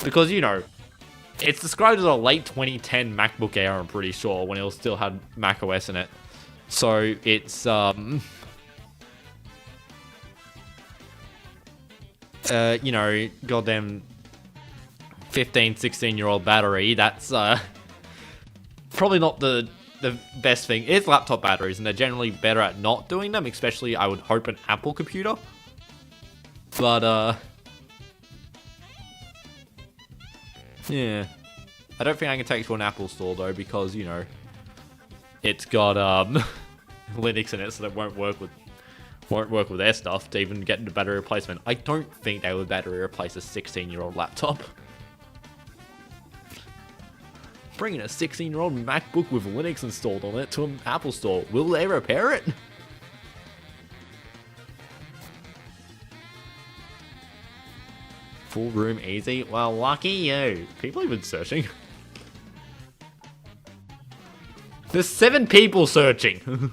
Because, you know, it's described as a late 2010 MacBook Air, I'm pretty sure, when it still had macOS in it. So it's, you know, goddamn 15, 16-year-old battery. That's probably not the best thing. It's laptop batteries, and they're generally better at not doing them, especially, I would hope, an Apple computer. But, yeah. I don't think I can take it to an Apple store, though, because, you know, it's got, Linux in it, so that won't work with their stuff to even get the battery replacement. I don't think they would battery replace a 16-year-old laptop. Bringing a 16-year-old MacBook with Linux installed on it to an Apple store. Will they repair it? Full room easy? Well, lucky you. People have been searching. There's 7 people searching.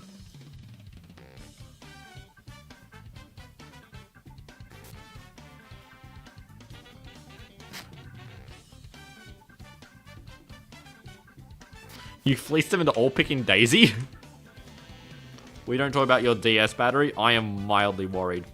You fleeced them into all picking Daisy? We don't talk about your DS battery. I am mildly worried.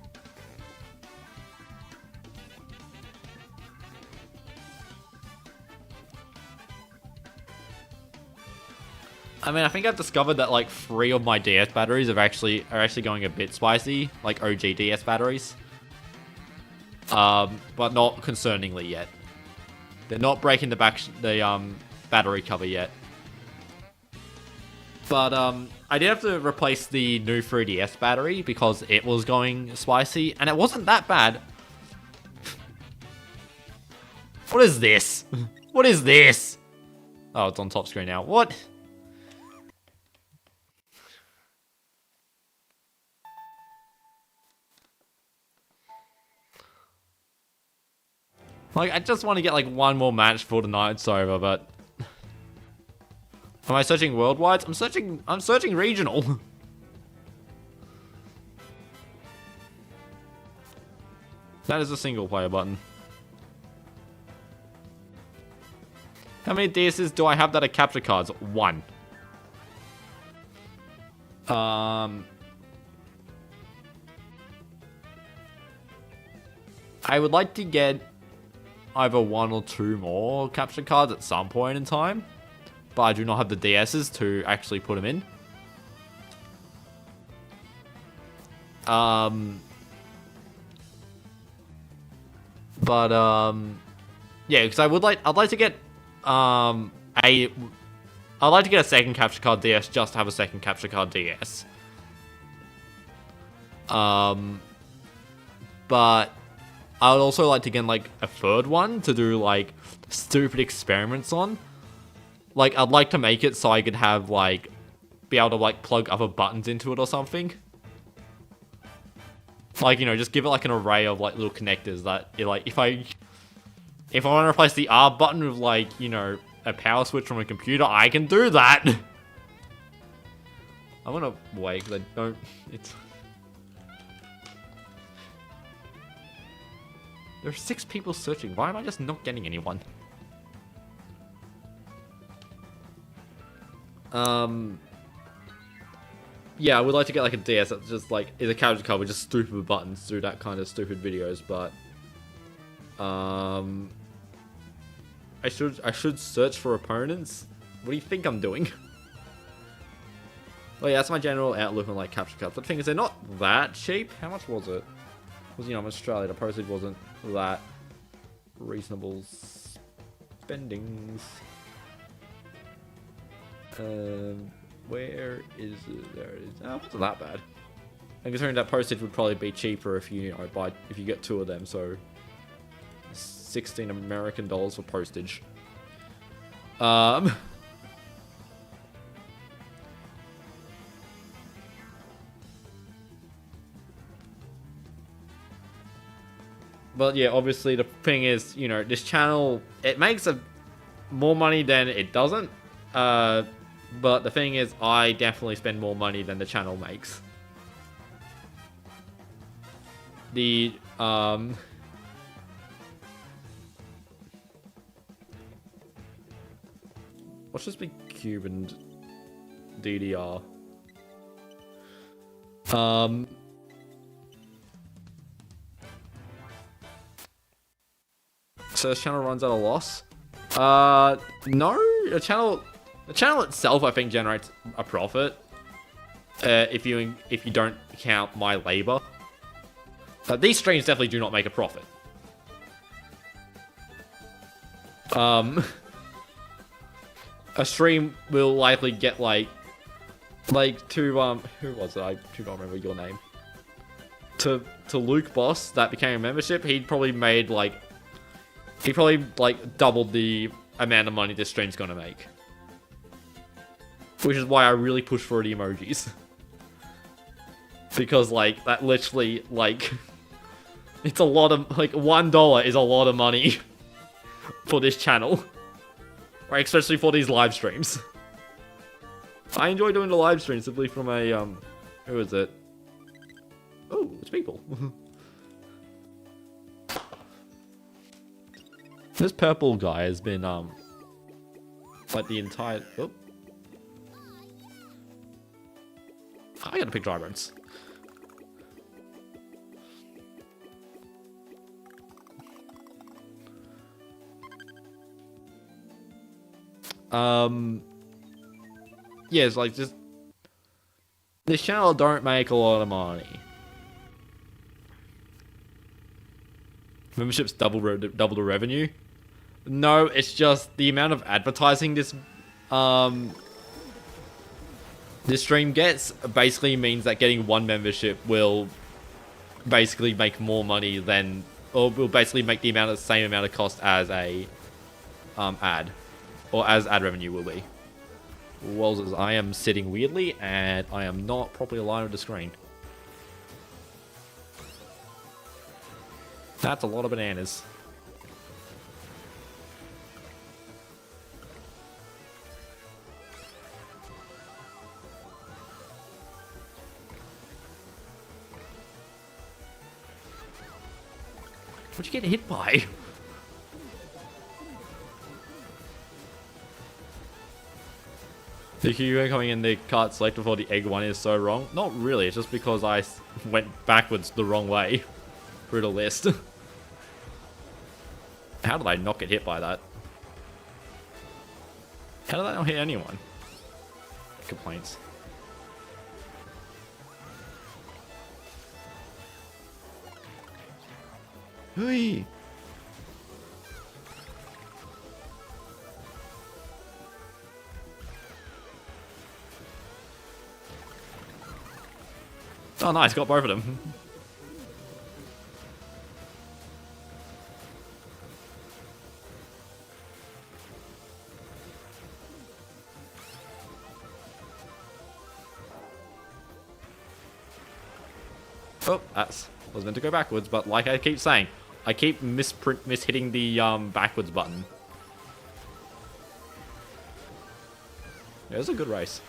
I mean, I think I've discovered that like 3 of my DS batteries are actually going a bit spicy, like OG DS batteries. But not concerningly yet. They're not breaking the battery cover yet. But, I did have to replace the new 3DS battery because it was going spicy, and it wasn't that bad. What is this? What is this? Oh, it's on top screen now. What? Like, I just want to get, like, one more match before the night's over, but... Am I searching worldwide? I'm searching regional. That is a single player button. How many DSs do I have that are capture cards? 1. I would like to get either 1 or 2 more capture cards at some point in time. But I do not have the DSs to actually put them in. Yeah, because I'd like to get I'd like to get a second capture card DS just to have a second capture card DS. But I would also like to get like a third one to do like stupid experiments on. Like, I'd like to make it so I could have, like, be able to, like, plug other buttons into it or something. Like, you know, just give it, like, an array of, like, little connectors that, like, if I want to replace the R button with, like, you know, a power switch from a computer, I can do that! I want to wait, because I don't, it's... There are 6 people searching. Why am I just not getting anyone? Yeah, I would like to get like a DS that's just like is a capture card with just stupid buttons to do that kind of stupid videos, but I should search for opponents. What do you think I'm doing? Oh yeah, that's my general outlook on like capture cards. But the thing is, they're not that cheap. How much was it? Because, you know, I'm Australia, the postage wasn't that reasonable spendings. Where is it? There it is. Oh, it wasn't that bad. And considering that postage would probably be cheaper if you know, if you get 2 of them, so 16 American dollars for postage. But yeah, obviously the thing is, you know, this channel, it makes more money than it doesn't. But the thing is, I definitely spend more money than the channel makes. Watch this be Cuban DDR. So this channel runs at a loss? No. The channel itself, I think, generates a profit. If you don't count my labor. These streams definitely do not make a profit. A stream will likely get like to who was it? I do not remember your name. To Luke Boss that became a membership, he probably doubled the amount of money this stream's gonna make. Which is why I really push for the emojis. Because like that literally like it's a lot of like $1 is a lot of money for this channel. Right, especially for these live streams. I enjoy doing the live streams simply from a who is it? Oh, it's people. This purple guy has been like the entire I gotta pick dry bones. Yeah, it's like just this channel don't make a lot of money. Memberships double the revenue. No, it's just the amount of advertising this stream gets basically means that getting 1 membership will basically make more money than, or will basically make the same amount of cost as a ad, or as ad revenue will be. Wowzers, I am sitting weirdly and I am not properly aligned with the screen. That's a lot of bananas. What'd you get hit by? The Hugo coming in the cart select before the egg one is so wrong? Not really, it's just because I went backwards the wrong way through the list. How did I not get hit by that? How did I not hit anyone? Complaints. Hey. Oh nice, got both of them. Oh, I was meant to go backwards, but like I keep saying, I keep mishitting the backwards button. Yeah, it was a good race.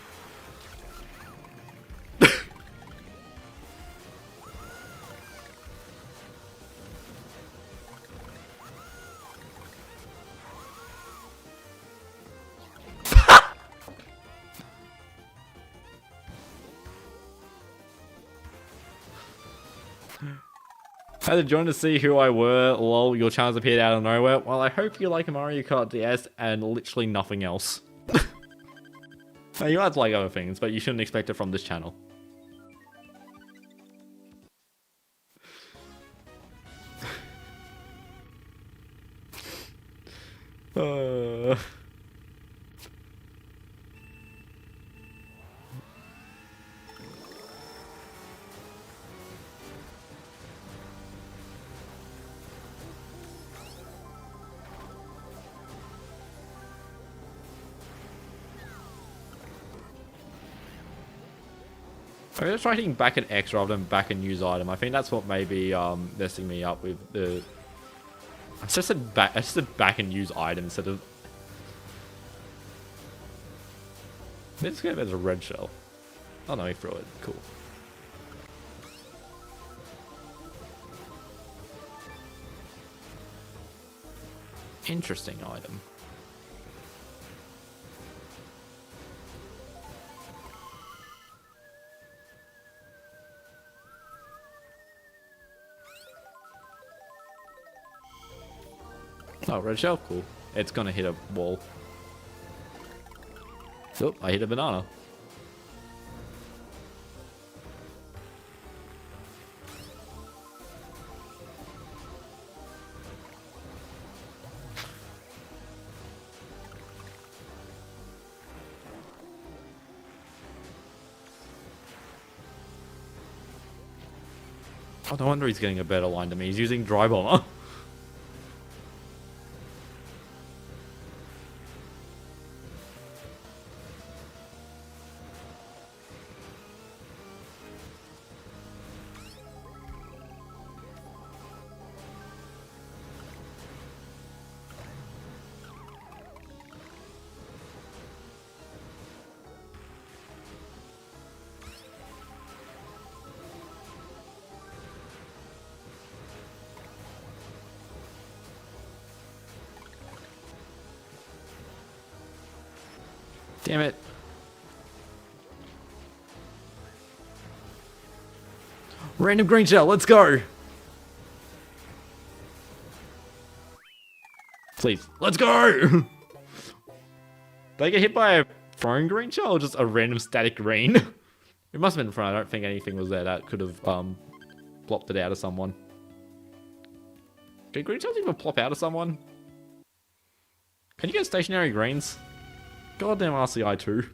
Had to join to see who I were. Lol, your channels appeared out of nowhere. Well, I hope you like Mario Kart DS and literally nothing else. Now, you might like other things, but you shouldn't expect it from this channel. I'm just writing back an X rather than back and use item. I think that's what may be messing me up with the. I just said back and use item instead of. Let's get a red shell. Oh no, he threw it. Cool. Interesting item. Oh, red shell, cool. It's gonna hit a wall. Oh, I hit a banana. Oh, no wonder he's getting a better line than me. He's using dry bomber. Damn it. Random green shell, let's go! Please, let's go! Did I get hit by a thrown green shell or just a random static green? It must have been in front. I don't think anything was there that could have plopped it out of someone. Did green shells even plop out of someone? Can you get stationary greens? Goddamn RCI 2.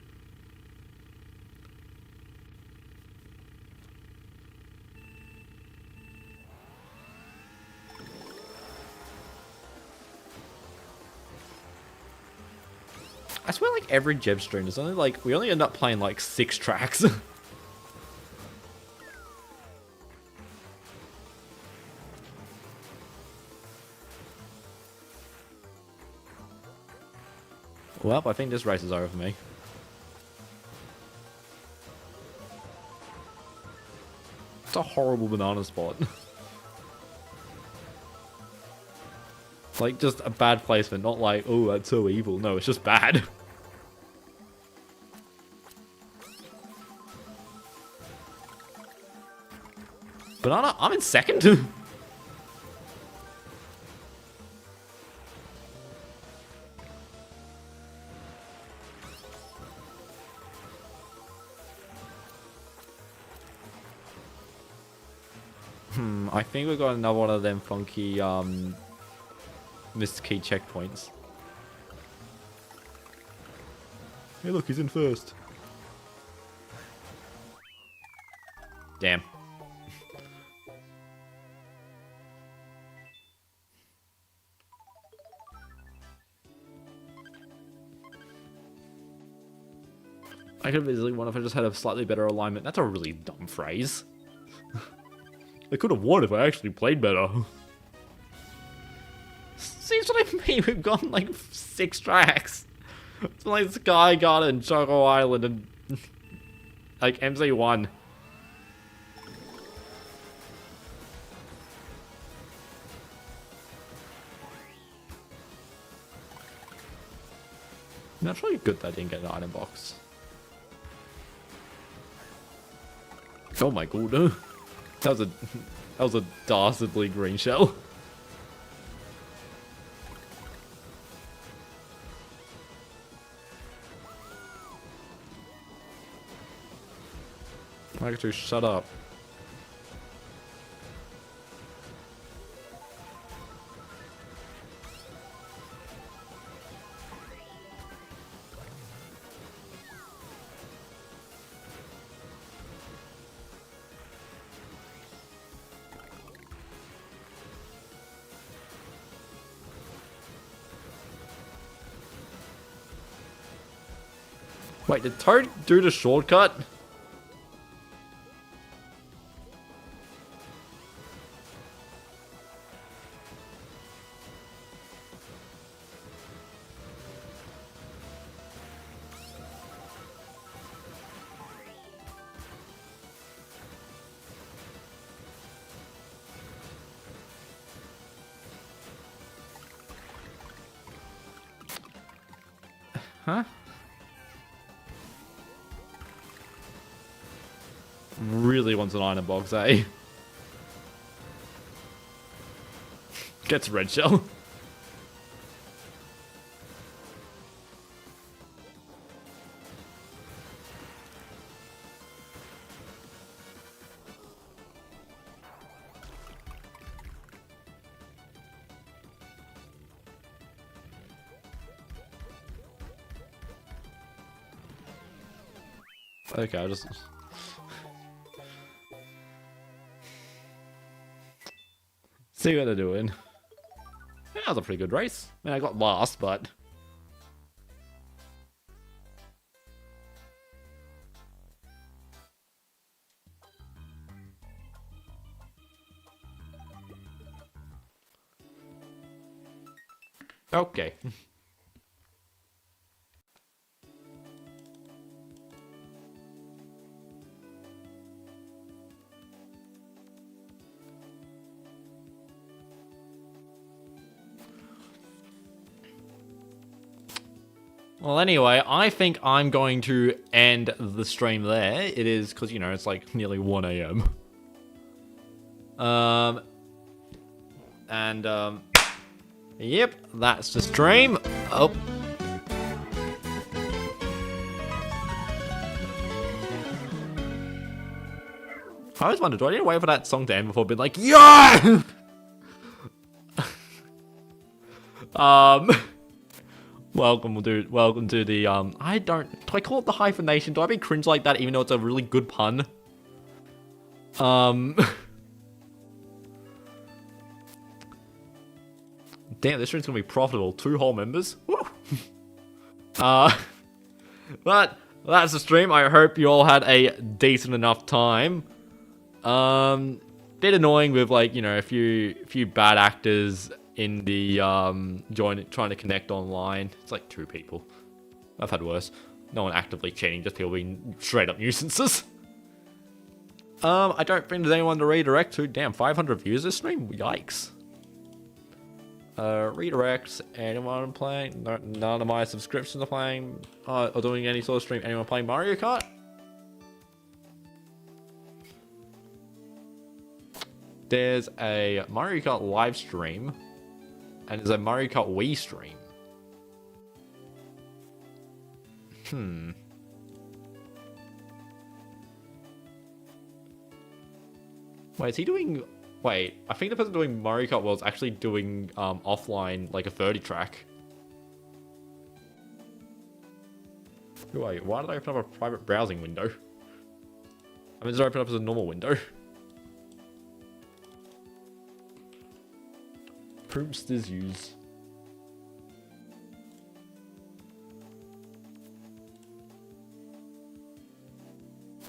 I swear like every Jeb stream is only like, we only end up playing like 6 tracks. Well, I think this race is over for me. It's a horrible banana spot. It's like just a bad placement, not like, oh, that's so evil. No, it's just bad. Banana, I'm in second. I think we got another one of them funky missed key checkpoints. Hey look, he's in first. Damn. I could have easily won if I just had a slightly better alignment. That's a really dumb phrase. I could have won if I actually played better. See what I mean? We've gone like 6 tracks. It's like Sky Garden, Choco Island, and like MC1. That's really good that I didn't get an item box. Oh my god. That was a That was a dastardly green shell. Pikachu, shut up. Wait, did Toad do the shortcut? Huh? Really wants an iron box, eh? Gets red shell. Okay, I'll just... see what they're doing. Yeah, that was a pretty good race. I mean, I got last, but... okay. Well, anyway, I think I'm going to end the stream there. It is, because, you know, it's like nearly 1 a.m. Yep, that's the stream. Oh. I always wondered, do I need to wait for that song to end before being like, yeah! Welcome to the, do I call it the hyphenation? Do I be cringe like that even though it's a really good pun? Damn, this stream's gonna be profitable. 2 whole members. Woo! But that's the stream. I hope you all had a decent enough time. Bit annoying with, like, you know, a few bad actors in the trying to connect online. It's like 2 people. I've had worse. No one actively cheating, just people being straight up nuisances. I don't think there's anyone to redirect to. Damn, 500 views this stream? Yikes. Redirects, anyone playing? No, none of my subscriptions are playing, or doing any sort of stream. Anyone playing Mario Kart? There's a Mario Kart live stream, and there's a Mario Kart Wii stream. Wait, is he doing... Wait, I think the person doing Mario Kart World's actually doing offline, like a 30 track. Who are you? Why did I open up a private browsing window? I mean, does it open up as a normal window? Proomsters use.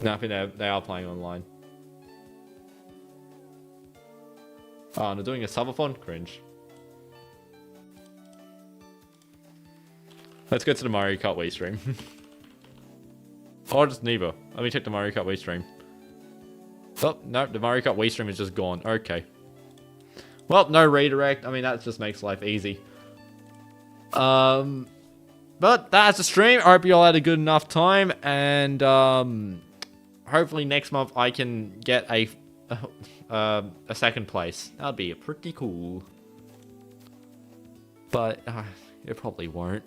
No, I think they are playing online. Oh, and they're doing a subathon? Cringe. Let's get to the Mario Kart Wii stream. Or just neither. Let me check the Mario Kart Wii stream. Oh, no, the Mario Kart Wii stream is just gone. Okay. Well, no redirect. I mean, that just makes life easy. But that's the stream. I hope you all had a good enough time. And hopefully next month I can get a a second place. That'd be pretty cool. But it probably won't.